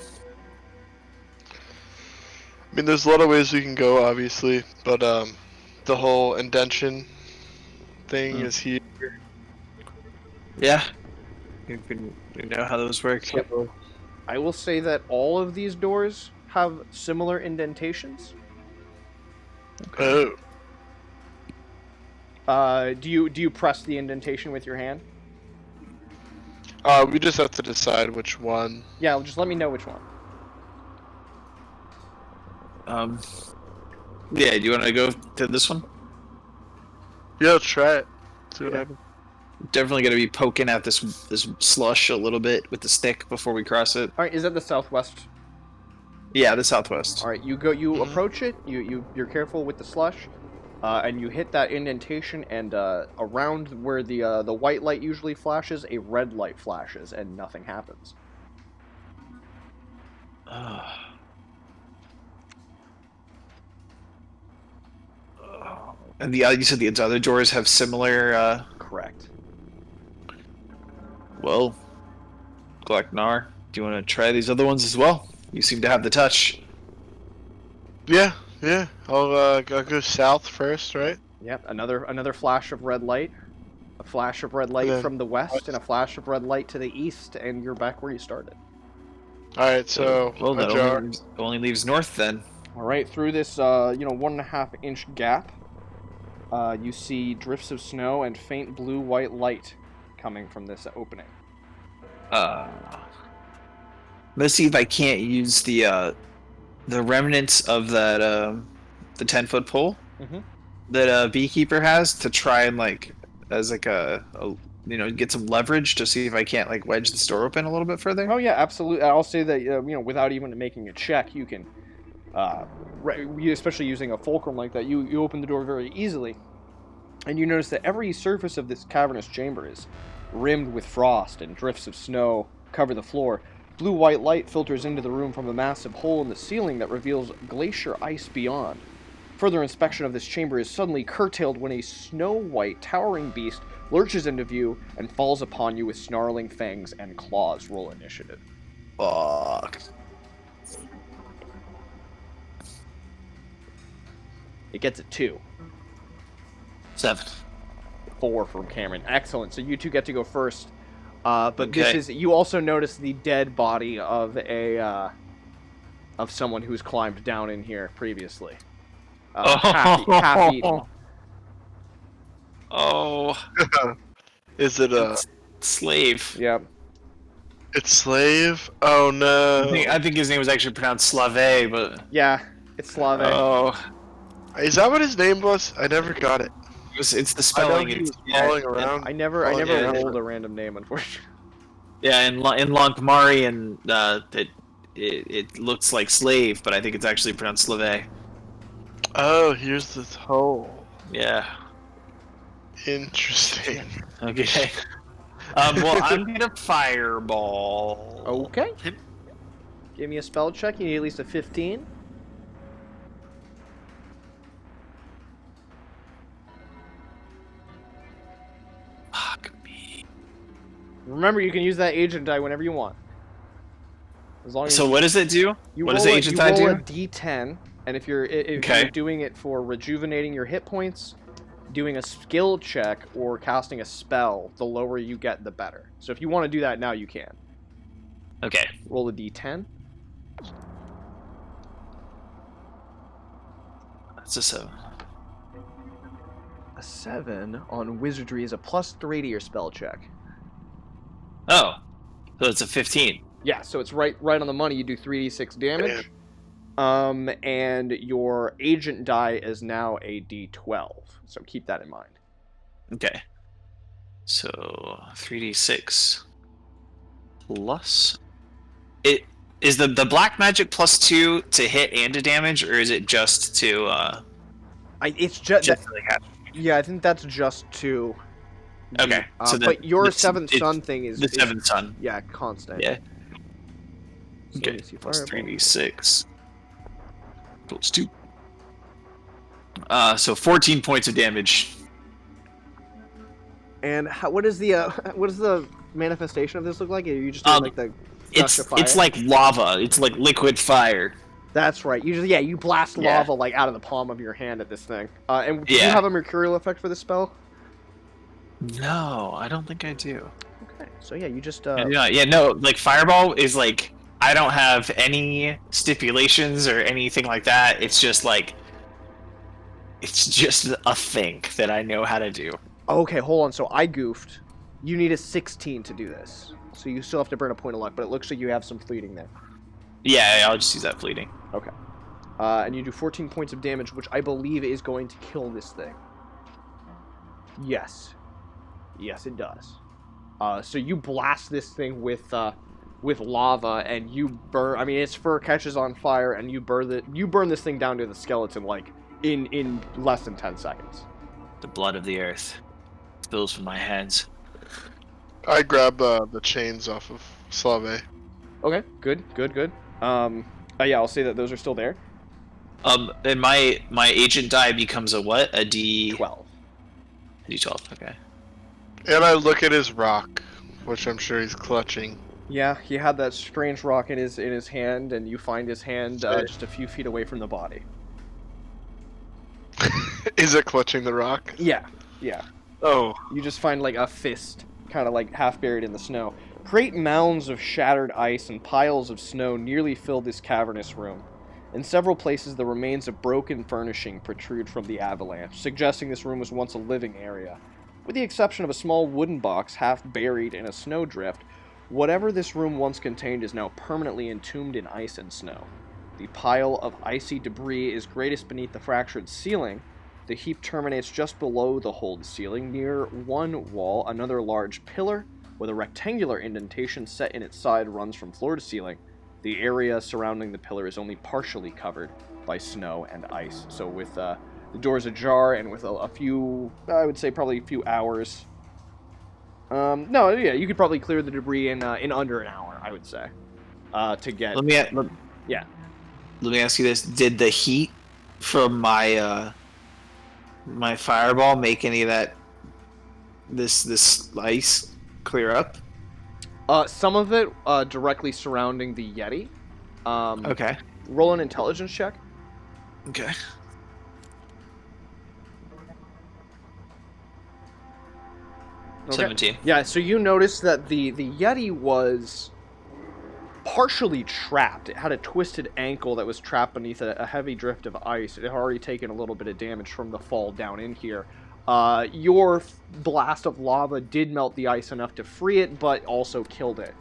I mean, there's a lot of ways we can go, obviously, but the whole indention thing is here. Yeah. You know how those work. So I will say that all of these doors have similar indentations. Oh. Do you press the indentation with your hand? We just have to decide which one. Yeah, just let me know which one. Yeah, do you want to go to this one? Yeah, let's try it. See what Yeah. happens. Definitely going to be poking at this slush a little bit with the stick before we cross it. All right, is that the southwest? Yeah, the southwest. All right, you approach it. You're careful with the slush, and you hit that indentation, and around where the white light usually flashes, a red light flashes, and nothing happens. And you said the other doors have similar. Correct. Well, Glacknar, do you want to try these other ones as well? You seem to have the touch. Yeah. I'll go south first, right? Yep. Another flash of red light. A flash of red light Yeah. from the west, and a flash of red light to the east, and you're back where you started. All right. So well, that Ajar. only leaves north then. All right, through this 1.5 inch gap, you see drifts of snow and faint blue-white light coming from this opening. Let's see if I can't use the remnants of that the 10-foot pole Mhm. that a beekeeper has to try and as a get some leverage to see if I can't wedge this door open a little bit further. Oh yeah, absolutely. I'll say that without even making a check, you can, especially using a fulcrum like that, you open the door very easily, and you notice that every surface of this cavernous chamber is rimmed with frost, and drifts of snow cover the floor. Blue-white light filters into the room from a massive hole in the ceiling that reveals glacier ice beyond. Further inspection of this chamber is suddenly curtailed when a snow-white towering beast lurches into view and falls upon you with snarling fangs and claws. Roll initiative. Fuck. It gets a 2. 7. 4 from Cameron. Excellent. So you two get to go first. But Okay. this is, you also notice the dead body of someone who's climbed down in here previously. Half eaten. Oh, Is it a? slave. Yep. It's slave. Oh no. I think his name was actually pronounced Slave, but Yeah, it's Slavic. Is that what his name was? I never got it. it's the I know spelling. he was It's, falling around. I never yeah. rolled a random name, unfortunately. yeah, in Lankhmarian, it looks like slave, but I think it's actually pronounced Slave. Oh, here's the hole. Yeah. Interesting. Okay. Well, I'm gonna fireball. Okay. him. Give me a spell check. You need at least a 15. Fuck me. Remember, you can use that agent die whenever you want. As long as So what does it do? you What roll does the agent die you roll a do? D10, and if you're Okay. doing it for rejuvenating your hit points, doing a skill check, or casting a spell, the lower you get, the better. So if you want to do that now, you can. Okay. Roll a D10. That's a 7. A 7 on wizardry is a +3 to your spell check. Oh. So it's a 15. Yeah, so it's right on the money. You do 3d6 damage. And your agent die is now a D12. So keep that in mind. Okay. So 3d6 plus it is the black magic +2 to hit and to damage, or is it just to It's just to, have... yeah, I think that's just to. Okay, so but your the- seventh it's son thing is the seventh son? Yeah, constant. Yeah. So Okay. let me see, Plus fireball. 3d6 plus 2. So 14 points of damage. And what is the manifestation of this look like? Are you just doing like the gush of fire? It's like lava. It's like liquid fire. That's right. You blast Yeah. lava like out of the palm of your hand at this thing. And do you Yeah. have a mercurial effect for this spell? No, I don't think I do. Okay. So yeah, you just Yeah, no, like fireball is like I don't have any stipulations or anything like that. It's just like, it's just a thing that I know how to do. Okay, hold on. So I goofed. You need a 16 to do this. So you still have to burn a point of luck, but it looks like you have some fleeting there. Yeah, I'll just use that fleeting. Okay. And you do 14 points of damage, which I believe is going to kill this thing. Yes. Yes, it does. So you blast this thing with lava, and you burn. I mean, its fur catches on fire, and you burn this thing down to the skeleton like in less than 10 seconds. The blood of the earth spills from my hands. I grab the chains off of Slave. Okay, good. Yeah, I'll say that those are still there. And my agent die becomes a what? A D12. 12. D12. Okay. And I look at his rock, which I'm sure he's clutching. Yeah, he had that strange rock in his hand, and you find his hand just a few feet away from the body. Is it clutching the rock? Yeah. Oh. You just find like a fist, kind of like half buried in the snow. Great mounds of shattered ice and piles of snow nearly fill this cavernous room. In several places, the remains of broken furnishing protrude from the avalanche, suggesting this room was once a living area. With the exception of a small wooden box half buried in a snowdrift, whatever this room once contained is now permanently entombed in ice and snow. The pile of icy debris is greatest beneath the fractured ceiling. The heap terminates just below the holed ceiling. Near one wall, another large pillar with a rectangular indentation set in its side runs from floor to ceiling. The area surrounding the pillar is only partially covered by snow and ice. So with the doors ajar and with a few, I would say probably a few hours. No, yeah, you could probably clear the debris in under an hour, I would say. To get. Yeah. Let me ask you this: did the heat from my my fireball make any of that this ice clear up? Some of it directly surrounding the Yeti. Okay. Roll an intelligence check. Okay. Okay. 17. Yeah, so you notice that the Yeti was partially trapped. It had a twisted ankle that was trapped beneath a heavy drift of ice. It had already taken a little bit of damage from the fall down in here. Your blast of lava did melt the ice enough to free it, but also killed it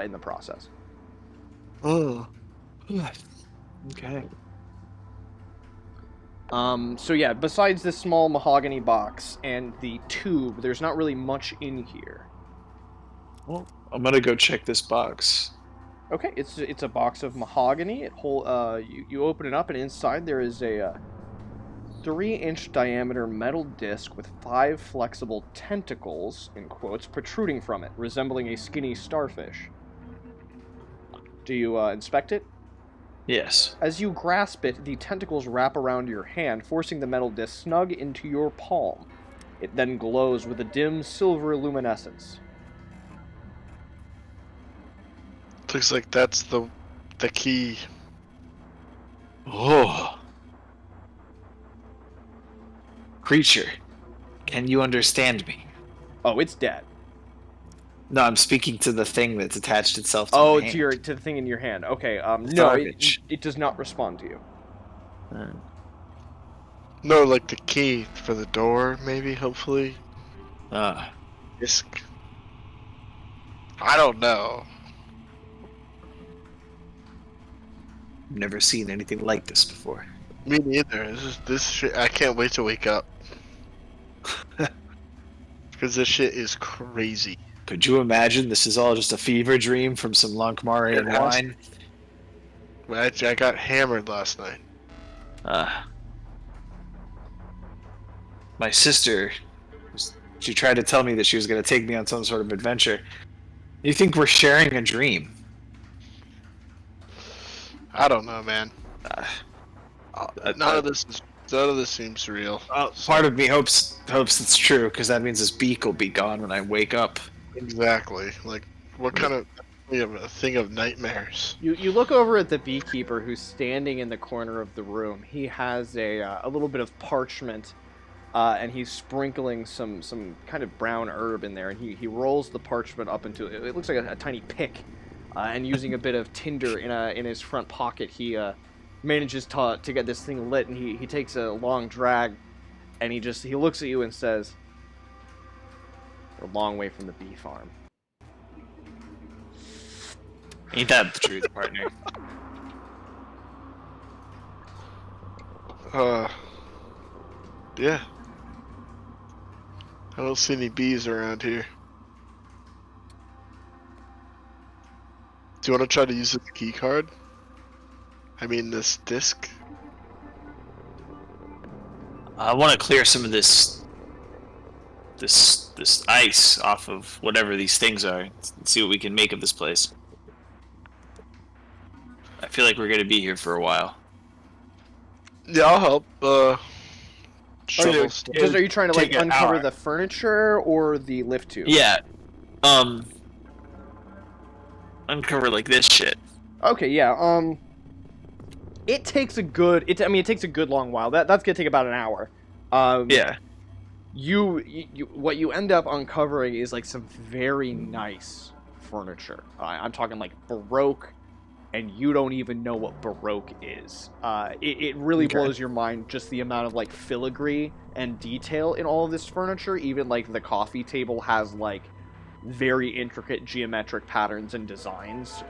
in the process. Oh. Okay. So yeah, besides this small mahogany box and the tube, there's not really much in here. Well, I'm gonna go check this box. Okay, it's a box of mahogany. You open it up, and inside there is a 3-inch diameter metal disc with 5 flexible tentacles, in quotes, protruding from it, resembling a skinny starfish. Do you inspect it? Yes. As you grasp it, the tentacles wrap around your hand, forcing the metal disc snug into your palm. It then glows with a dim silver luminescence. Looks like that's the key. Oh. Creature, can you understand me? Oh, it's dead. No, I'm speaking to the thing that's attached itself to my hand. To the thing in your hand. Okay, no, it does not respond to you. No, like the key for the door, maybe, hopefully. Disc. I don't know. I've never seen anything like this before. Me neither. This shit, I can't wait to wake up. Because this shit is crazy. Could you imagine this is all just a fever dream from some Lankhmarian wine? I got hammered last night. My sister, she tried to tell me that she was going to take me on some sort of adventure. You think we're sharing a dream? I don't know, man. None of this seems real. Part of me hopes it's true, because that means this beak will be gone when I wake up. Exactly. Like, what kind of a thing of nightmares? You look over at the beekeeper who's standing in the corner of the room. He has a little bit of parchment, and he's sprinkling some kind of brown herb in there. And he rolls the parchment up into it looks like a tiny pick, and using a bit of tinder in his front pocket, he manages to get this thing lit, and he takes a long drag, and he looks at you and says, "We're a long way from the bee farm." Ain't that the truth, partner? Yeah. I don't see any bees around here. Do you want to try to use this key card? I mean, this disc? I want to clear some of this ice off of whatever these things are and see what we can make of this place. I feel like we're going to be here for a while. Yeah, I'll help. Shovel you- stuff. Just, are you trying to like Take an uncover hour. the furniture or the lift tube? Yeah. Uncover like this shit. Okay, yeah. It takes a good. It takes a good long while. That's gonna take about an hour. Yeah. You what you end up uncovering is like some very nice furniture. I'm talking like Baroque, and you don't even know what Baroque is. It really Okay. blows your mind just the amount of like filigree and detail in all of this furniture. Even like the coffee table has like very intricate geometric patterns and designs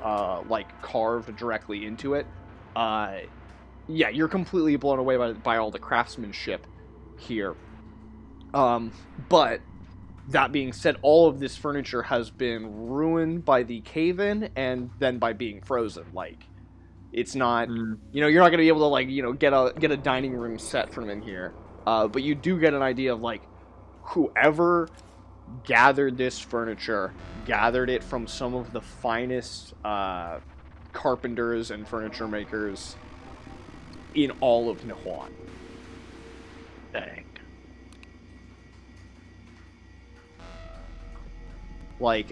like carved directly into it. Yeah, you're completely blown away by all the craftsmanship here. But that being said, all of this furniture has been ruined by the cave-in and then by being frozen. Like, it's not, you're not gonna be able to like, get a dining room set from in here. But you do get an idea of like whoever gathered this furniture gathered it from some of the finest carpenters and furniture makers in all of Nihuan. Dang. Like,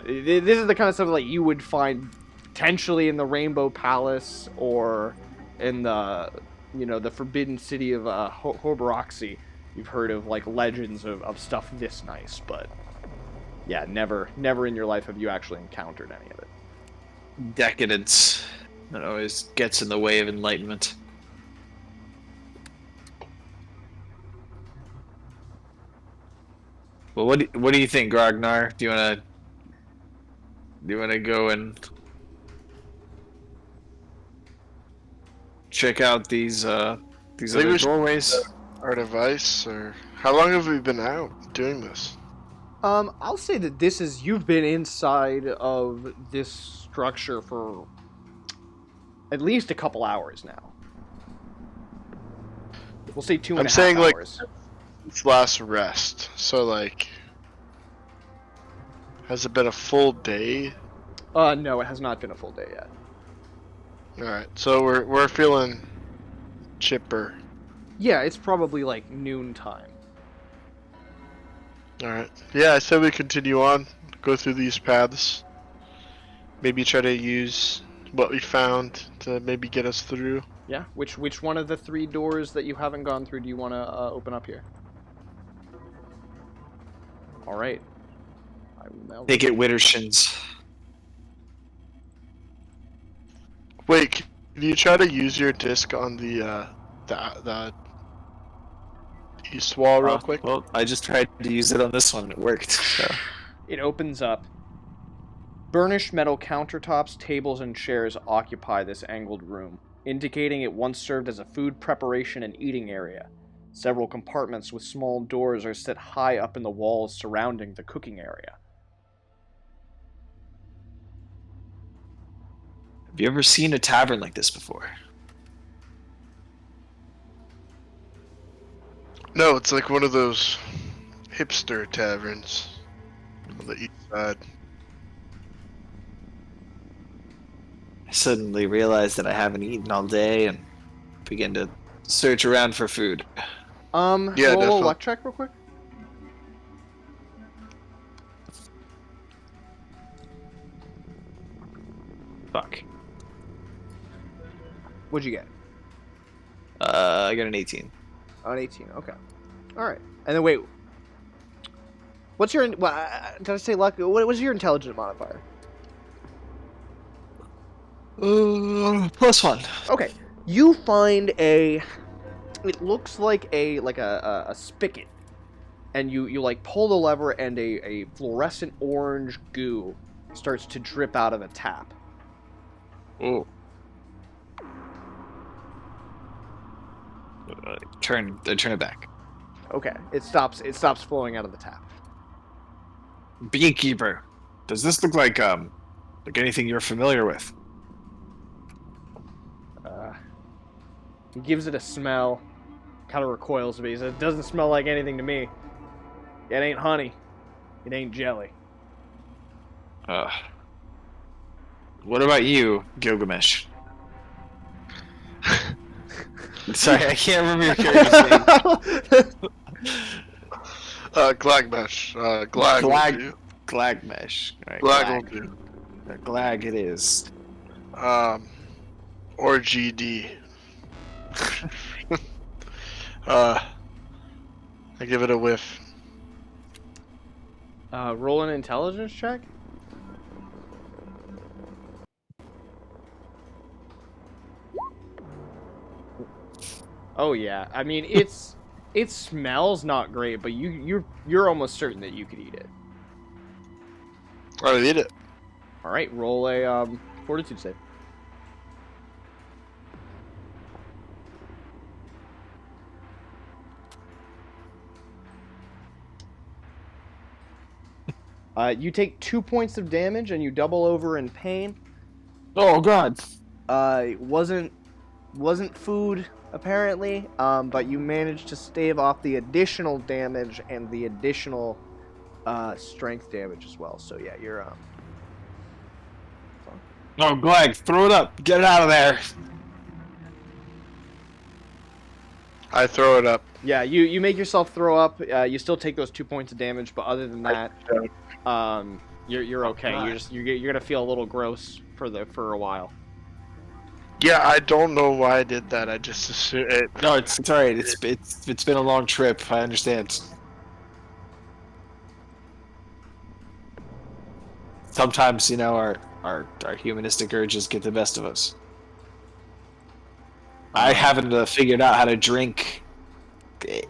this is the kind of stuff like you would find potentially in the Rainbow Palace or in the, the Forbidden City of Hoboroxy. You've heard of like legends of stuff this nice, but yeah, never in your life have you actually encountered any of it. Decadence. That always gets in the way of enlightenment. Well, what do you think, Grognar? Do you wanna go and check out these other doorways? Art of Ice, or how long have we been out doing this? I'll say that you've been inside of this structure for at least a couple hours now. We'll say 2.5 I'm saying, like, hours. It's last rest, so like, has it been a full day? No, it has not been a full day yet. All right, so we're feeling chipper. Yeah, it's probably like noon time. All right, yeah, I said we continue on, go through these paths, maybe try to use what we found to maybe get us through. Yeah, which one of the 3 doors that you haven't gone through do you want to open up here? All right. I will now Take it, Wittershins. Wait, can you try to use your disc on the east wall real quick? Well, I just tried to use it on this one. It worked. So. It opens up. Burnished metal countertops, tables, and chairs occupy this angled room, indicating it once served as a food preparation and eating area. Several compartments with small doors are set high up in the walls surrounding the cooking area. Have you ever seen a tavern like this before? No, it's like one of those hipster taverns on the east side. I suddenly realized that I haven't eaten all day and begin to search around for food. Yeah, roll a definitely. luck check real quick. Fuck. What'd you get? I got an 18. An 18. Okay. All right. And then wait. What's your? Did I say luck? What was your intelligence modifier? +1. Okay, you find a. It looks like a spigot, and you like pull the lever, and a fluorescent orange goo starts to drip out of a tap. Oh. Turn it back. Okay, it stops flowing out of the tap. Beekeeper, does this look like anything you're familiar with? He gives it a smell, kind of recoils a bit. He says, "It doesn't smell like anything to me. It ain't honey. It ain't jelly." What about you, Gilgamesh? Sorry, I can't remember your character's name. Glagmesh. Glag will do. Glagmesh. All right, Glag will do. Glag it is. Or GD. I give it a whiff. Roll an intelligence check. Oh yeah, I mean it smells not great, but you're almost certain that you could eat it. I'll eat it. All right, roll a fortitude save. You take 2 points of damage and you double over in pain. Oh God. It wasn't food apparently, but you managed to stave off the additional damage and the additional strength damage as well. So yeah, you're Oh, Glag, throw it up. Get it out of there. I throw it up. Yeah, you make yourself throw up. You still take those 2 points of damage, but other than that, you're okay. You're gonna feel a little gross for a while. Yeah, I don't know why I did that. I just assumed it. No, it's alright. It's been a long trip. I understand. Sometimes, our humanistic urges get the best of us. I haven't figured out how to drink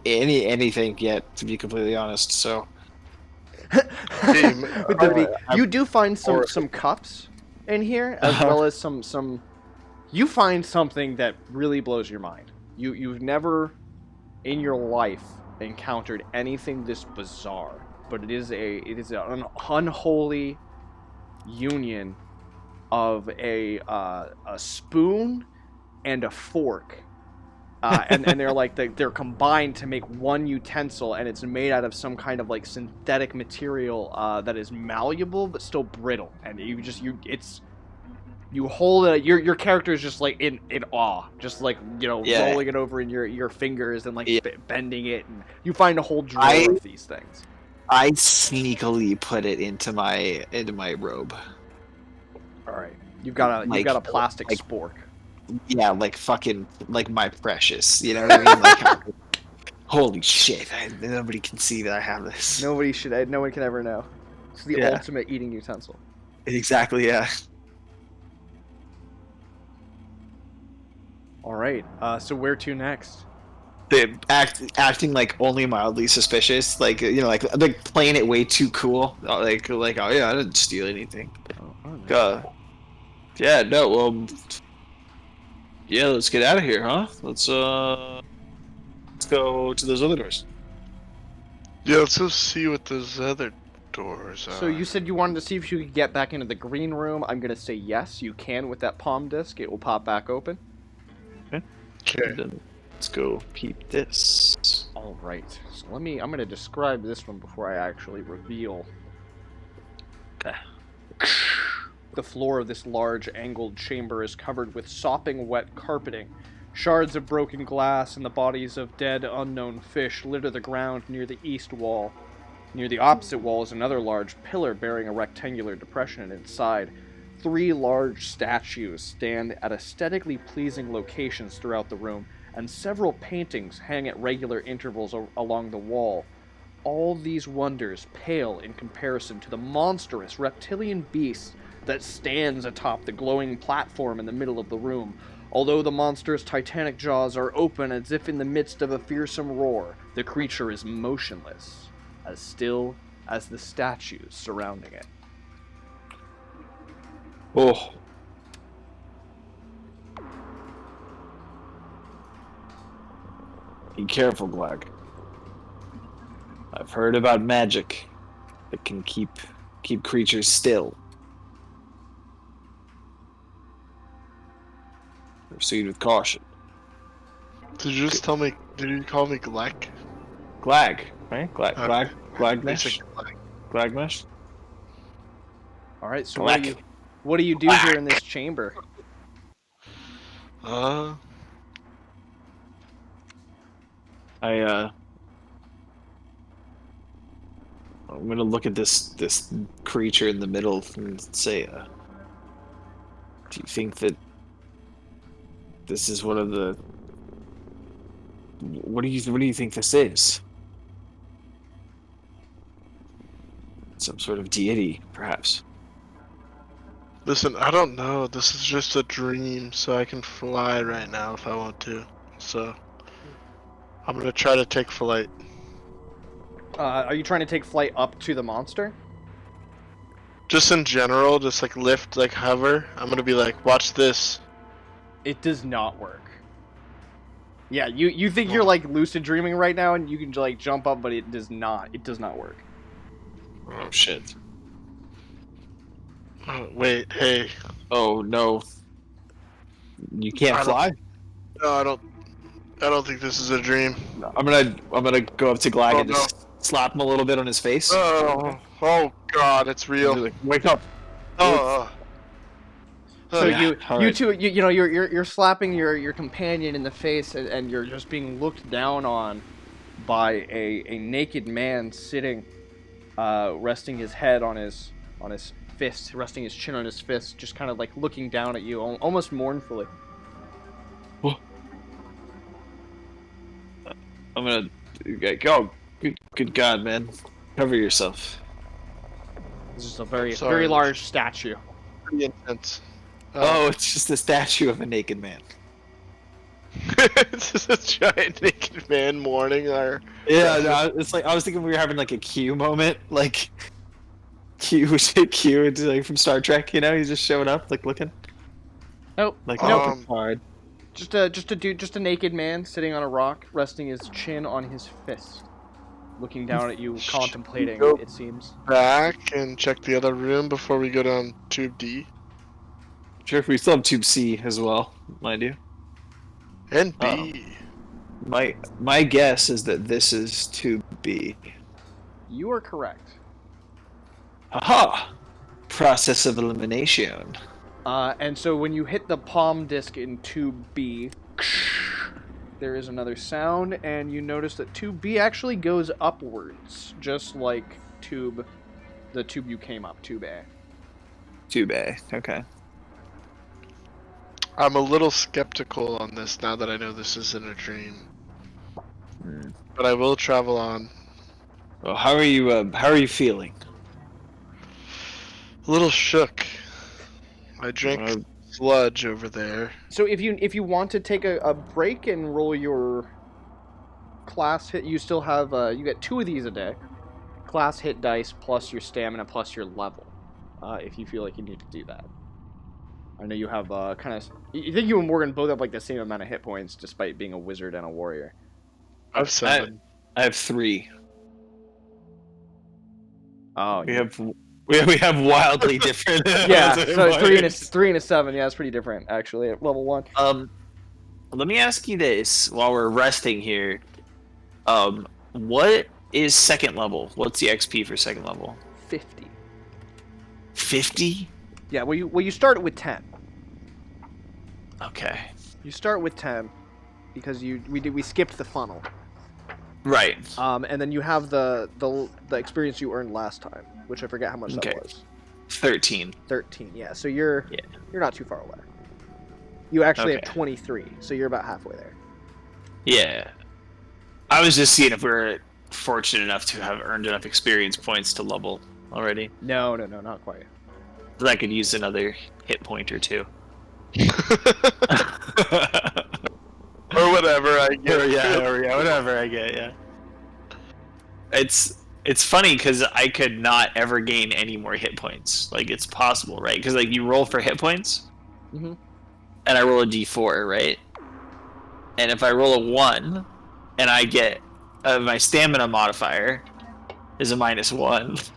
anything yet, to be completely honest. So you do find some cups in here, as well as some. You find something that really blows your mind. You've never in your life encountered anything this bizarre, but it is an unholy union of a spoon and a fork, and they're combined to make one utensil, and it's made out of some kind of like synthetic material that is malleable but still brittle, and you hold it. Your character is just like in awe, just like rolling it over in your fingers and bending it, and you find a whole drawer of these things. I sneakily put it into my robe. All right, you've got a plastic spork. Yeah, like my precious. You know what I mean? Like, holy shit! Nobody can see that I have this. No one can ever know. It's the ultimate eating utensil. Exactly. Yeah. All right. So where to next? They acting like only mildly suspicious, like playing it way too cool, like oh yeah, I didn't steal anything. Yeah, no, well, yeah, let's get out of here, huh? Let's go to those other doors. Yeah, let's go see what those other doors are. So you said you wanted to see if you could get back into the green room. I'm gonna say yes, you can with that palm disc. It will pop back open. Okay. Then let's go peep this. All right. So I'm gonna describe this one before I actually reveal. Okay. The floor of this large angled chamber is covered with sopping wet carpeting. Shards of broken glass and the bodies of dead unknown fish litter the ground near the east wall. Near the opposite wall is another large pillar bearing a rectangular depression in its side. 3 large statues stand at aesthetically pleasing locations throughout the room, and several paintings hang at regular intervals along the wall. all these wonders pale in comparison to the monstrous reptilian beast that stands atop the glowing platform in the middle of the room. Although the monster's titanic jaws are open as if in the midst of a fearsome roar, the creature is motionless, as still as the statues surrounding it. Oh. Be careful, Glag. I've heard about magic that can keep creatures still. Proceed with caution. Did you just tell me? Did you call me Glek? Glag, right? Okay. Glagmesh? Glagmesh? Alright, so Black. what do you do here in this chamber? Uh, I'm gonna look at this creature in the middle and say, do you think that this is one of the? What do you think this is? Some sort of deity, perhaps. listen, I don't know. This is just a dream, so I can fly right now if I want to. So, I'm gonna try to take flight. Are you trying to take flight up to the monster? Just in general, just like lift, like hover. I'm gonna be like, watch this. It does not work. Yeah, you think you're like lucid dreaming right now and you can like jump up, but it does not. It does not work. Oh shit. Oh, wait, hey. Oh no. You can't fly? No, I don't think this is a dream. I'm gonna go up to Glag Oh, and just slap him a little bit on his face. Oh God, it's Be real. like, wake up. Oh. So Yeah, you alright. two you know you're slapping your companion in the face and you're just being looked down on by a naked man sitting resting his head on his fist, resting his chin on his fist, just kind of like looking down at you almost mournfully. I'm gonna go. Good God, man. Cover yourself. It's just a very Sorry. very large statue. Pretty intense. Oh, it's just a statue of a naked man. It's just a giant naked man mourning our. Yeah, no, it's like I was thinking we were having like a Q moment, like Q like from Star Trek, you know, he's just showing up, like looking. Nope. Like Nope. hard. Just a naked man sitting on a rock, resting his chin on his fist, looking down at you, contemplating. Go It seems. back and check the other room before we go down Tube D Sure, we still have Tube C as well, mind you. and B. My guess is that this is Tube B. You are correct. Aha! Process of elimination. And so when you hit the palm disc in Tube B, there is another sound, and you notice that Tube B actually goes upwards, just like the tube you came up, Tube A. Tube A, okay. I'm a little skeptical on this now that I know this isn't a dream, but I will travel on. Well, how are you feeling? A little shook. I drank sludge over there. So if you want to take a break and roll your class hit, you still have you get 2 of these a day. Class hit dice plus your stamina plus your level. If you feel like you need to do that. I know you have kind of. You think you and Morgan both have like the same amount of hit points, despite being a wizard and a warrior. I have 7. I have 3. Oh, We have wildly different. yeah. So 3 and a 7. Yeah, it's pretty different actually at level 1. Let me ask you this while we're resting here. What is second level? What's the XP for second level? 50. 50? Yeah. Well, you start with 10. Okay. You start with 10 because we skipped the funnel. Right. And then you have the experience you earned last time, which I forget how much Okay. that was. 13. 13. Yeah. So you're Yeah. not too far away. You actually have Okay. 23, so you're about halfway there. Yeah. I was just seeing if we were fortunate enough to have earned enough experience points to level already. No, not quite. So I could use another hit point or two. Or whatever I get. yeah, whatever I get, yeah. It's funny because I could not ever gain any more hit points. Like, it's possible, right? Because, like, you roll for hit points, Mm-hmm. and I roll a d4, right? And if I roll a 1, and I get... my stamina modifier is a -1.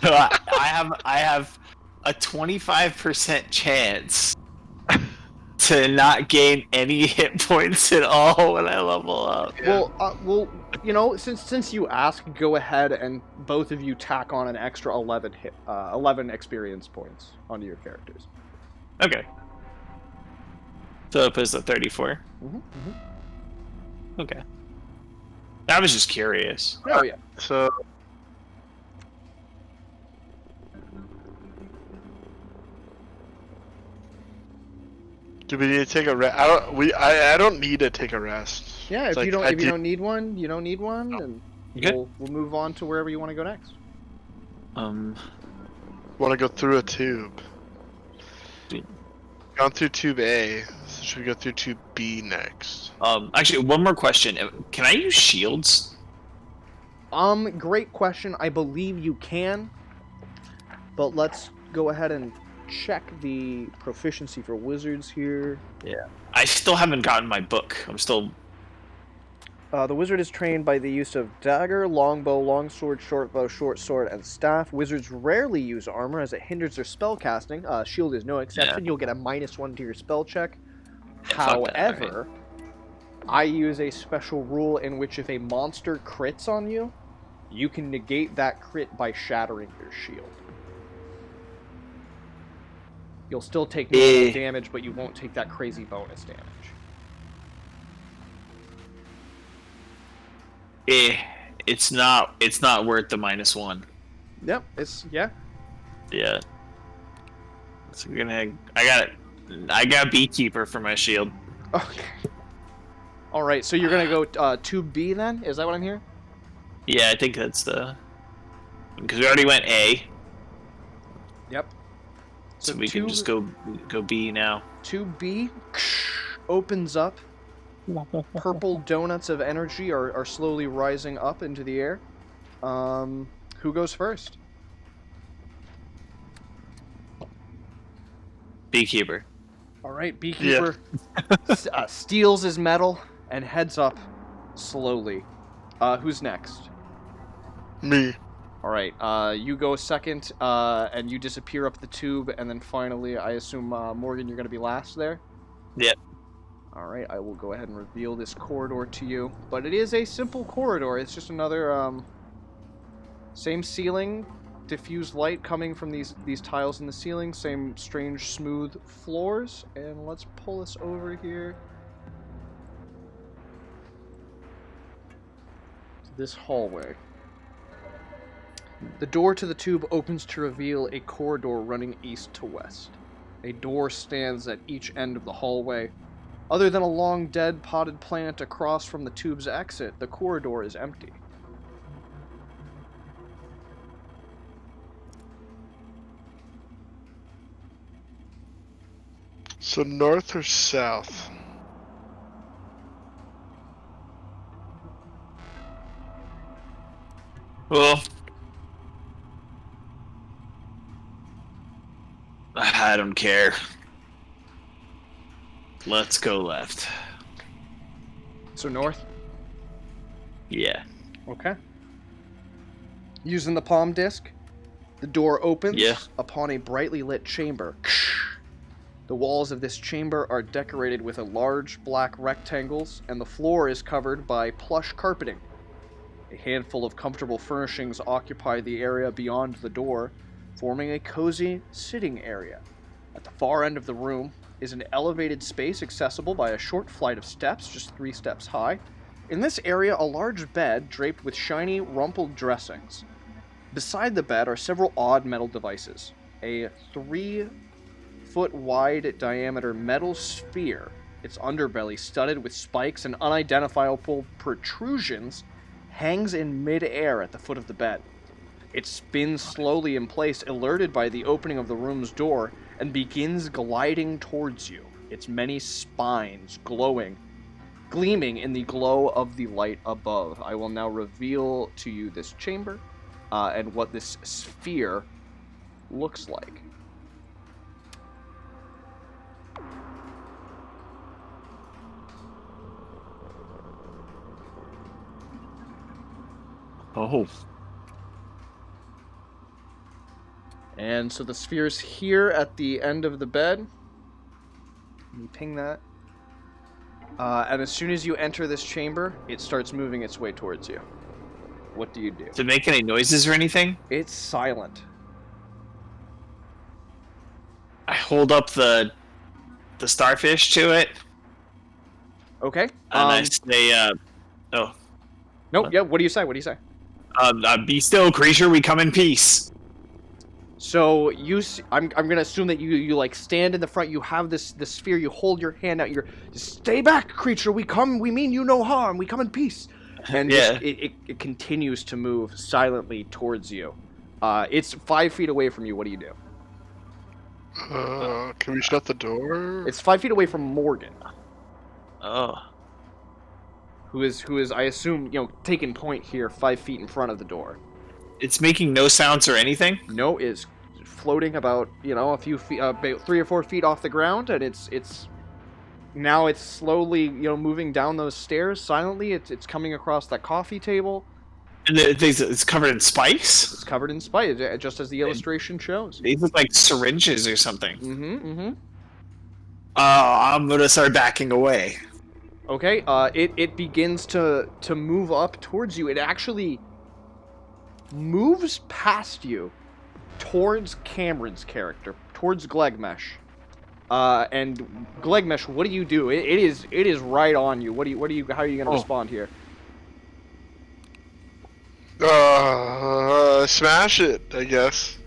So I have a 25% chance to not gain any hit points at all when I level up. Yeah. Well, you know, since you asked, go ahead and both of you tack on an extra 11 experience points onto your characters. Okay. So it puts at 34. Mm-hmm. Okay. I was just curious. Oh yeah. So do we need to take a rest? I don't need to take a rest. Yeah, It's if you like, don't need one, you don't need one, and Okay. we'll move on to wherever you want to go next. want to go through a tube. Gone through tube A, so should we go through tube B next? Actually, one more question. Can I use shields? Great question. I believe you can, but let's go ahead and check the proficiency for wizards here. Yeah. I still haven't gotten my book. I'm still... The wizard is trained by the use of dagger, longbow, longsword, shortbow, short sword, and staff. Wizards rarely use armor as it hinders their spell casting. Shield is no exception. Yeah. You'll get a -1 to your spell check. Yeah, fuck that, However, I use a special rule in which if a monster crits on you, you can negate that crit by shattering your shield. You'll still take normal damage, but you won't take that crazy bonus damage. It's not worth the -1. Yep, yeah. Yeah. So I got Beekeeper for my shield. Okay. All right, so you're gonna go 2B then? Is that what I'm hearing? Yeah, I think that's because we already went A. Yep. So we can just go B now. 2B opens up. Purple donuts of energy are slowly rising up into the air. Who goes first? Beekeeper. All right, Beekeeper steals his medal and heads up slowly. Who's next? Me. All right, you go second, and you disappear up the tube, and then finally, I assume, Morgan, you're going to be last there? Yep. All right, I will go ahead and reveal this corridor to you, but it is a simple corridor. It's just another, same ceiling, diffused light coming from these tiles in the ceiling, same strange smooth floors, and let's pull this over here. This hallway. The door to the tube opens to reveal a corridor running east to west. A door stands at each end of the hallway. Other than a long dead potted plant across from the tube's exit, the corridor is empty. So north or south? Well, I don't care. Let's go left. So north? Yeah. Okay. Using the palm disc, the door opens upon a brightly lit chamber. The walls of this chamber are decorated with large black rectangles, and the floor is covered by plush carpeting. A handful of comfortable furnishings occupy the area beyond the door, forming a cozy sitting area. At the far end of the room is an elevated space accessible by a short flight of steps, just 3 steps high. In this area, a large bed draped with shiny, rumpled dressings. Beside the bed are several odd metal devices. A 3-foot wide diameter metal sphere its underbelly studded with spikes and unidentifiable protrusions, hangs in mid-air at the foot of the bed. It spins slowly in place, alerted by the opening of the room's door, and begins gliding towards you, its many spines gleaming in the glow of the light above. I will now reveal to you this chamber and what this sphere looks like. Oh. And so the sphere's here at the end of the bed. Let me ping that. And as soon as you enter this chamber, it starts moving its way towards you. What do you do? Does it make any noises or anything? It's silent. I hold up the starfish to it, Okay. and I say, Nope. what? Yeah. What do you say? What do you say? be still, creature, we come in peace. So I'm gonna assume that you like stand in the front. You have this sphere. You hold your hand out. You're just stay back, creature. We mean you no harm. We come in peace. And Yeah. it continues to move silently towards you. It's 5 feet away from you. What do you do? Can we shut the door? It's 5 feet away from Morgan, Oh. who is I assume taking point here, 5 feet in front of the door. It's making no sounds or anything? No is floating about a few feet, about 3 or 4 feet off the ground, and it's now it's slowly moving down those stairs silently. It's coming across that coffee table. And it's covered in spikes? It's covered in spikes, just as the illustration shows. These look like syringes or something. Mm-hmm. I'm gonna start backing away. Okay. It begins to move up towards you. It actually moves past you towards Cameron's character, towards Glegmesh. And Glegmesh, what do you do? It is right on you. How are you gonna respond here? Smash it, I guess.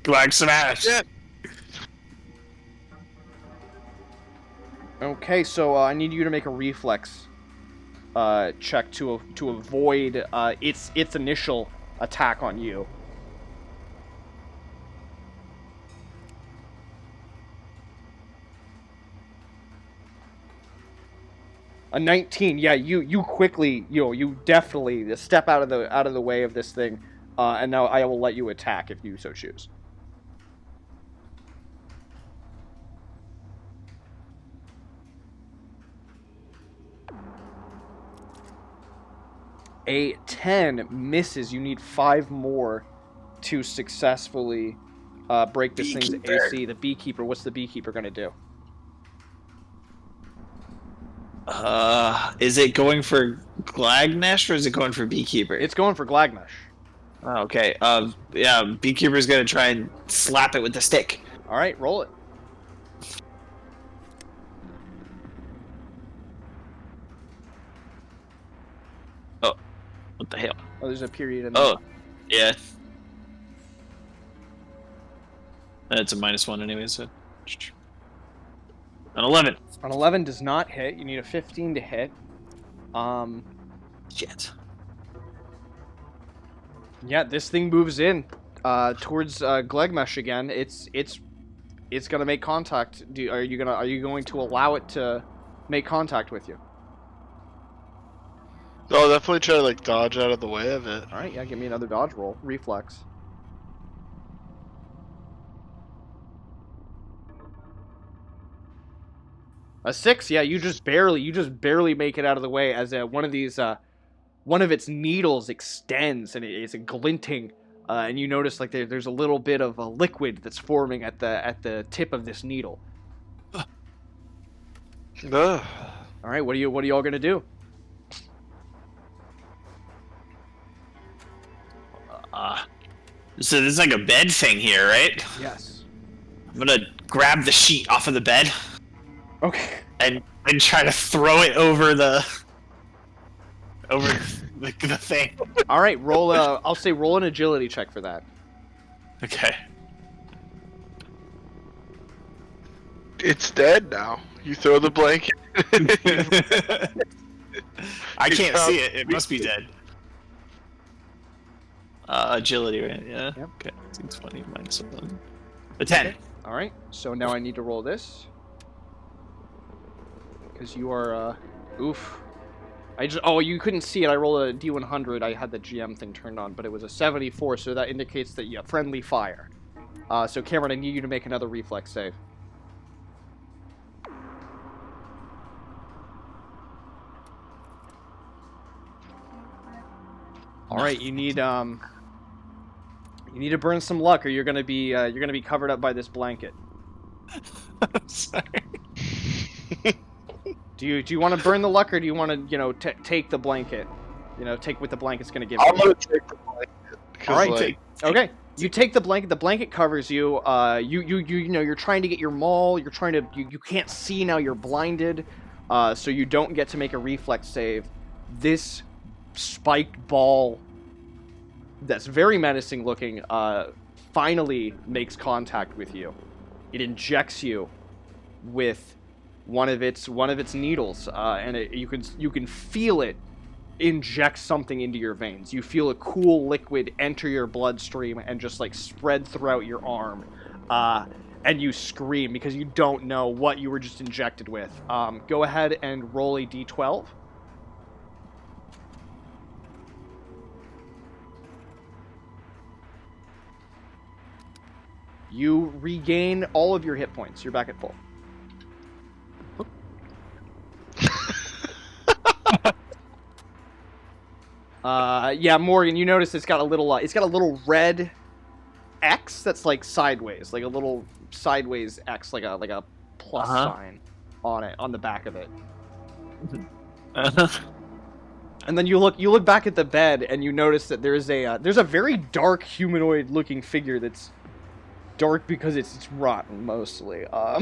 Glag smash. Yeah. Okay, so I need you to make a reflex check to avoid its initial attack on you. A 19. Yeah, you quickly, you definitely step out of the way of this thing, and now I will let you attack if you so choose. A 10 misses. You need 5 more to successfully break this thing's AC. The beekeeper. What's the beekeeper gonna do? Is it going for Glagnesh or is it going for Beekeeper? It's going for Glagmesh. Oh, okay. Yeah, Beekeeper's gonna try and slap it with the stick. All right, roll it. Oh, what the hell? Oh, there's a period in there. Oh, yeah. That's a -1 anyway, so. An 11. An 11 does not hit. You need a 15 to hit. Shit. Yeah, this thing moves in towards Glegmesh again. It's gonna make contact. Are you going to allow it to make contact with you? I'll definitely try to dodge out of the way of it. All right, yeah, give me another dodge roll, reflex. A 6, yeah, you just barely make it out of the way as one of its needles extends and it's glinting, and you notice there's a little bit of a liquid that's forming at the tip of this needle. Ugh. All right, what are you all gonna do? So there's like a bed thing here, right? Yes. I'm gonna grab the sheet off of the bed Okay. and try to throw it over the thing. All right, roll. I'll say roll an agility check for that. Okay. It's dead now. You throw the blanket. I can't see it. It must be dead. Agility, right? Yeah. Yep. Okay. 20 minus 1. A 10. Okay. All right. So now I need to roll this because you are. Oof. Oh, you couldn't see it. I rolled a D100. I had the GM thing turned on, but it was a 74, so that indicates that you have friendly fire. So Cameron, I need you to make another reflex save. All right, you need to burn some luck, or you're gonna be covered up by this blanket. Sorry. Do you want to burn the luck, or do you want to take the blanket? Take what the blanket's gonna give you. I'm gonna take the blanket. All right, like, okay. You take the blanket. The blanket covers you. You're trying to get your maul. You're trying to. You can't see now. You're blinded. So you don't get to make a reflex save. This spiked ball that's very menacing looking finally makes contact with you. It injects you with one of its needles, and you can feel it inject something into your veins. You feel a cool liquid enter your bloodstream and just like spread throughout your arm, and you scream because you don't know what you were just injected with. Go ahead and roll a d12. You regain all of your hit points. You're back at full. Yeah, Morgan, you notice it's got a little red X that's like sideways, like a little sideways X, like a plus sign on it, on the back of it. And then you look back at the bed and you notice that there's a very dark humanoid looking figure that's dark because it's rotten mostly. Oh.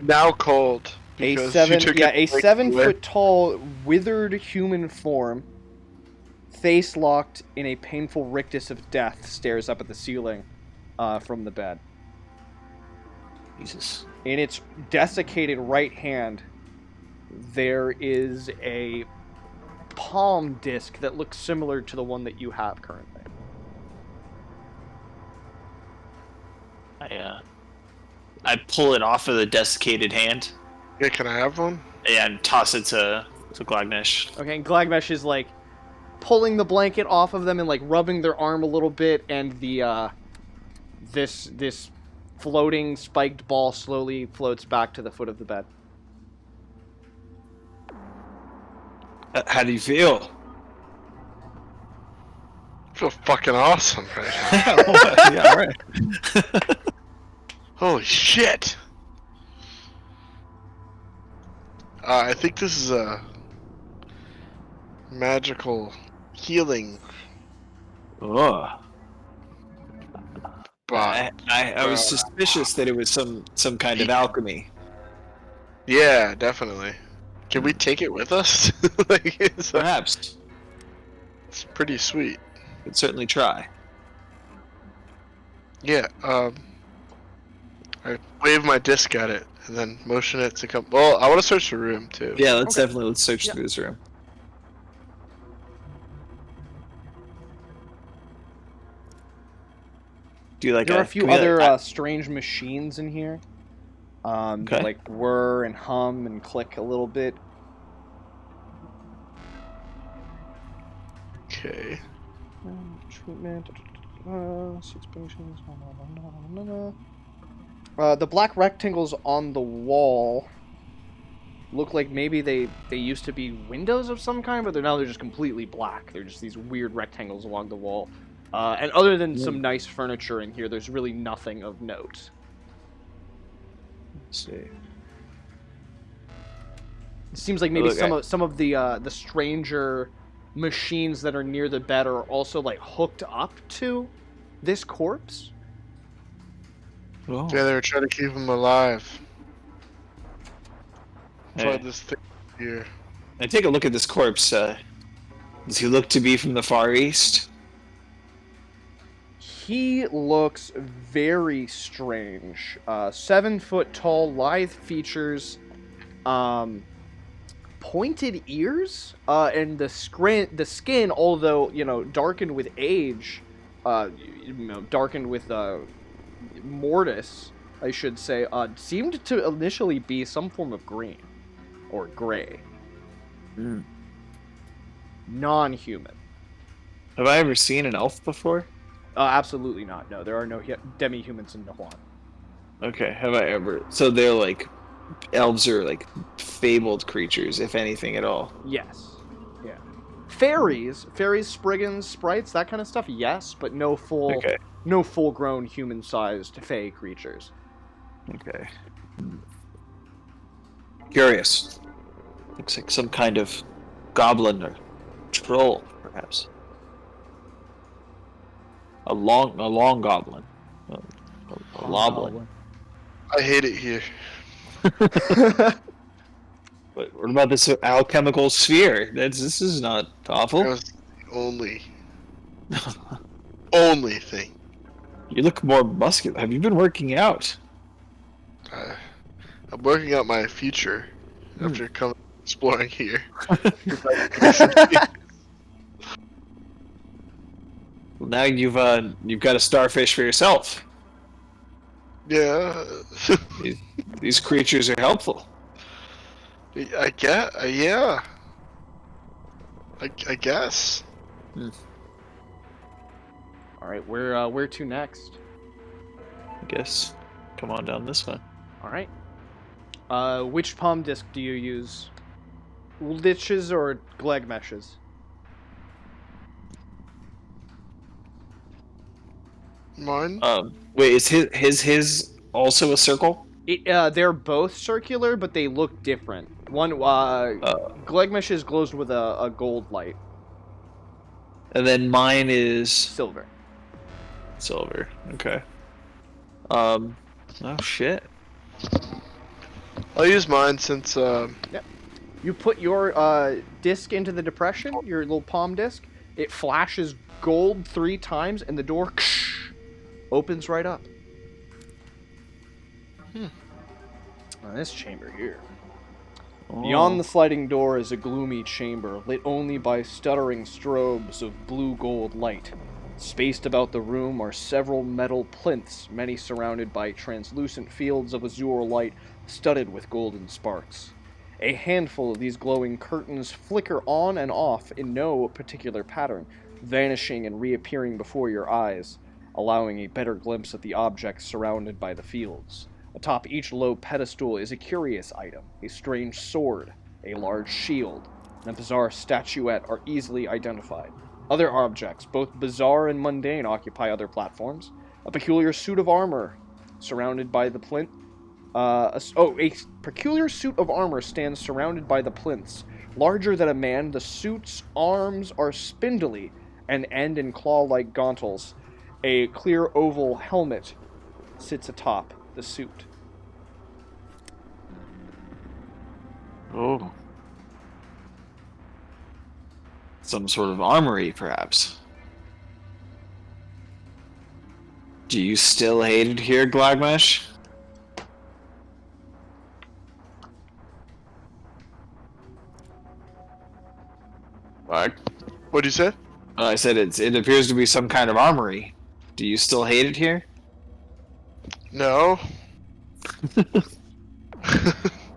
Now cold. A because 7 you took yeah, it a right 7 away. foot tall withered human form, face locked in a painful rictus of death, stares up at the ceiling from the bed. Jesus. In its desiccated right hand, there is a palm disc that looks similar to the one that you have currently. I pull it off of the desiccated hand. Yeah, can I have one? And toss it to Glagnesh. Okay, and Glagmesh is like pulling the blanket off of them and like rubbing their arm a little bit, and the this floating spiked ball slowly floats back to the foot of the bed. How do you feel? I feel fucking awesome right now. Yeah, all right. Holy shit! I think this is a magical healing. Oh. But I was suspicious that it was some kind of alchemy. yeah, definitely. Can we take it with us? Like, Perhaps. it's pretty sweet. Could certainly try. Yeah. I wave my disc at it and then motion it to come. Well, I want to search the room too. Yeah, let's Okay. let's search Yeah. through this room. Do you like? There are a few can we, other strange machines in here. Okay. That, like whir and hum and click a little bit. Okay. Treatment. The black rectangles on the wall look like maybe they used to be windows of some kind, but they're just completely black. They're just these weird rectangles along the wall. And other than some nice furniture in here, there's really nothing of note. Let's see. It seems like maybe Look, some of the stranger machines that are near the bed are also like hooked up to this corpse. Oh. Yeah, they were trying to keep him alive. That's why Hey. this thing here. I take a look at this corpse. Does he look to be from the Far East? He looks very strange. 7 foot tall, lithe features, pointed ears, and the skin, although darkened with age, darkened with mortis, I should say, seemed to initially be some form of green or gray. Mm. Non-human. Have I ever seen an elf before? Absolutely not. No, there are no demi-humans in Nahuan. Okay, have I ever? So they're like, elves are like fabled creatures, if anything at all. Yes. Yeah. Fairies, spriggans, sprites, that kind of stuff. Yes, but no full-grown human-sized fae creatures. Okay. Curious. Looks like some kind of goblin or troll, perhaps. A long goblin. A loblin. I hate it here. But what about this alchemical sphere? This is not awful. That's the only thing. You look more muscular. Have you been working out? I'm working out my future after coming exploring here. Well, now you've got a starfish for yourself. Yeah. These creatures are helpful. I get. Yeah. I guess. All right, where to next? I guess. Come on down this way. All right. Which palm disc do you use? Liches or Glegmeshes? Mine? Wait, is his also a circle? They're both circular, but they look different. One, Glegmeshes glows with a gold light. And then mine is Silver. silver. Okay. Oh shit. I'll use mine since You put your disc into the depression, your little palm disc. It flashes gold 3 times, and the door opens right up. This chamber here. Beyond the sliding door is a gloomy chamber, lit only by stuttering strobes of blue-gold light. Spaced about the room are several metal plinths, many surrounded by translucent fields of azure light studded with golden sparks. A handful of these glowing curtains flicker on and off in no particular pattern, vanishing and reappearing before your eyes, allowing a better glimpse at the objects surrounded by the fields. Atop each low pedestal is a curious item, a strange sword, a large shield, and a bizarre statuette are easily identified. Other objects, both bizarre and mundane, occupy other platforms. A peculiar suit of armor surrounded by the plinth. A peculiar suit of armor stands surrounded by the plinths. Larger than a man, the suit's arms are spindly and end in claw-like gauntles. A clear oval helmet sits atop the suit. Oh. Some sort of armory, perhaps. Do you still hate it here, Glagmesh? What? What'd you say? I said it appears to be some kind of armory. Do you still hate it here? No.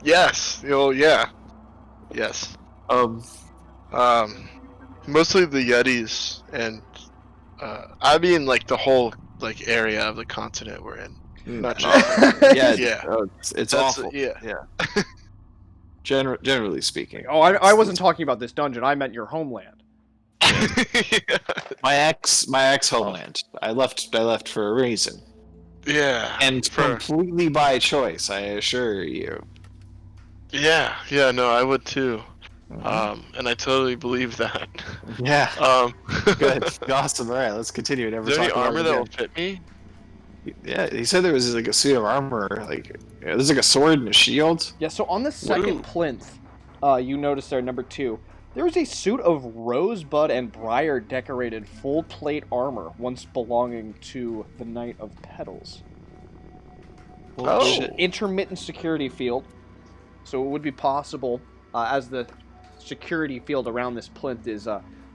Yes. Yeah. Yes. Mostly the Yetis and I mean like the whole like area of the continent we're in. Not just Yeah. It's awful. Yeah. Generally speaking. Oh, I wasn't talking about this dungeon. I meant your homeland. My ex homeland. I left for a reason. Yeah. And completely by choice, I assure you. Yeah, no, I would too. And I totally believe that. Yeah. Good. Awesome. All right, let's continue. Never Is there any talk about armor it that again. will fit me? Yeah, he said there was like a suit of armor. Like there's like a sword and a shield. Yeah, so on the second plinth, you notice there, number 2, There is a suit of rosebud and briar decorated full plate armor once belonging to the Knight of Petals. Oh. Shit. Intermittent security field. So it would be possible, as the security field around this plinth is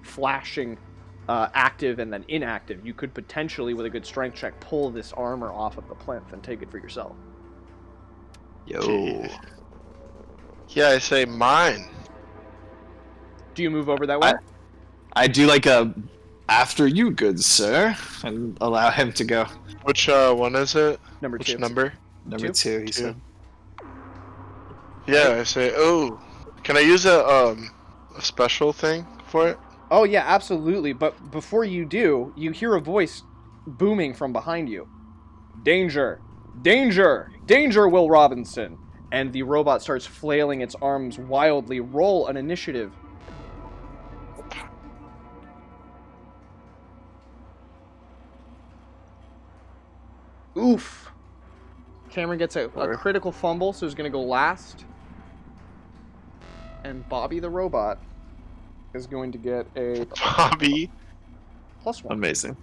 flashing active and then inactive, you could potentially, with a good strength check, pull this armor off of the plinth and take it for yourself. Yo. Jeez. Yeah, I say mine. Do you move over that way? I do like a after you, good sir, and allow him to go. Which one is it? Number Which 2. number? Number 2, he said. Yeah, I say. Oh, can I use a special thing for it? Oh yeah, absolutely. But before you do, you hear a voice booming from behind you. Danger! Danger! Danger, Will Robinson! And the robot starts flailing its arms wildly. Roll an initiative. Oof. Cameron gets a critical fumble, so he's going to go last. And Bobby the robot is going to get a Bobby. +1. Amazing.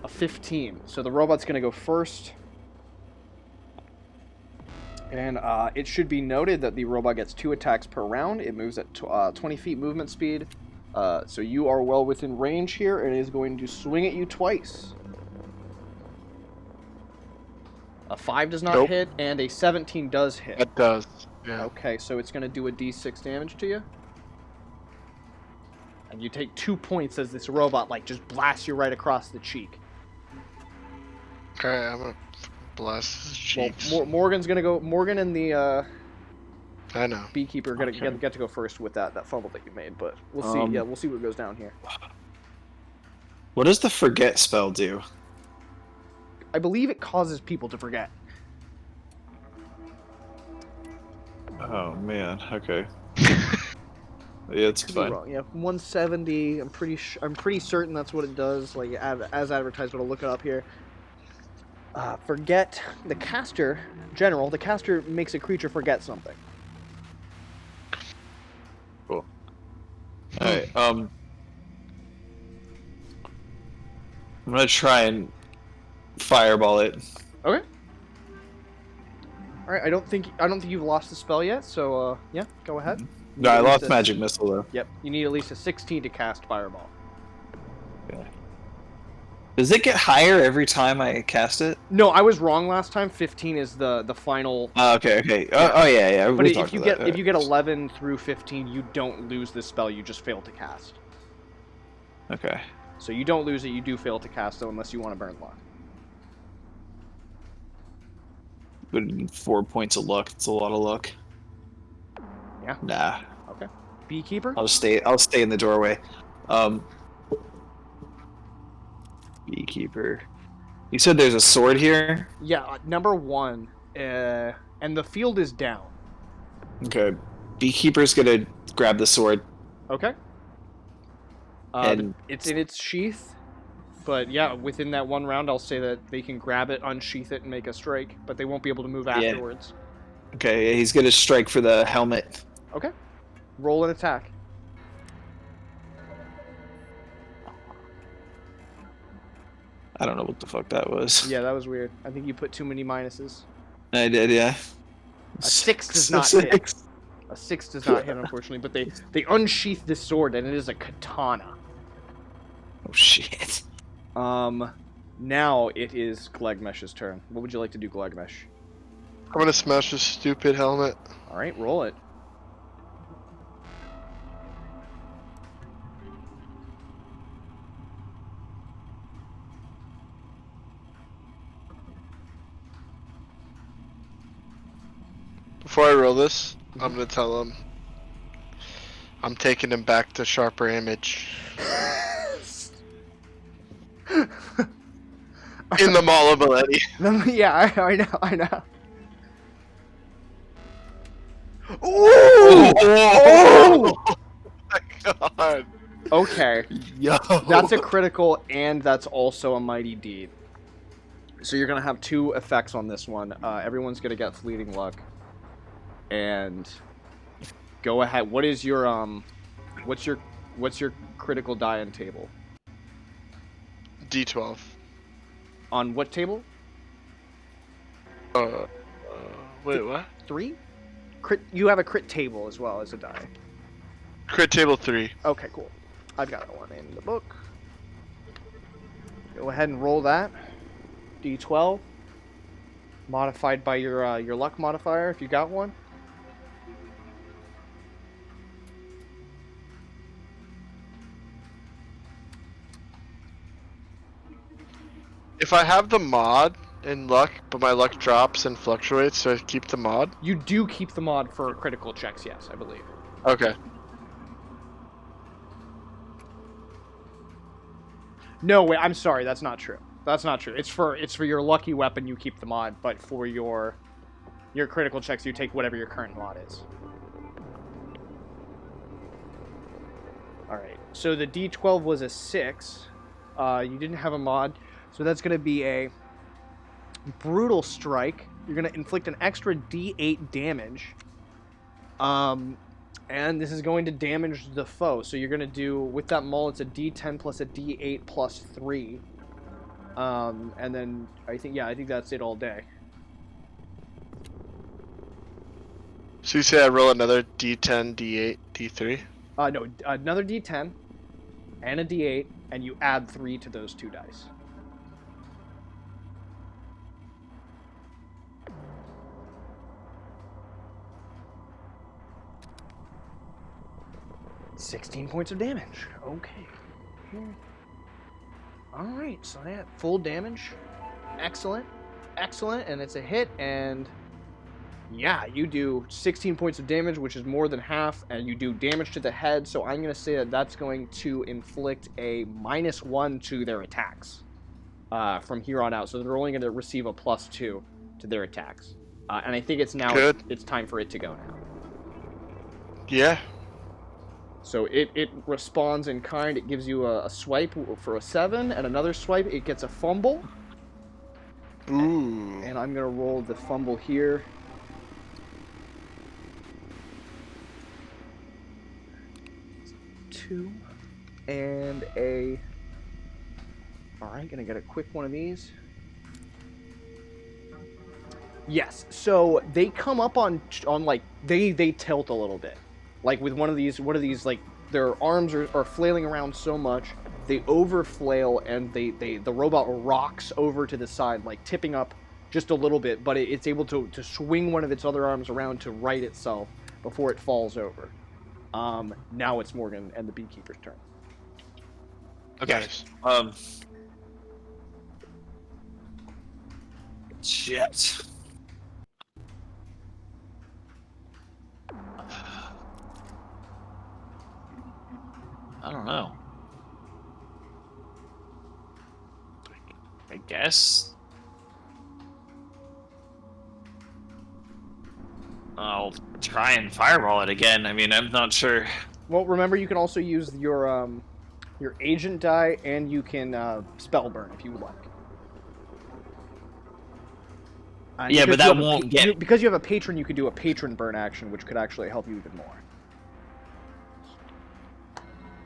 A 15. So the robot's going to go first. And it should be noted that the robot gets 2 attacks per round. It moves at 20 feet movement speed. So you are well within range here, and it is going to swing at you twice. A 5 does not hit, and a 17 does hit. That does. Yeah. Okay, so it's going to do a d6 damage to you. And you take 2 points as this robot, like, just blasts you right across the cheek. Okay, I'm gonna blast his cheeks. Well, Morgan's going to go... Morgan and the I know. beekeeper are going to get to go first with that fumble that you made, but we'll see. Yeah, we'll see what goes down here. What does the forget spell do? I believe it causes people to forget. Oh man, okay. Yeah, it's Could be fine. wrong. Yeah, 170. I'm pretty certain that's what it does. Like as advertised, but I'll look it up here. Forget the caster. The caster makes a creature forget something. Cool. Alright, I'm gonna try and fireball it. Okay. All right. I don't think you've lost the spell yet. So yeah, go ahead. No, I lost magic missile though. Yep. You need at least a 16 to cast fireball. Okay. Does it get higher every time I cast it? No, I was wrong last time. 15 is the final. Okay. Oh yeah. But we if talked you about get that. if you get 11 through 15, you don't lose the spell. You just fail to cast. Okay. So you don't lose it. You do fail to cast though, unless you want to burn luck. But 4 points of luck. It's a lot of luck. Yeah. Nah. Okay. Beekeeper. I'll stay in the doorway. Beekeeper. You said there's a sword here? Yeah, number 1. And the field is down. Okay. Beekeeper's gonna grab the sword. Okay. And it's in its sheath. But yeah, within that 1 round, I'll say that they can grab it, unsheath it, and make a strike. But they won't be able to move afterwards. okay, he's gonna strike for the helmet. Okay. Roll an attack. I don't know what the fuck that was. Yeah, that was weird. I think you put too many minuses. I did, yeah. A 6 does not hit. A 6 does not hit, unfortunately. But they unsheath this sword, and it is a katana. Oh shit. Now it is Glegmesh's turn. What would you like to do, Glegmesh? I'm gonna smash this stupid helmet. All right, roll it. Before I roll this, I'm gonna tell him I'm taking him back to sharper image. In the Mall of Millennium. Yeah, I know. Ooh! Oh my god. Okay, Yo. that's a critical, and that's also a mighty deed. So you're gonna have 2 effects on this one. Everyone's gonna get fleeting luck, and Go ahead. What is your what's your critical die and table? D12. On what table? Wait, what? 3? Crit. You have a crit table as well as a die. Crit table 3. Okay, cool. I've got one in the book. Go ahead and roll that. D12. Modified by your luck modifier if you got one. If I have the mod in luck, but my luck drops and fluctuates, so I keep the mod? You do keep the mod for critical checks, yes, I believe. Okay. No, wait, I'm sorry, that's not true. That's not true. It's for your lucky weapon you keep the mod, but for your critical checks you take whatever your current mod is. Alright, so the D12 was a 6. You didn't have a mod, so that's going to be a brutal strike. You're going to inflict an extra D8 damage. And this is going to damage the foe. So you're going to do, with that maul, it's a D10 plus a D8 plus 3. And then, I think that's it all day. So you say I roll another D10, D8, D3? No, another D10 and a D8, and you add 3 to those 2 dice. $16 points of damage. Okay. Alright, so that full damage. Excellent. Excellent, and it's a hit, and yeah, you do 16 points of damage, which is more than half, and you do damage to the head, so I'm going to say that that's going to inflict a -1 to their attacks from here on out, so they're only going to receive a +2 to their attacks. And I think it's now it's time for it to go now. Yeah. So it responds in kind. It gives you a swipe for a 7, and another swipe, it gets a fumble. Ooh. And I'm going to roll the fumble here. And a... Alright, gonna get a quick one of these. Yes, so they come up on like, they tilt a little bit. Like with one of these, like, their arms are flailing around so much, they overflail and the robot rocks over to the side, like tipping up just a little bit, but it's able to swing one of its other arms around to right itself before it falls over. Now it's Morgan and the Beekeeper's turn. Okay. Nice. Shit. I don't know. I guess I'll try and fireball it again. I mean, I'm not sure. Well, remember you can also use your agent die, and you can spell burn if you would like. Yeah, but that won't get... Because you have a patron, you could do a patron burn action, which could actually help you even more.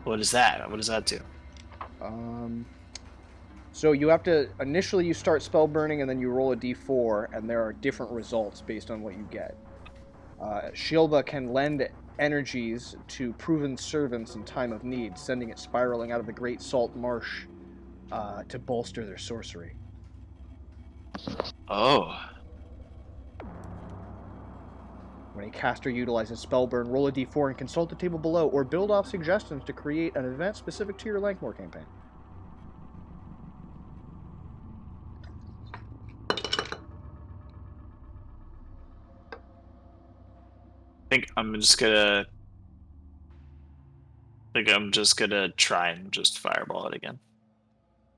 What is that? What does that do? So you have to... Initially, you start spell burning, and then you roll a d4, and there are different results based on what you get. Shilba can lend energies to proven servants in time of need, sending it spiraling out of the Great Salt Marsh to bolster their sorcery. Oh. When a caster utilizes Spellburn, roll a d4 and consult the table below, or build off suggestions to create an event specific to your Lankhmar campaign. I think I'm just gonna try and just fireball it again.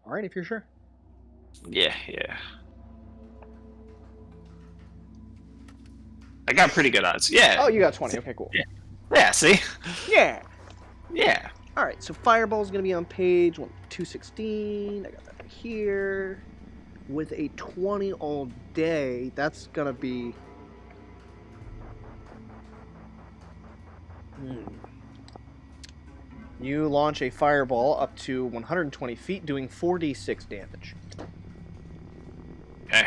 Alright, if you're sure. Yeah. I got pretty good odds. Yeah. Oh, you got 20. Okay, cool. Yeah, see? Yeah! Yeah. Alright, so Fireball's going to be on page 216. I got that right here. With a 20 all day, that's going to be... You launch a fireball up to 120 feet, doing 4d6 damage. Okay.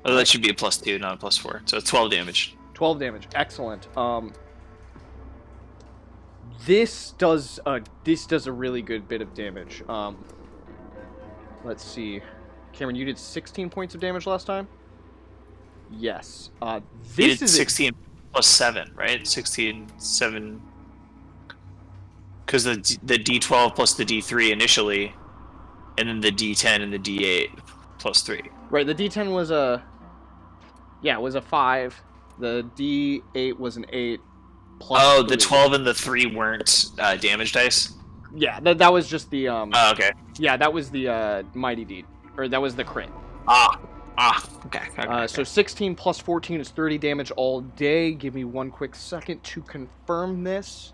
Oh, that should be a +2, not a +4. So it's 12 damage. 12 damage. Excellent. This does a really good bit of damage. Let's see. Cameron, you did 16 points of damage last time? Yes. You This did is 16 plus 7, right? 16, 7. Because the D12 plus the D3 initially, and then the D10 and the D8 plus 3. right. The D10 was a 5. The D8 was an 8. Plus Oh, the 3. 12 and the 3 weren't damage dice? Yeah, that was just the Oh, okay. Yeah, that was the mighty deed, or that was the crit. Okay. So 16 plus 14 is 30 damage all day. Give me one quick second to confirm this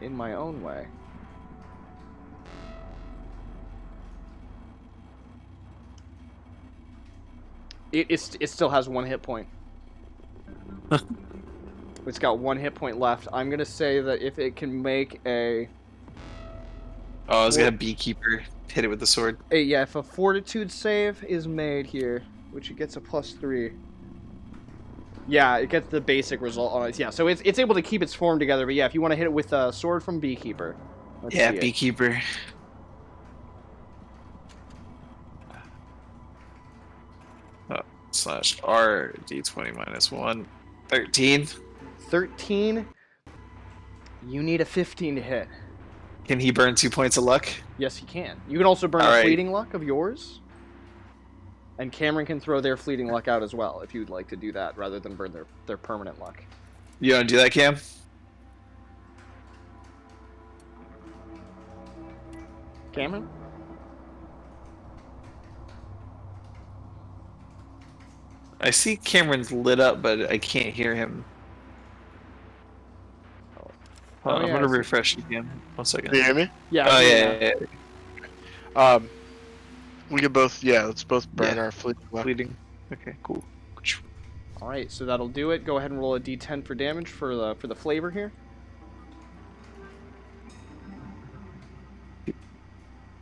in my own way. It still has 1 hit point. It's got 1 hit point left. I'm gonna say that if it can make a Oh, I was gonna Beekeeper hit it with the sword. if a fortitude save is made here, which it gets a +3. Yeah, it gets the basic result on it. Yeah, so it's able to keep its form together. But yeah, if you want to hit it with a sword from Beekeeper. Let's see it. Beekeeper. /R D20 -1. 13. 13. You need a 15 to hit. Can he burn 2 points of luck? Yes, he can. You can also burn a Alright. fleeting luck of yours. And Cameron can throw their fleeting luck out as well, if you'd like to do that, rather than burn their permanent luck. You want to do that, Cam? Cameron? I see Cameron's lit up, but I can't hear him. Oh, I'm yeah, gonna I see. refresh again. 1 second. Can you hear me? Yeah. Oh I yeah, can, yeah. We can both, let's both burn Yeah. our fleet. Bleeding. Okay, cool. Alright, so that'll do it. Go ahead and roll a d10 for damage for the flavor here.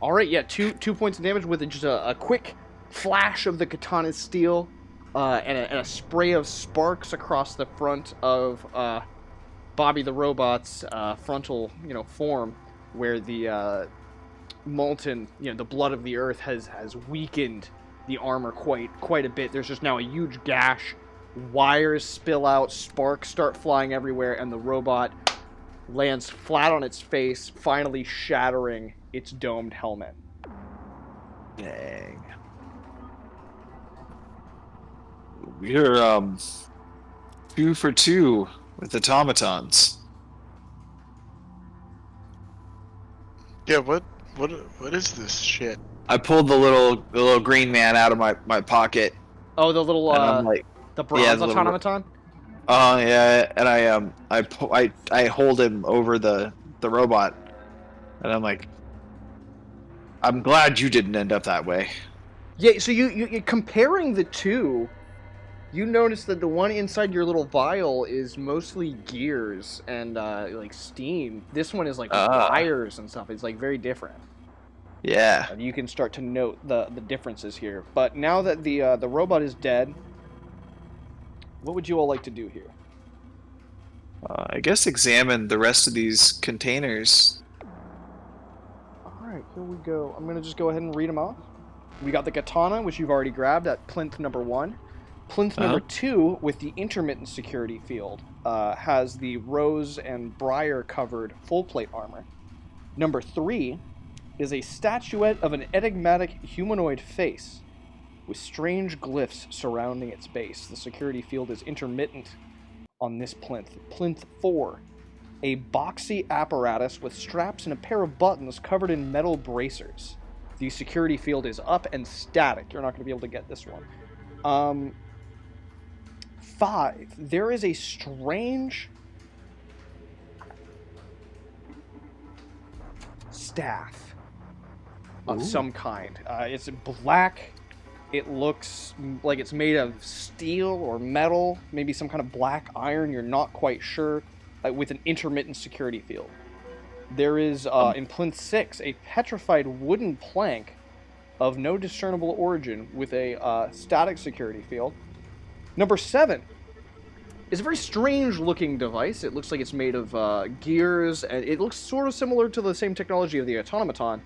Alright, yeah, two points of damage with just a quick flash of the katana's steel and a spray of sparks across the front of Bobby the Robot's frontal, form, where the molten, the blood of the earth has weakened the armor quite a bit. There's just now a huge gash. Wires spill out, sparks start flying everywhere, and the robot lands flat on its face, finally shattering its domed helmet. Dang. We're 2 for 2 with automatons. Yeah, what is this shit? I pulled the little green man out of my pocket, Oh, the little and I'm like, the bronze yeah, the little- automaton? oh yeah, and I hold him over the robot, and I'm like, I'm glad you didn't end up that way. Yeah, so you comparing the two, you notice that the one inside your little vial is mostly gears and like steam. This one is like wires and stuff. It's like very different. Yeah. And you can start to note the differences here. But now that the robot is dead, what would you all like to do here? I guess examine the rest of these containers. Alright, here we go. I'm going to just go ahead and read them off. We got the katana, which you've already grabbed at plinth number 1. Plinth number 2, with the intermittent security field, has the rose and briar covered full plate armor. Number 3 is a statuette of an enigmatic humanoid face with strange glyphs surrounding its base. The security field is intermittent on this plinth. Plinth 4, a boxy apparatus with straps and a pair of buttons covered in metal bracers. The security field is up and static. You're not going to be able to get this one. 5, there is a strange staff of Ooh. some kind. It's black. It looks like it's made of steel or metal, maybe some kind of black iron. You're not quite sure, with an intermittent security field. There is, in Plinth 6, a petrified wooden plank of no discernible origin with a static security field. Number 7 is a very strange looking device. It looks like it's made of gears, and it looks sort of similar to the same technology of the automaton,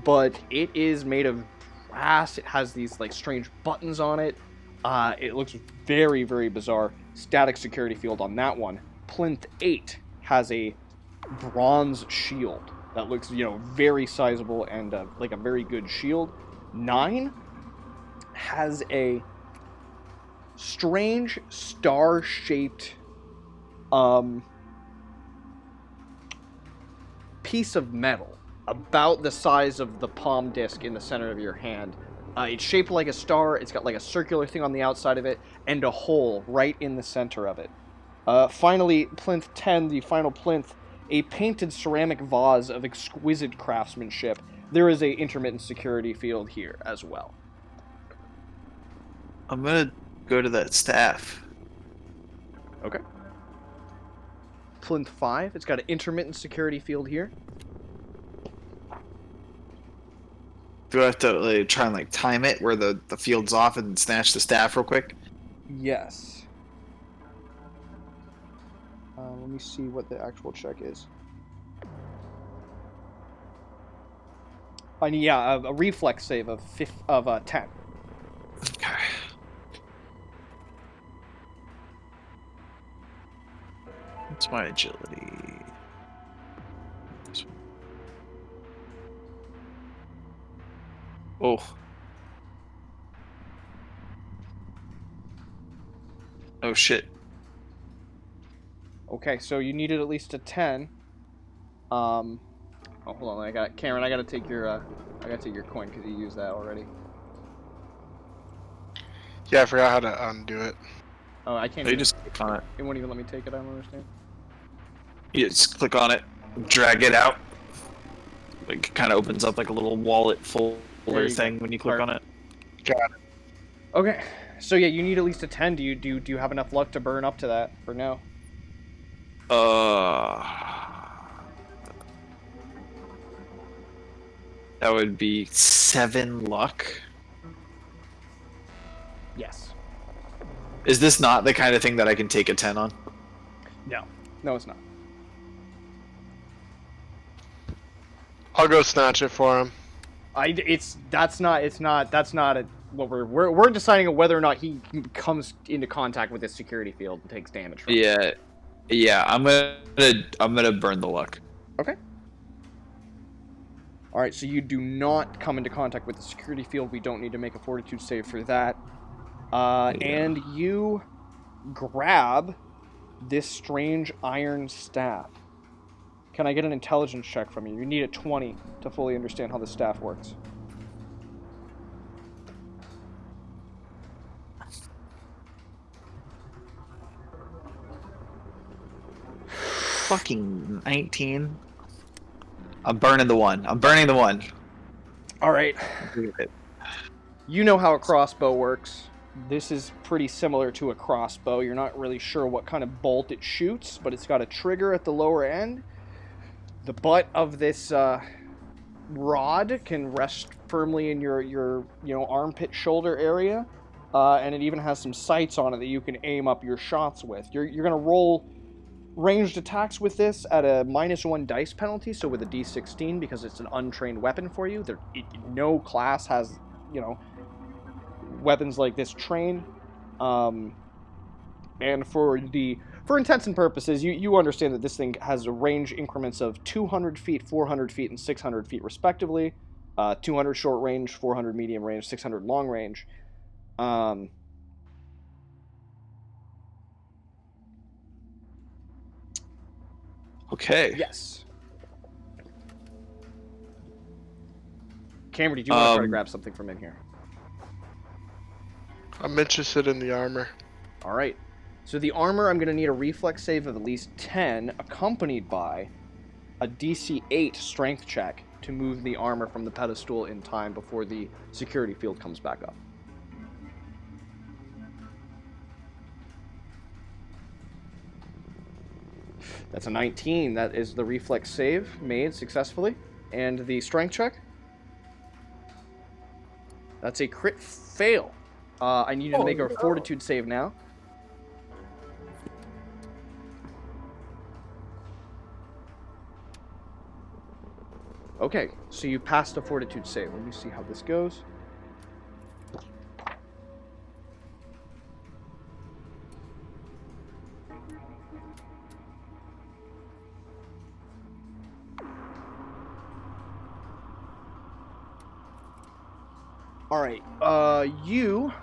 but it is made of brass. It has these like strange buttons on it. It looks very, very bizarre. Static security field on that one. Plinth 8 has a bronze shield that looks, very sizable and like a very good shield. 9 has a strange star-shaped piece of metal about the size of the palm disc in the center of your hand. It's shaped like a star. It's got like a circular thing on the outside of it and a hole right in the center of it. Finally, Plinth 10, the final plinth, a painted ceramic vase of exquisite craftsmanship. There is a intermittent security field here as well. I'm gonna go to that staff. Okay. Plinth 5, it's got an intermittent security field here. Do I have to like, try and like time it where the field's off and snatch the staff real quick? Yes. Let me see what the actual check is. Yeah, a reflex save of 10. Okay. What's my agility? Oh. Oh shit. Okay, so you needed at least a 10. Oh, hold on. Cameron, I gotta take your coin because you used that already. Yeah, I forgot how to undo it. Oh, I can't. You just click on it. It won't even let me take it. I don't understand. You just click on it, drag it out. Like, kind of opens up like a little wallet folder thing when you click on it. Got it. Okay, so yeah, you need at least a 10. Do you have enough luck to burn up to that for now? That would be 7 luck. Yes. Is this not the kind of thing that I can take a 10 on? No, it's not. I'll go snatch it for him. That's not what we're deciding whether or not he comes into contact with this security field and takes damage from it. Yeah, I'm gonna burn the luck. Okay. All right, so you do not come into contact with the security field. We don't need to make a fortitude save for that. And you grab this strange iron staff. Can I get an intelligence check from you? You need a 20 to fully understand how the staff works. Fucking 19. I'm burning the one. All right. You know how a crossbow works. This is pretty similar to a crossbow. You're not really sure what kind of bolt it shoots, but it's got a trigger at the lower end. The butt of this rod can rest firmly in your armpit shoulder area, and it even has some sights on it that you can aim up your shots with. You're gonna roll ranged attacks with this at a -1 dice penalty, so with a D16 because it's an untrained weapon for you. No class has weapons like this trained, and for intents and purposes, you understand that this thing has a range increments of 200 feet, 400 feet, and 600 feet respectively. 200 short range, 400 medium range, 600 long range. Okay. Yes. Cameron, did you want to try to grab something from in here? I'm interested in the armor. All right. So the armor, I'm going to need a reflex save of at least 10, accompanied by a DC 8 strength check to move the armor from the pedestal in time before the security field comes back up. That's a 19. That is the reflex save made successfully. And the strength check? That's a crit fail. I need you to make a fortitude save now. Okay, so you passed a fortitude save. Let me see how this goes. Alright, you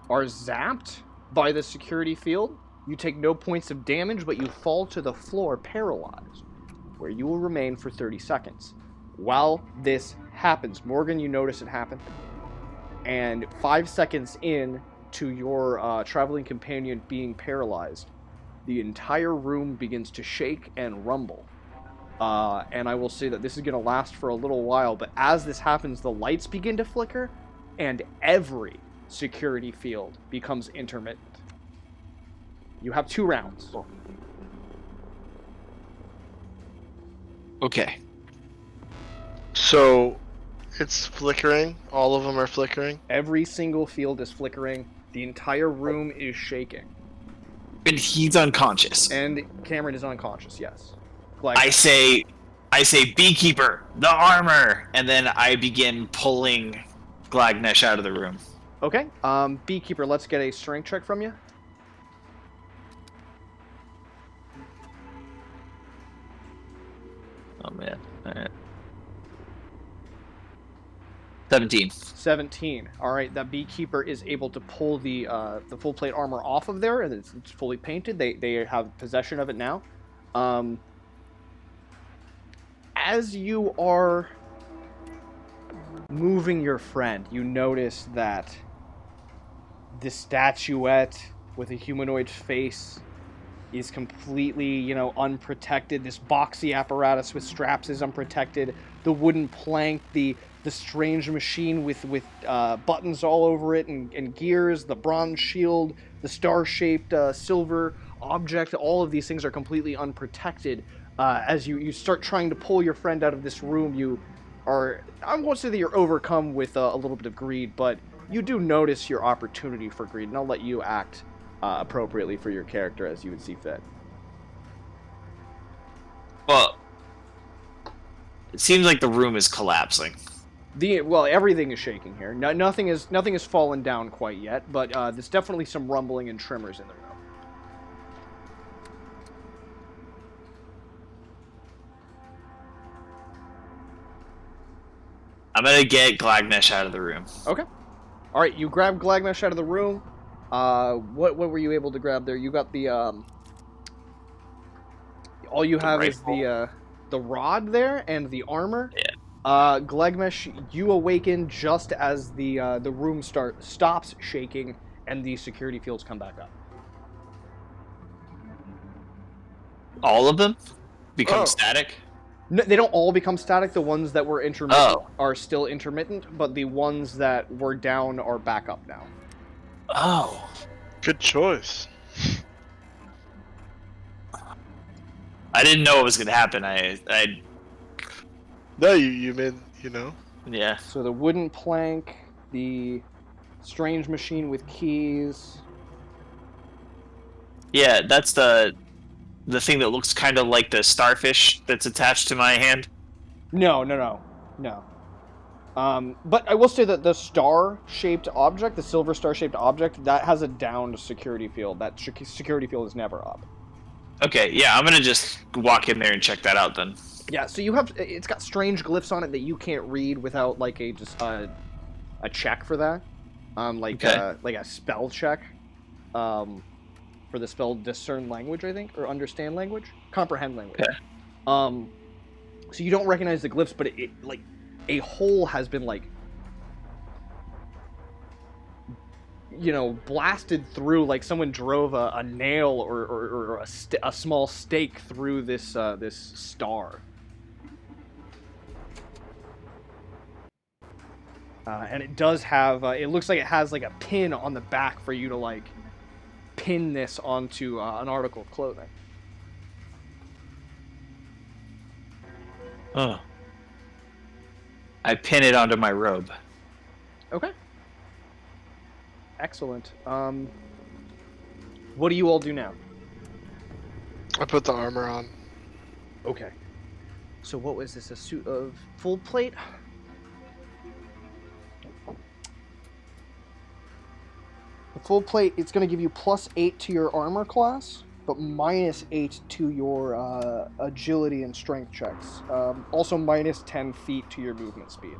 are zapped by the security field. You take no points of damage, but you fall to the floor paralyzed, where you will remain for 30 seconds. While this happens, Morgan, you notice it happen, and 5 seconds in to your traveling companion being paralyzed, the entire room begins to shake and rumble. And I will say that this is going to last for a little while, but as this happens, the lights begin to flicker, and every security field becomes intermittent. You have 2 rounds. Okay. So, it's flickering? All of them are flickering? Every single field is flickering. The entire room is shaking. And he's unconscious. And Cameron is unconscious, yes. I say, Beekeeper, the armor! And then I begin pulling Glagnesh out of the room. Okay, Beekeeper, let's get a strength check from you. Oh, man. Alright. 17. 17. Alright, that Beekeeper is able to pull the full plate armor off of there, and it's fully painted. They have possession of it now. As you are moving your friend, you notice that the statuette with a humanoid face is completely, unprotected. This boxy apparatus with straps is unprotected. The wooden plank, the strange machine with buttons all over it and gears, the bronze shield, the star-shaped silver object, all of these things are completely unprotected. As you start trying to pull your friend out of this room, you are, I won't say that you're overcome with a little bit of greed, but you do notice your opportunity for greed, and I'll let you act appropriately for your character as you would see fit. Well, it seems like the room is collapsing. Well, everything is shaking here. Nothing has fallen down quite yet, but there's definitely some rumbling and tremors in the room. I'm gonna get Glagnesh out of the room. Okay. All right, you grab Glagnesh out of the room. What were you able to grab there? You got the all you have is the rod there and the armor. Yeah. Glagnesh, you awaken just as the room stops shaking and the security fields come back up. All of them become Oh. static? No, they don't all become static. The ones that were intermittent are still intermittent, but the ones that were down are back up now. Oh. Good choice. I didn't know it was gonna happen. I No, you made, yeah. So the wooden plank, the strange machine with keys. Yeah, that's the thing that looks kind of like the starfish that's attached to my hand. No. But I will say that the star-shaped object, the silver star-shaped object, that has a downed security field. That security field is never up. Okay, yeah, I'm gonna just walk in there and check that out then. Yeah, so it's got strange glyphs on it that you can't read without like a check for that. Like a spell check. For the spell discern language, I think, or understand language, comprehend language. Okay. So you don't recognize the glyphs, but it like a hole has been like, blasted through, like someone drove a nail or a small stake through this star. And it does have, it looks like it has like a pin on the back for you to like pin this onto an article of clothing. Oh. I pin it onto my robe. Okay. Excellent. What do you all do now? I put the armor on. Okay. So what was this? A suit of full plate? The full plate, it's going to give you +8 to your armor class, but -8 to your agility and strength checks. Also -10 feet to your movement speed.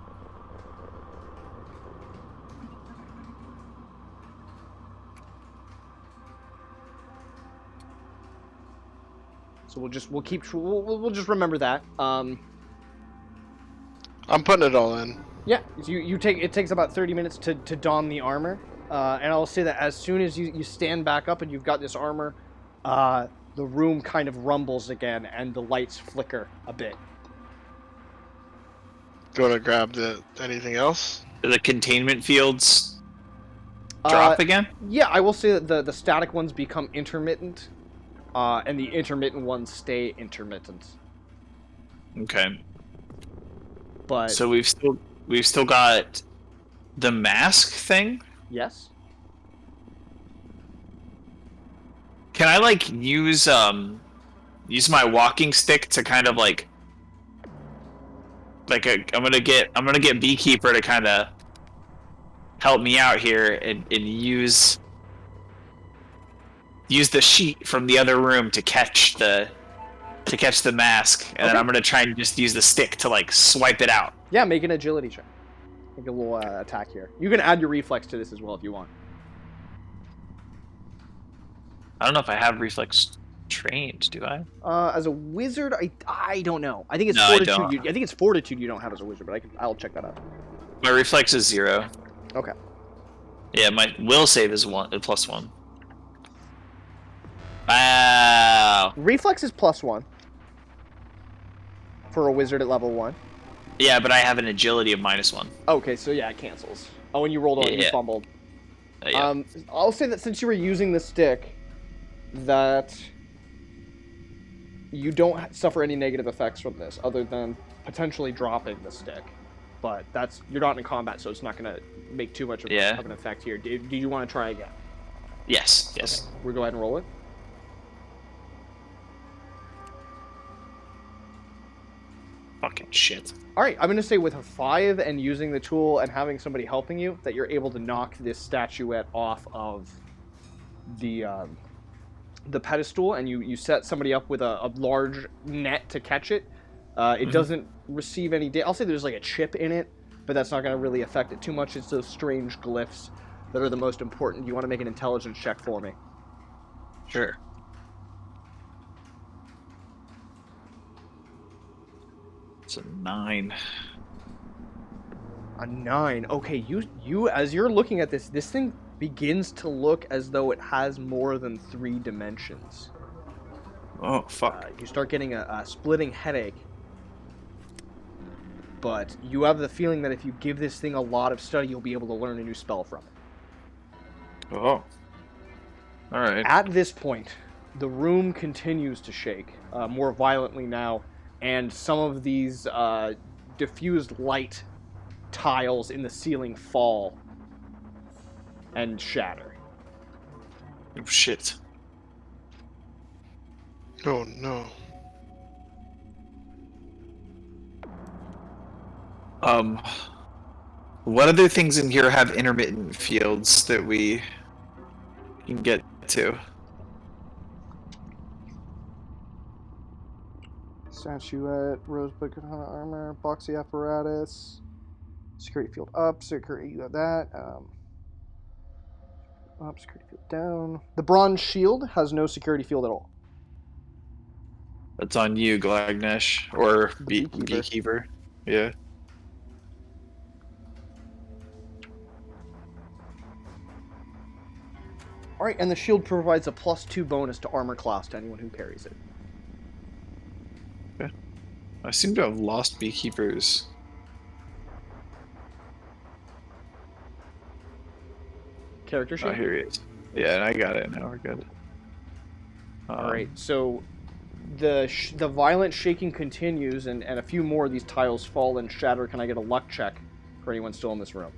So we'll just remember that. I'm putting it all in. Yeah, it takes about 30 minutes to don the armor. And I'll say that as soon as you stand back up and you've got this armor, the room kind of rumbles again and the lights flicker a bit. Do you want to grab anything else? Do the containment fields drop again? Yeah, I will say that the static ones become intermittent, and the intermittent ones stay intermittent. Okay. But So we've still got the mask thing. yes. Can I like use my walking stick to kind of like I'm gonna get Beekeeper to kind of help me out here and use the sheet from the other room to catch the mask, and then I'm gonna try and just use the stick to like swipe it out. Yeah, make an agility check. Make a little attack here. You can add your reflex to this as well if you want. I don't know if I have reflex trained, do I? As a wizard, I don't know. I think it's No, fortitude. I don't. I think it's fortitude you don't have as a wizard, but I'll check that out. My reflex is 0. Okay. Yeah, my will save is +1. Wow. Reflex is +1 for a wizard at level 1. Yeah, but I have an agility of -1. Okay, so yeah, it cancels. Oh, and you rolled on it, you fumbled. Yeah. I'll say that since you were using the stick, that you don't suffer any negative effects from this, other than potentially dropping the stick. But you're not in combat, so it's not going to make too much of an effect here. Do you want to try again? Yes. Okay. We'll go ahead and roll it. Fucking shit. All right, I'm going to say with a 5 and using the tool and having somebody helping you, that you're able to knock this statuette off of the pedestal, and you set somebody up with a large net to catch it. It doesn't receive any damage. I'll say there's like a chip in it, but that's not going to really affect it too much. It's those strange glyphs that are the most important. You want to make an intelligence check for me. Sure. It's a 9. A 9. Okay, you as you're looking at this thing begins to look as though it has more than 3 dimensions. Oh, fuck. You start getting a splitting headache. But you have the feeling that if you give this thing a lot of study, you'll be able to learn a new spell from it. Oh. Alright. At this point, the room continues to shake, more violently now, and some of these diffused light tiles in the ceiling fall and shatter. Oh, shit. Oh, no. What other things in here have intermittent fields that we can get to? Statuette, rosebud katana armor, boxy apparatus, security field up, security, you have that. Up, security field down. The bronze shield has no security field at all. That's on you, Glagnesh. Or Beekeeper. Beekeeper. Yeah. Alright, and the shield provides a +2 bonus to armor class to anyone who carries it. I seem to have lost Beekeepers. character sheet? Oh, here he is. Yeah, and I got it. Now we're good. All right. So the violent shaking continues, and a few more of these tiles fall and shatter. Can I get a luck check for anyone still in this room?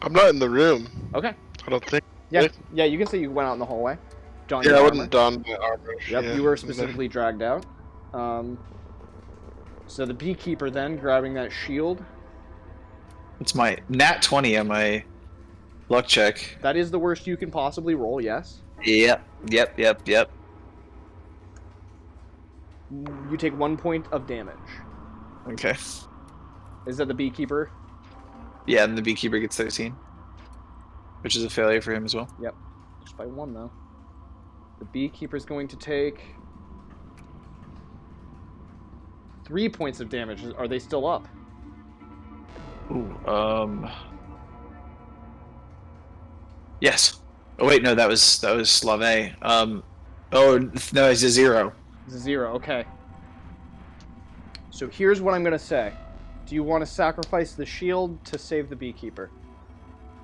I'm not in the room. Okay. I don't think. Yeah. Yeah. You can say you went out in the hallway. Don Yeah, your I armor. wouldn't don my armor. Yep. Yeah. You were specifically dragged out. So the beekeeper then grabbing that shield. It's my nat 20 on my luck check. That is the worst you can possibly roll. Yes. Yep. You take 1 point of damage. Okay. Is that the beekeeper? Yeah, and the beekeeper gets 13, which is a failure for him as well. Yep. Just by 1 though. The beekeeper's going to take 3 points of damage. Are they still up? Ooh, yes. Oh wait, no, that was Slave. Oh no, it's a 0. It's a 0. Okay. So here's what I'm gonna say. Do you want to sacrifice the shield to save the beekeeper?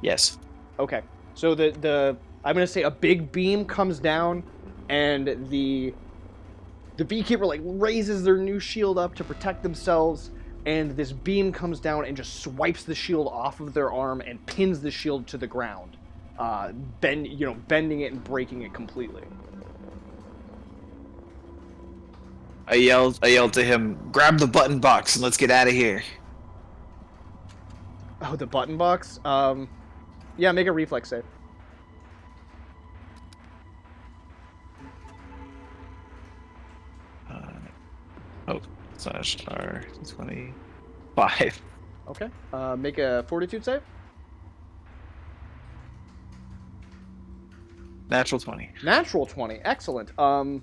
Yes. Okay. So the I'm gonna say a big beam comes down, and the beekeeper like raises their new shield up to protect themselves, and this beam comes down and just swipes the shield off of their arm and pins the shield to the ground, bending it and breaking it completely. I yelled to him, grab the button box and let's get out of here. Oh, the button box? Yeah, make a reflex save. /R 25. Okay. Make a fortitude save. Natural 20. Natural 20. Excellent. So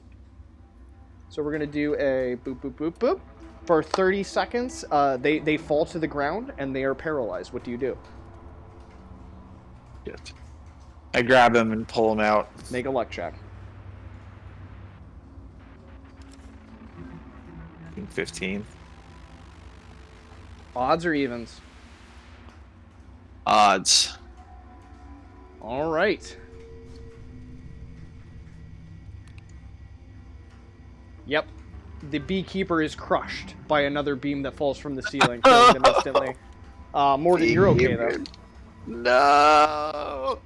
we're going to do a boop, boop, boop, boop. For 30 seconds, they fall to the ground, and they are paralyzed. What do you do? Shit. I grab him and pull him out. Make a luck check. 15. Odds or evens? Odds. All right. Yep. The beekeeper is crushed by another beam that falls from the ceiling, killing them instantly. Morgan, you're okay, though. No!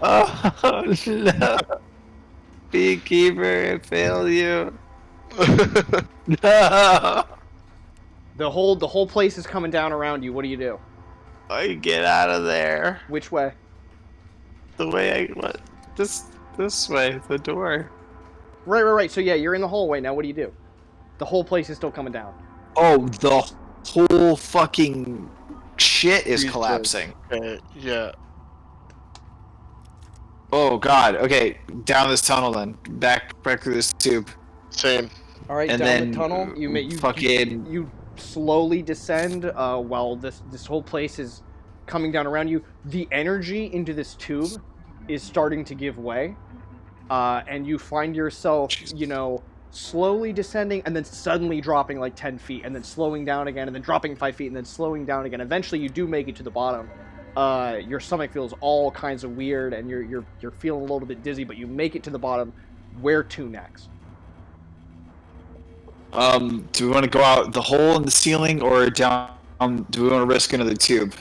Oh, no. Beekeeper, I failed you. No! The whole place is coming down around you. What do you do? I get out of there. Which way? The way I went. This way, the door. Right. So yeah, you're in the hallway now. What do you do? The whole place is still coming down. Oh, the whole fucking shit is collapsing. Okay, yeah. Oh god. Okay, down this tunnel then. Back through this tube. Same. All right, And down then the tunnel. You slowly descend while this whole place is coming down around you. The energy into this tube is starting to give way, and you find yourself, slowly descending and then suddenly dropping like 10 feet, and then slowing down again, and then dropping 5 feet, and then slowing down again. Eventually, you do make it to the bottom. Your stomach feels all kinds of weird, and you're feeling a little bit dizzy, but you make it to the bottom. Where to next? Do we want to go out the hole in the ceiling or down? Do we want to risk another tube?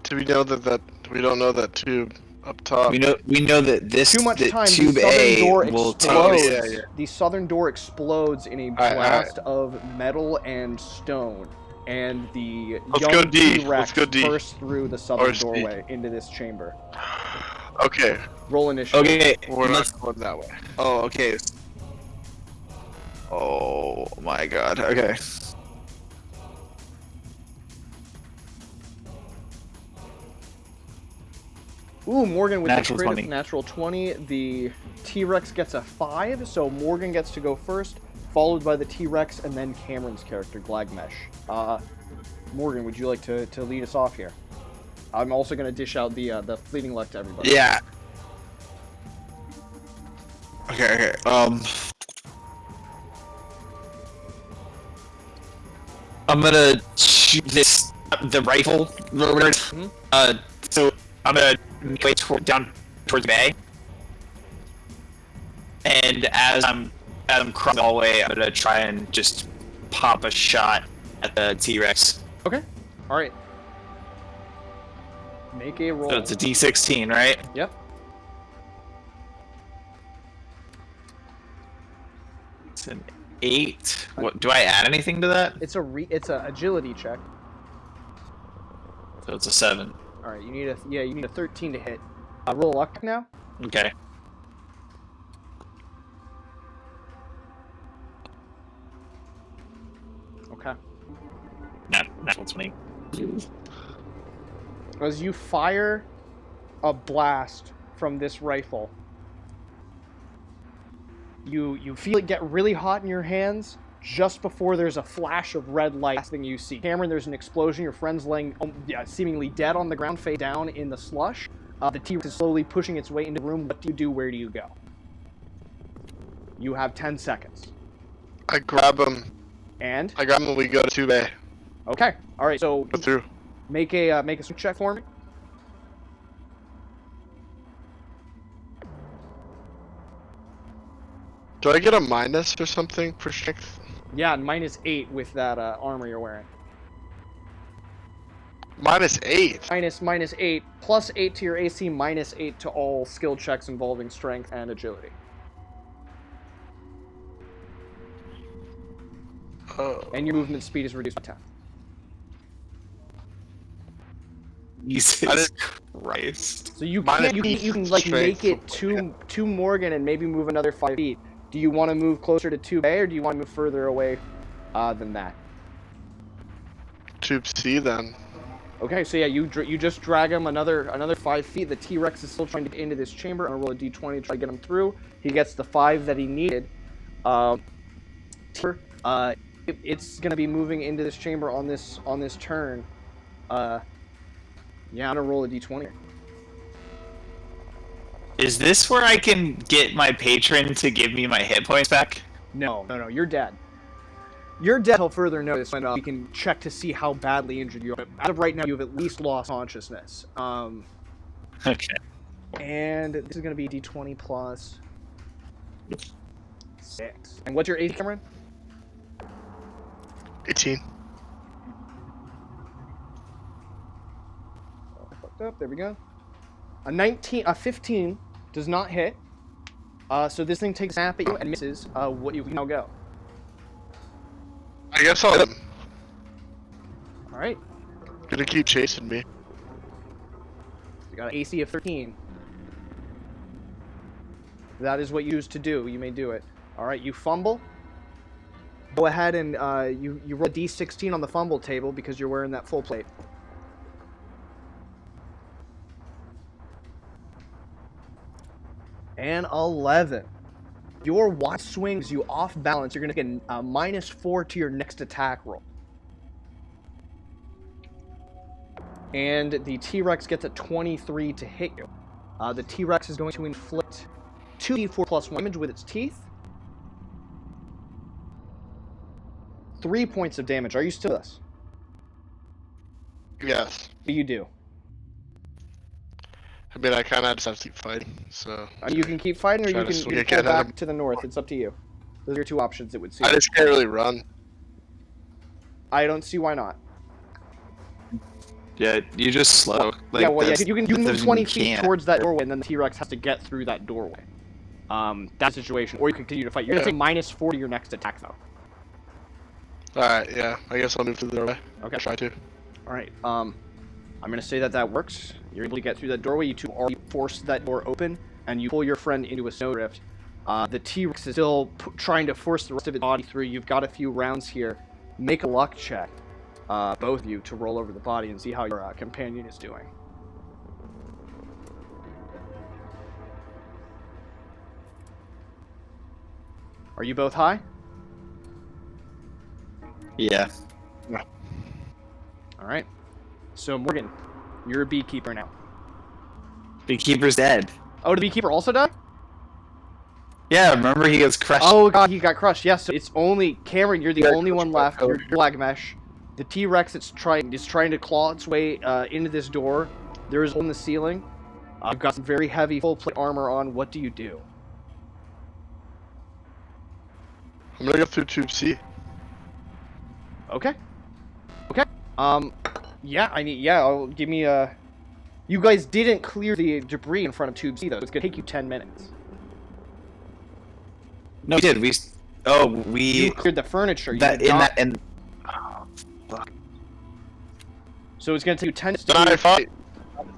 Do we know that we don't know that tube up top? We know that this Too much time. tube The southern A door will explodes. take. Yeah. The southern door explodes in a blast of metal and stone, and the Let's young go D. T-Rex Let's go D. bursts through the southern Or C. doorway into this chamber. Okay. Roll initiative. Okay, We're let's. not going that way. Oh, okay. Oh my god. Okay. Ooh, Morgan with Natural the crit 20. Natural 20. The T-Rex gets a 5, so Morgan gets to go first, followed by the T-Rex, and then Cameron's character, Glagmesh. Morgan, would you like to lead us off here? I'm also going to dish out the fleeting luck to everybody. Yeah. Okay. I'm gonna shoot the rifle. So I'm gonna go down towards the bay, and as I'm crossing the hallway, I'm gonna try and just pop a shot at the T-Rex. Okay. All right. Make a roll. So it's a D16, right? Yep. It's an 8. What do I add anything to that? It's a agility check. So it's a 7. All right. You need a 13 to hit. Roll luck now. Okay. Okay. Natural 20. As you fire a blast from this rifle, you feel it get really hot in your hands just before there's a flash of red light. Last thing you see, Cameron, there's an explosion. Your friend's laying seemingly dead on the ground, face down in the slush. The T-Rex is slowly pushing its way into the room. What do you do? Where do you go? You have 10 seconds. I grab him. And? I grab him and we go to 2A. Okay. All right. So Go through. make a swing check for me. Do I get a minus or something for strength? Yeah, -8 with that armor you're wearing. -8. -8, +8 to your AC, -8 to all skill checks involving strength and agility. Oh. And your movement speed is reduced by 10. Jesus Christ. So you Minus can you can like strength. make it to Morgan and maybe move another 5 feet. Do you want to move closer to 2A or do you want to move further away than that? Tube C then. Okay, so yeah, you just drag him another 5 feet. The T-Rex is still trying to get into this chamber. I'm gonna roll a D20 to try to get him through. He gets the 5 that he needed. It's gonna be moving into this chamber on this turn. Yeah, I'm gonna roll a D20. Is this where I can get my patron to give me my hit points back? No, you're dead. You're dead until further notice when we can check to see how badly injured you are. As of right now, you've at least lost consciousness. Okay. And this is going to be D20 plus 6. And what's your AC, Cameron? 18. Fucked up. There we go. A 15 does not hit. So this thing takes a snap at you and misses. What you can now go. I guess I'll hit him. All right. Gonna keep chasing me. You got an AC of 13. That is what you choose to do. You may do it. All right. You fumble. Go ahead and you roll a D16 on the fumble table because you're wearing that full plate. And 11. Your watch swings you off balance. You're going to get a -4 to your next attack roll. And the T-Rex gets a 23 to hit you. The T-Rex is going to inflict 2d4 plus 1 damage with its teeth. 3 points of damage. Are you still with us? Yes. What do you do? I mean, I kind of just have to keep fighting, so... You can keep fighting, or Try you to can swing pull again at back him. to the north. It's up to you. Those are your two options, it would seem. I just can't really run. I don't see why not. Yeah, you just slow. Like, Yeah, well, yeah, that's- you can move 20 feet can't. towards that doorway, and then the T-Rex has to get through that doorway. That situation. Or you can continue to fight. You're going to take -4 to your next attack, though. Alright, yeah. I guess I'll move to the doorway. Okay. I'll try to. Alright, I'm going to say that works. You're able to get through that doorway. You two already forced that door open, and you pull your friend into a snowdrift. The T-Rex is still trying to force the rest of its body through. You've got a few rounds here. Make a luck check, both of you, to roll over the body and see how your companion is doing. Are you both high? Yeah. Alright. So, Morgan, you're a beekeeper now. Beekeeper's dead. Oh, the beekeeper also died? Yeah, remember he gets crushed. Oh god, he got crushed. Yes, so it's only Cameron. You're the Yeah, only one crushed by left. You're Cody. Blagmesh. The T-Rex is trying to claw its way into this door. There is a hole in the ceiling. You've got some very heavy full plate armor on. What do you do? I'm gonna go through Tube C. Okay. Okay. Yeah, I'll give me a... You guys didn't clear the debris in front of Tube C, though. It's gonna take you 10 minutes. No, we did. You cleared the furniture. Oh, fuck. So it's gonna take you 10 minutes Then I fight.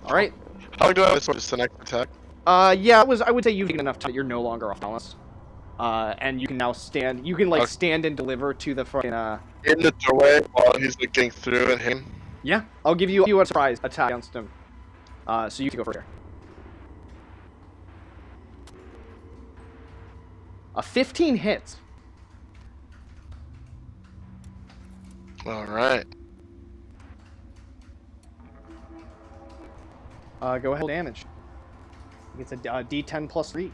Alright. How long do I have? Just the next attack? Yeah, I would say you've taken enough time that you're no longer off balance. And you can now stand. You can, like, stand and deliver to the fucking, In the doorway while he's like, getting through and him. Yeah, I'll give you a surprise attack against him. So you can go first here. A 15 hits. Alright. Go ahead and roll damage. It's a D10 plus 3.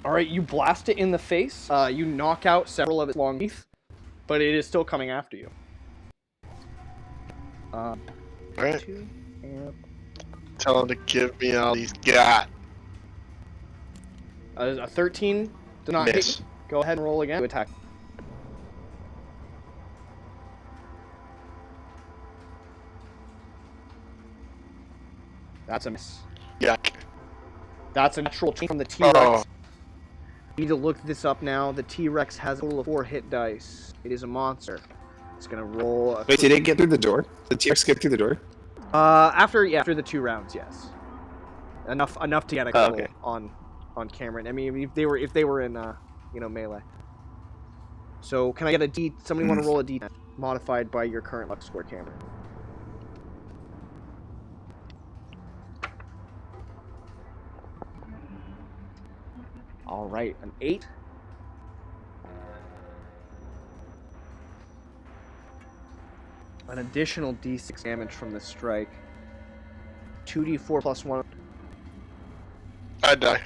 Alright, you blast it in the face. You knock out several of its long teeth, but it is still coming after you. Alright. 2 and... Tell him to give me all he's got. A 13 does not Miss. hit. Go ahead and roll again to attack. That's a miss. Yuck. That's a natural change from the T-Rex. Oh. Need to look this up now. The T-Rex has a total of 4 hit dice. It is a monster. It's gonna roll. Wait, did it get through the door? Did the T-Rex get through the door? After the 2 rounds, yes. Enough to get a kill okay. on Cameron. I mean, if they were in melee. So can I get a D? Somebody want to roll a D modified by your current luck score, Cameron? All right, an 8. An additional D6 damage from the strike. 2d4 plus 1. I die.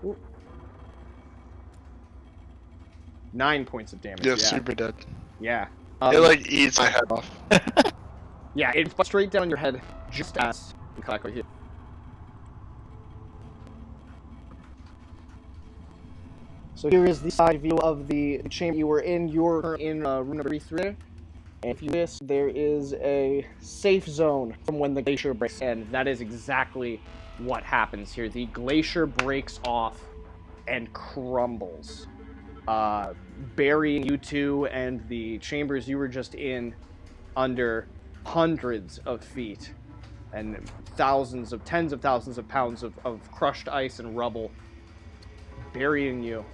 Ooh. 9 points of damage. Yeah, Yeah. super dead. Yeah. It like eats my head off. Yeah, it falls straight down your head, just as you clack right here. So here is the side view of the chamber you were in. You're in room number 3. And if you miss, there is a safe zone from when the glacier breaks in. That is exactly what happens here. The glacier breaks off and crumbles, burying you two and the chambers you were just in under hundreds of feet and tens of thousands of pounds of crushed ice and rubble, burying you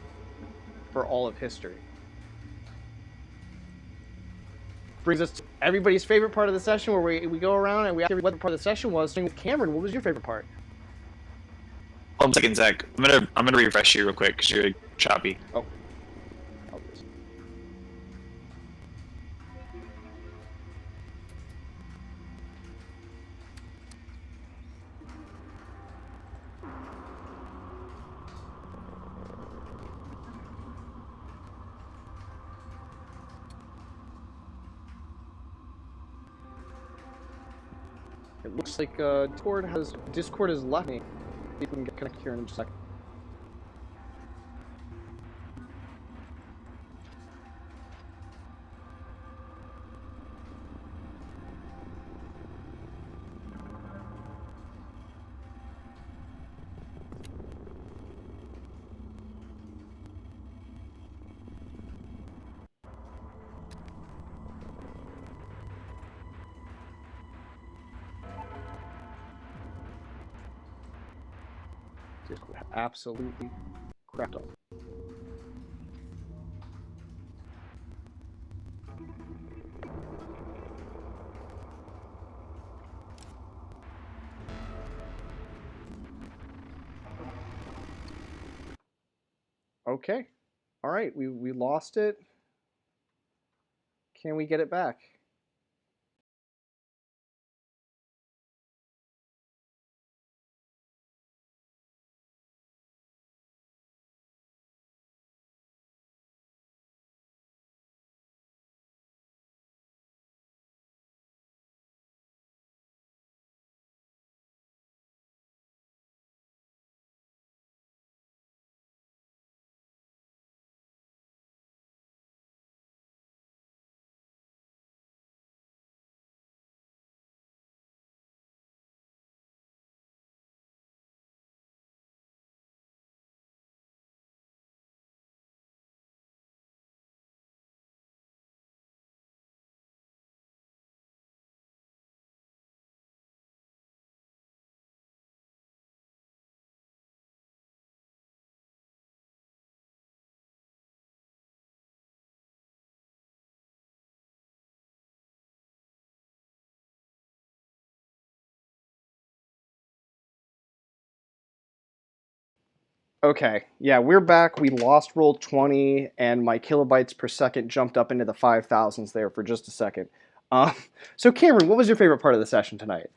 for all of history. Brings us to everybody's favorite part of the session, where we go around and we ask what the part of the session was. Starting with Cameron, what was your favorite part? Hold on a second, Zach. I'm gonna refresh you real quick because you're choppy. Oh. It looks like Discord has left me. See if we can get connected here in just a second. Discord absolutely crapped off. Okay. All right, we lost it. Can we get it back? Okay, yeah, we're back. We lost roll 20, and my kilobytes per second jumped up into the 5,000s there for just a second. Um, so, Cameron, what was your favorite part of the session tonight?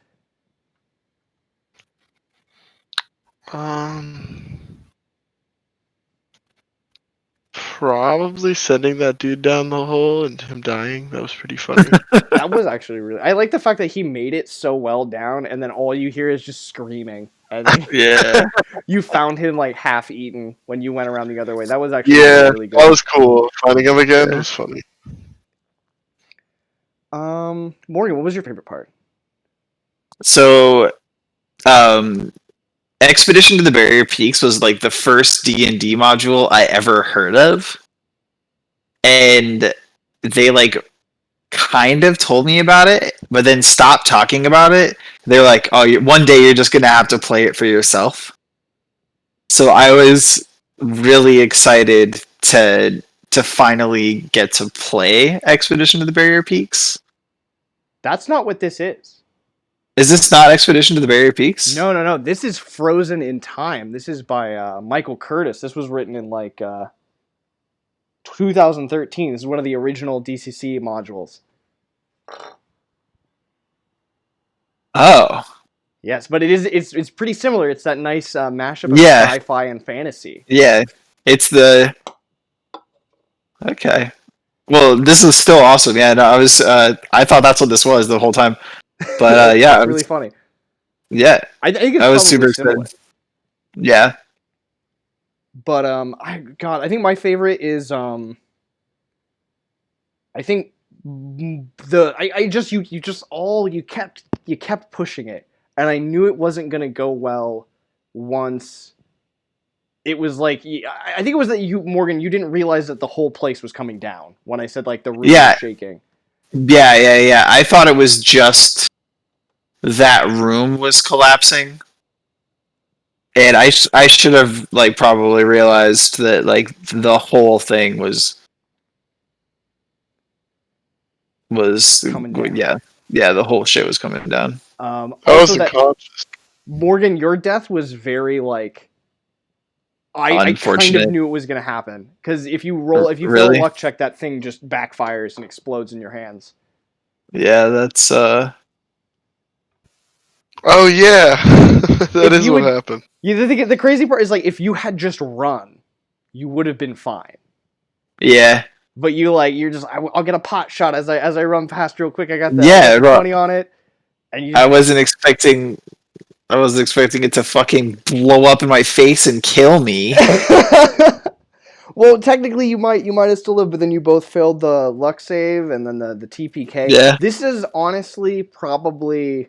Probably sending that dude down the hole and him dying. That was pretty funny. That was actually really. I like the fact that he made it so well down, and then all you hear is just screaming. And then Yeah. you found him like half eaten when you went around the other way. That was actually Yeah, really good. that was cool. Finding him again was funny. Morgan, what was your favorite part? So, Expedition to the Barrier Peaks was like the first D&D module I ever heard of. And they like kind of told me about it, but then stopped talking about it. They're like, "Oh, one day you're just going to have to play it for yourself." So I was really excited to finally get to play Expedition to the Barrier Peaks. That's not what this is. Is this not Expedition to the Barrier Peaks? No. This is Frozen in Time. This is by Michael Curtis. This was written in like 2013. This is one of the original DCC modules. Oh. Yes, but it's pretty similar. It's that nice mashup of Yeah. sci-fi and fantasy. Yeah. It's the... Okay. Well, this is still awesome. Yeah, no, I thought that's what this was the whole time. But yeah, it's really funny. Yeah, I think it's I was probably super similar. excited. Yeah, But I think my favorite is I think you kept pushing it, and I knew it wasn't gonna go well once. It was like I think it was that Morgan, you didn't realize that the whole place was coming down when I said like the room was shaking. Yeah. I thought it was just that room was collapsing, and I should have like probably realized that like the whole thing was Coming down. Yeah, the whole shit was coming down. I wasn't conscious. Morgan, your death was very like. I kind of knew it was going to happen because if you fail a luck check, that thing just backfires and explodes in your hands. Yeah, that's Oh yeah, that is what happened. The crazy part is like if you had just run, you would have been fine. Yeah. But I'll get a pot shot as I run past real quick. I got that 20 on it, and I wasn't expecting it to fucking blow up in my face and kill me. Well, technically you might have still lived, but then you both failed the luck save and then the TPK. Yeah. This is honestly probably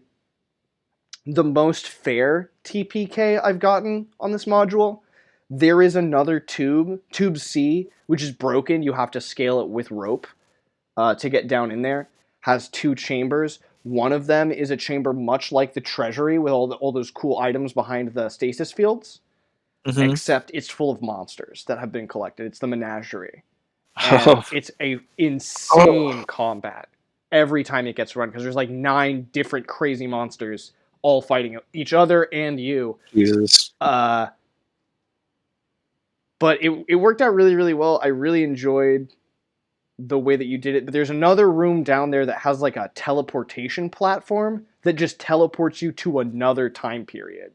the most fair TPK I've gotten on this module. There is another tube C, which is broken. You have to scale it with rope to get down in there. Has 2 chambers. One of them is a chamber much like the treasury with all those cool items behind the stasis fields, except it's full of monsters that have been collected. It's the menagerie. And it's a insane combat every time it gets run because there's like 9 different crazy monsters all fighting each other and you. Jesus. But it worked out really, really well. I really enjoyed the way that you did it. But there's another room down there that has like a teleportation platform that just teleports you to another time period.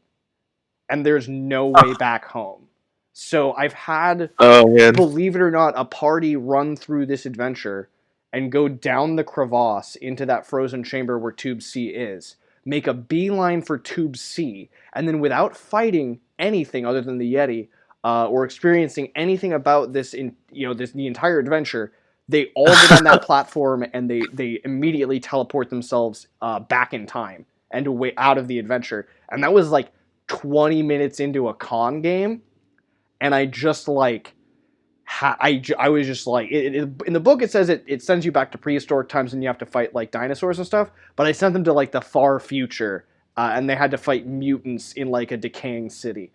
And there's no way back home. So I've had, believe it or not, a party run through this adventure and go down the crevasse into that frozen chamber where Tube C is, make a beeline for Tube C, and then without fighting anything other than the Yeti, or experiencing anything about this the entire adventure, they all get on that platform and they immediately teleport themselves back in time and away out of the adventure. And that was like 20 minutes into a con game, and I just like I was just like in the book it says it sends you back to prehistoric times and you have to fight like dinosaurs and stuff, but I sent them to like the far future and they had to fight mutants in like a decaying city.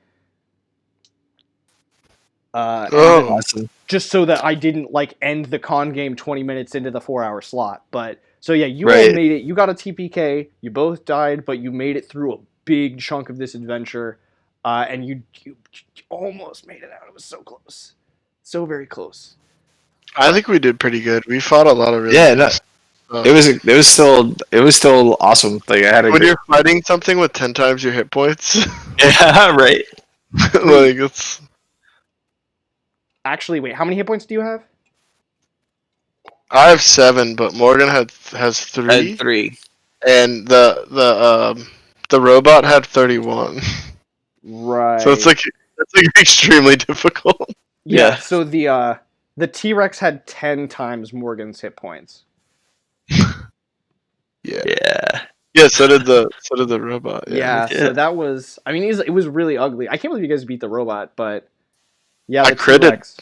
Awesome. Just so that I didn't like end the con game 20 minutes into the 4-hour slot. But so yeah, you all made it. You got a TPK. You both died, but you made it through a big chunk of this adventure. and you almost made it out. It was so close, so very close. I think we did pretty good. We fought a lot of really Yeah, nice no, stuff. it was still awesome. Like I had a When great, you're fighting something with 10 times your hit points, yeah, right. like it's. Actually, wait, how many hit points do you have? I have 7, but Morgan has I had 3, 3. and the robot had 31. Right. So it's like extremely difficult. Yeah. Yeah. So the T-Rex had 10 times Morgan's hit points. Yeah. Yeah. Yeah. So did the robot. Yeah. Yeah. So that was. I mean, it was really ugly. I can't believe you guys beat the robot, but yeah, I the critted. T-Rex.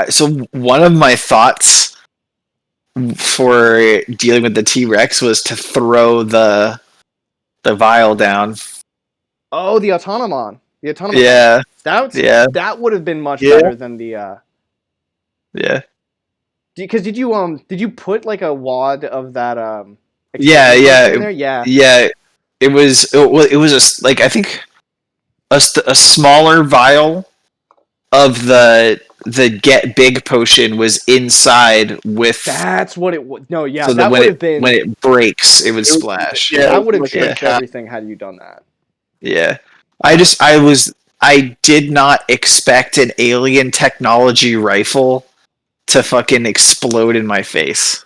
So one of my thoughts for dealing with the T-Rex was to throw the vial down. Oh, the automaton. The automaton. Yeah. That would have been much Yeah. better than the. Yeah. Because did you put like a wad of that Yeah, explosive yeah, in there? Yeah. Yeah. It was like I think a smaller vial of the get big potion was inside with. That's what it was. No, yeah, So that that would have been. when it breaks, it would splash. Yeah, that would have like a changed cat. everything had you done that. Yeah. I did not expect an alien technology rifle to fucking explode in my face.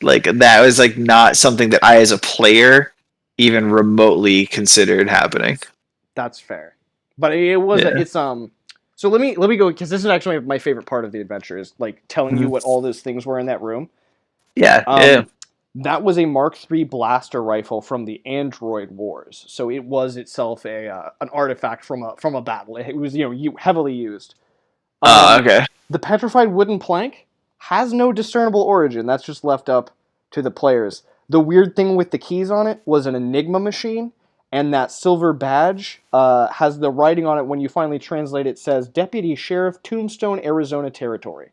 Like that was like not something that I as a player even remotely considered happening. That's fair, but it was. Yeah. It's So let me go, because this is actually my favorite part of the adventure, is like telling you what all those things were in that room. Yeah. Yeah. That was a Mark III blaster rifle from the Android Wars, so it was itself an artifact from a battle. It was heavily used. Okay. The petrified wooden plank has no discernible origin. That's just left up to the players. The weird thing with the keys on it was an Enigma machine, and that silver badge has the writing on it. When you finally translate it, says Deputy Sheriff, Tombstone, Arizona Territory.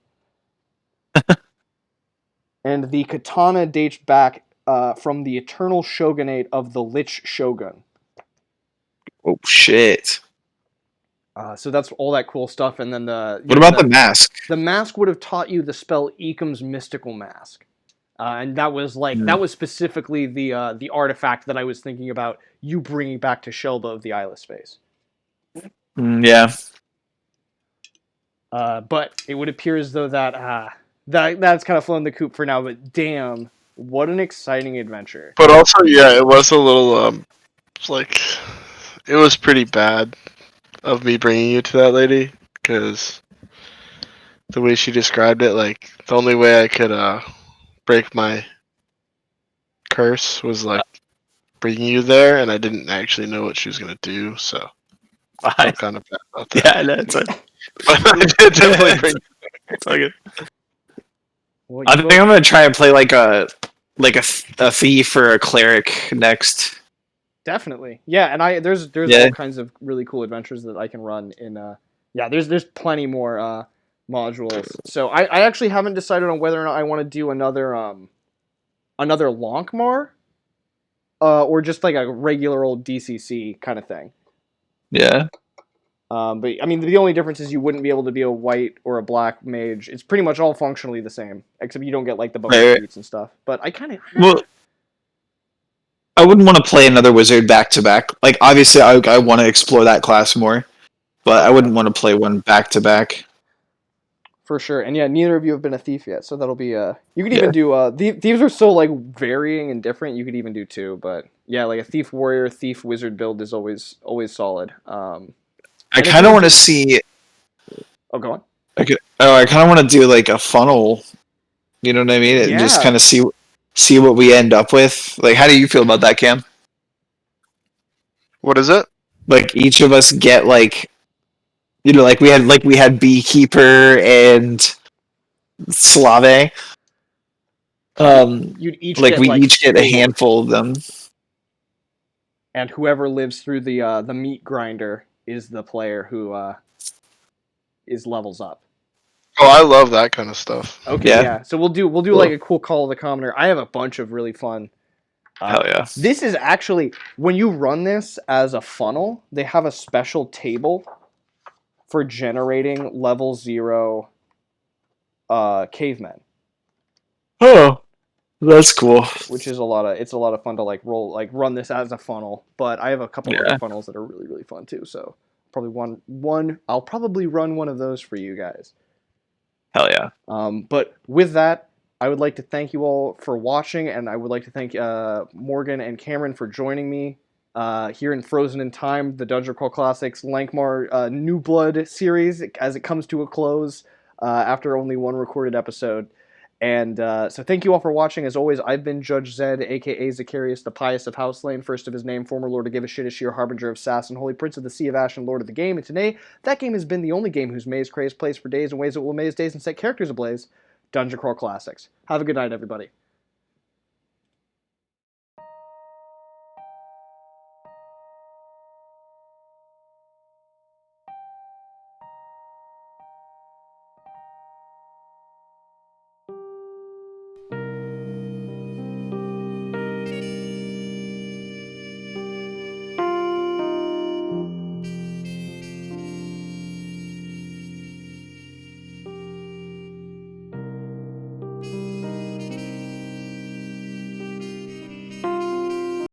And the katana dates back from the eternal shogunate of the Lich Shogun. Oh shit. So that's all that cool stuff. And then What about the mask? The mask would have taught you the spell Ekam's Mystical Mask. And that was that was specifically the artifact that I was thinking about you bringing back to Shelba of the Isle of Space. Yeah. But it would appear as though that's kind of flown the coop for now. But damn, what an exciting adventure! But also, yeah, it was a little like it was pretty bad of me bringing you to that lady, because the way she described it, like the only way I could break my curse was like bringing you there, and I didn't actually know what she was gonna do, so I feel kind of bad about that. Yeah, that's it. But I did definitely bring. It's all good. Well, I think I'm gonna try and play like a thief or a cleric next. Definitely, yeah. And there's all kinds of really cool adventures that I can run in. There's plenty more modules. So I actually haven't decided on whether or not I want to do another Lankhmar, or just like a regular old DCC kind of thing. Yeah. But I mean, the only difference is you wouldn't be able to be a white or a black mage. It's pretty much all functionally the same, except you don't get like the bonus feats and stuff. But I kind of I wouldn't want to play another wizard back to back. Like obviously, I want to explore that class more, but I wouldn't want to play one back to back. For sure. And yeah, neither of you have been a thief yet, so that'll be you could even do these are so like varying and different. You could even do 2, but yeah, like a thief warrior, thief wizard build is always solid. I kind of want to see. Oh, go on. I kind of want to do like a funnel. You know what I mean? And just kind of see what we end up with. Like, how do you feel about that, Cam? What is it? Like each of us get like, like we had Beekeeper and Slave. You'd each like get, we each get a handful of them. And whoever lives through the meat grinder is the player who is levels up. Oh, I love that kind of stuff. Okay, yeah. So we'll do like a cool Call of the Commoner. I have a bunch of really fun Hell yeah. This is actually, when you run this as a funnel, they have a special table for generating level 0 cavemen. Oh, that's cool. Which is a lot of fun to like run this as a funnel. But I have a couple other funnels that are really, really fun too. So I'll probably run one of those for you guys. Hell yeah. But with that, I would like to thank you all for watching, and I would like to thank Morgan and Cameron for joining me here in Frozen in Time, the Dungeon Crawl Classics Lankhmar New Blood series, as it comes to a close after only one recorded episode. And so thank you all for watching. As always, I've been Judge Zed, a.k.a. Zacharias, the Pious of Houselane, first of his name, former Lord of Give a Shit, Ashir, Harbinger of Sass, and Holy Prince of the Sea of Ash, and Lord of the Game. And today, that game has been the only game whose maze craze plays for days in ways that will amaze days and set characters ablaze. Dungeon Crawl Classics. Have a good night, everybody.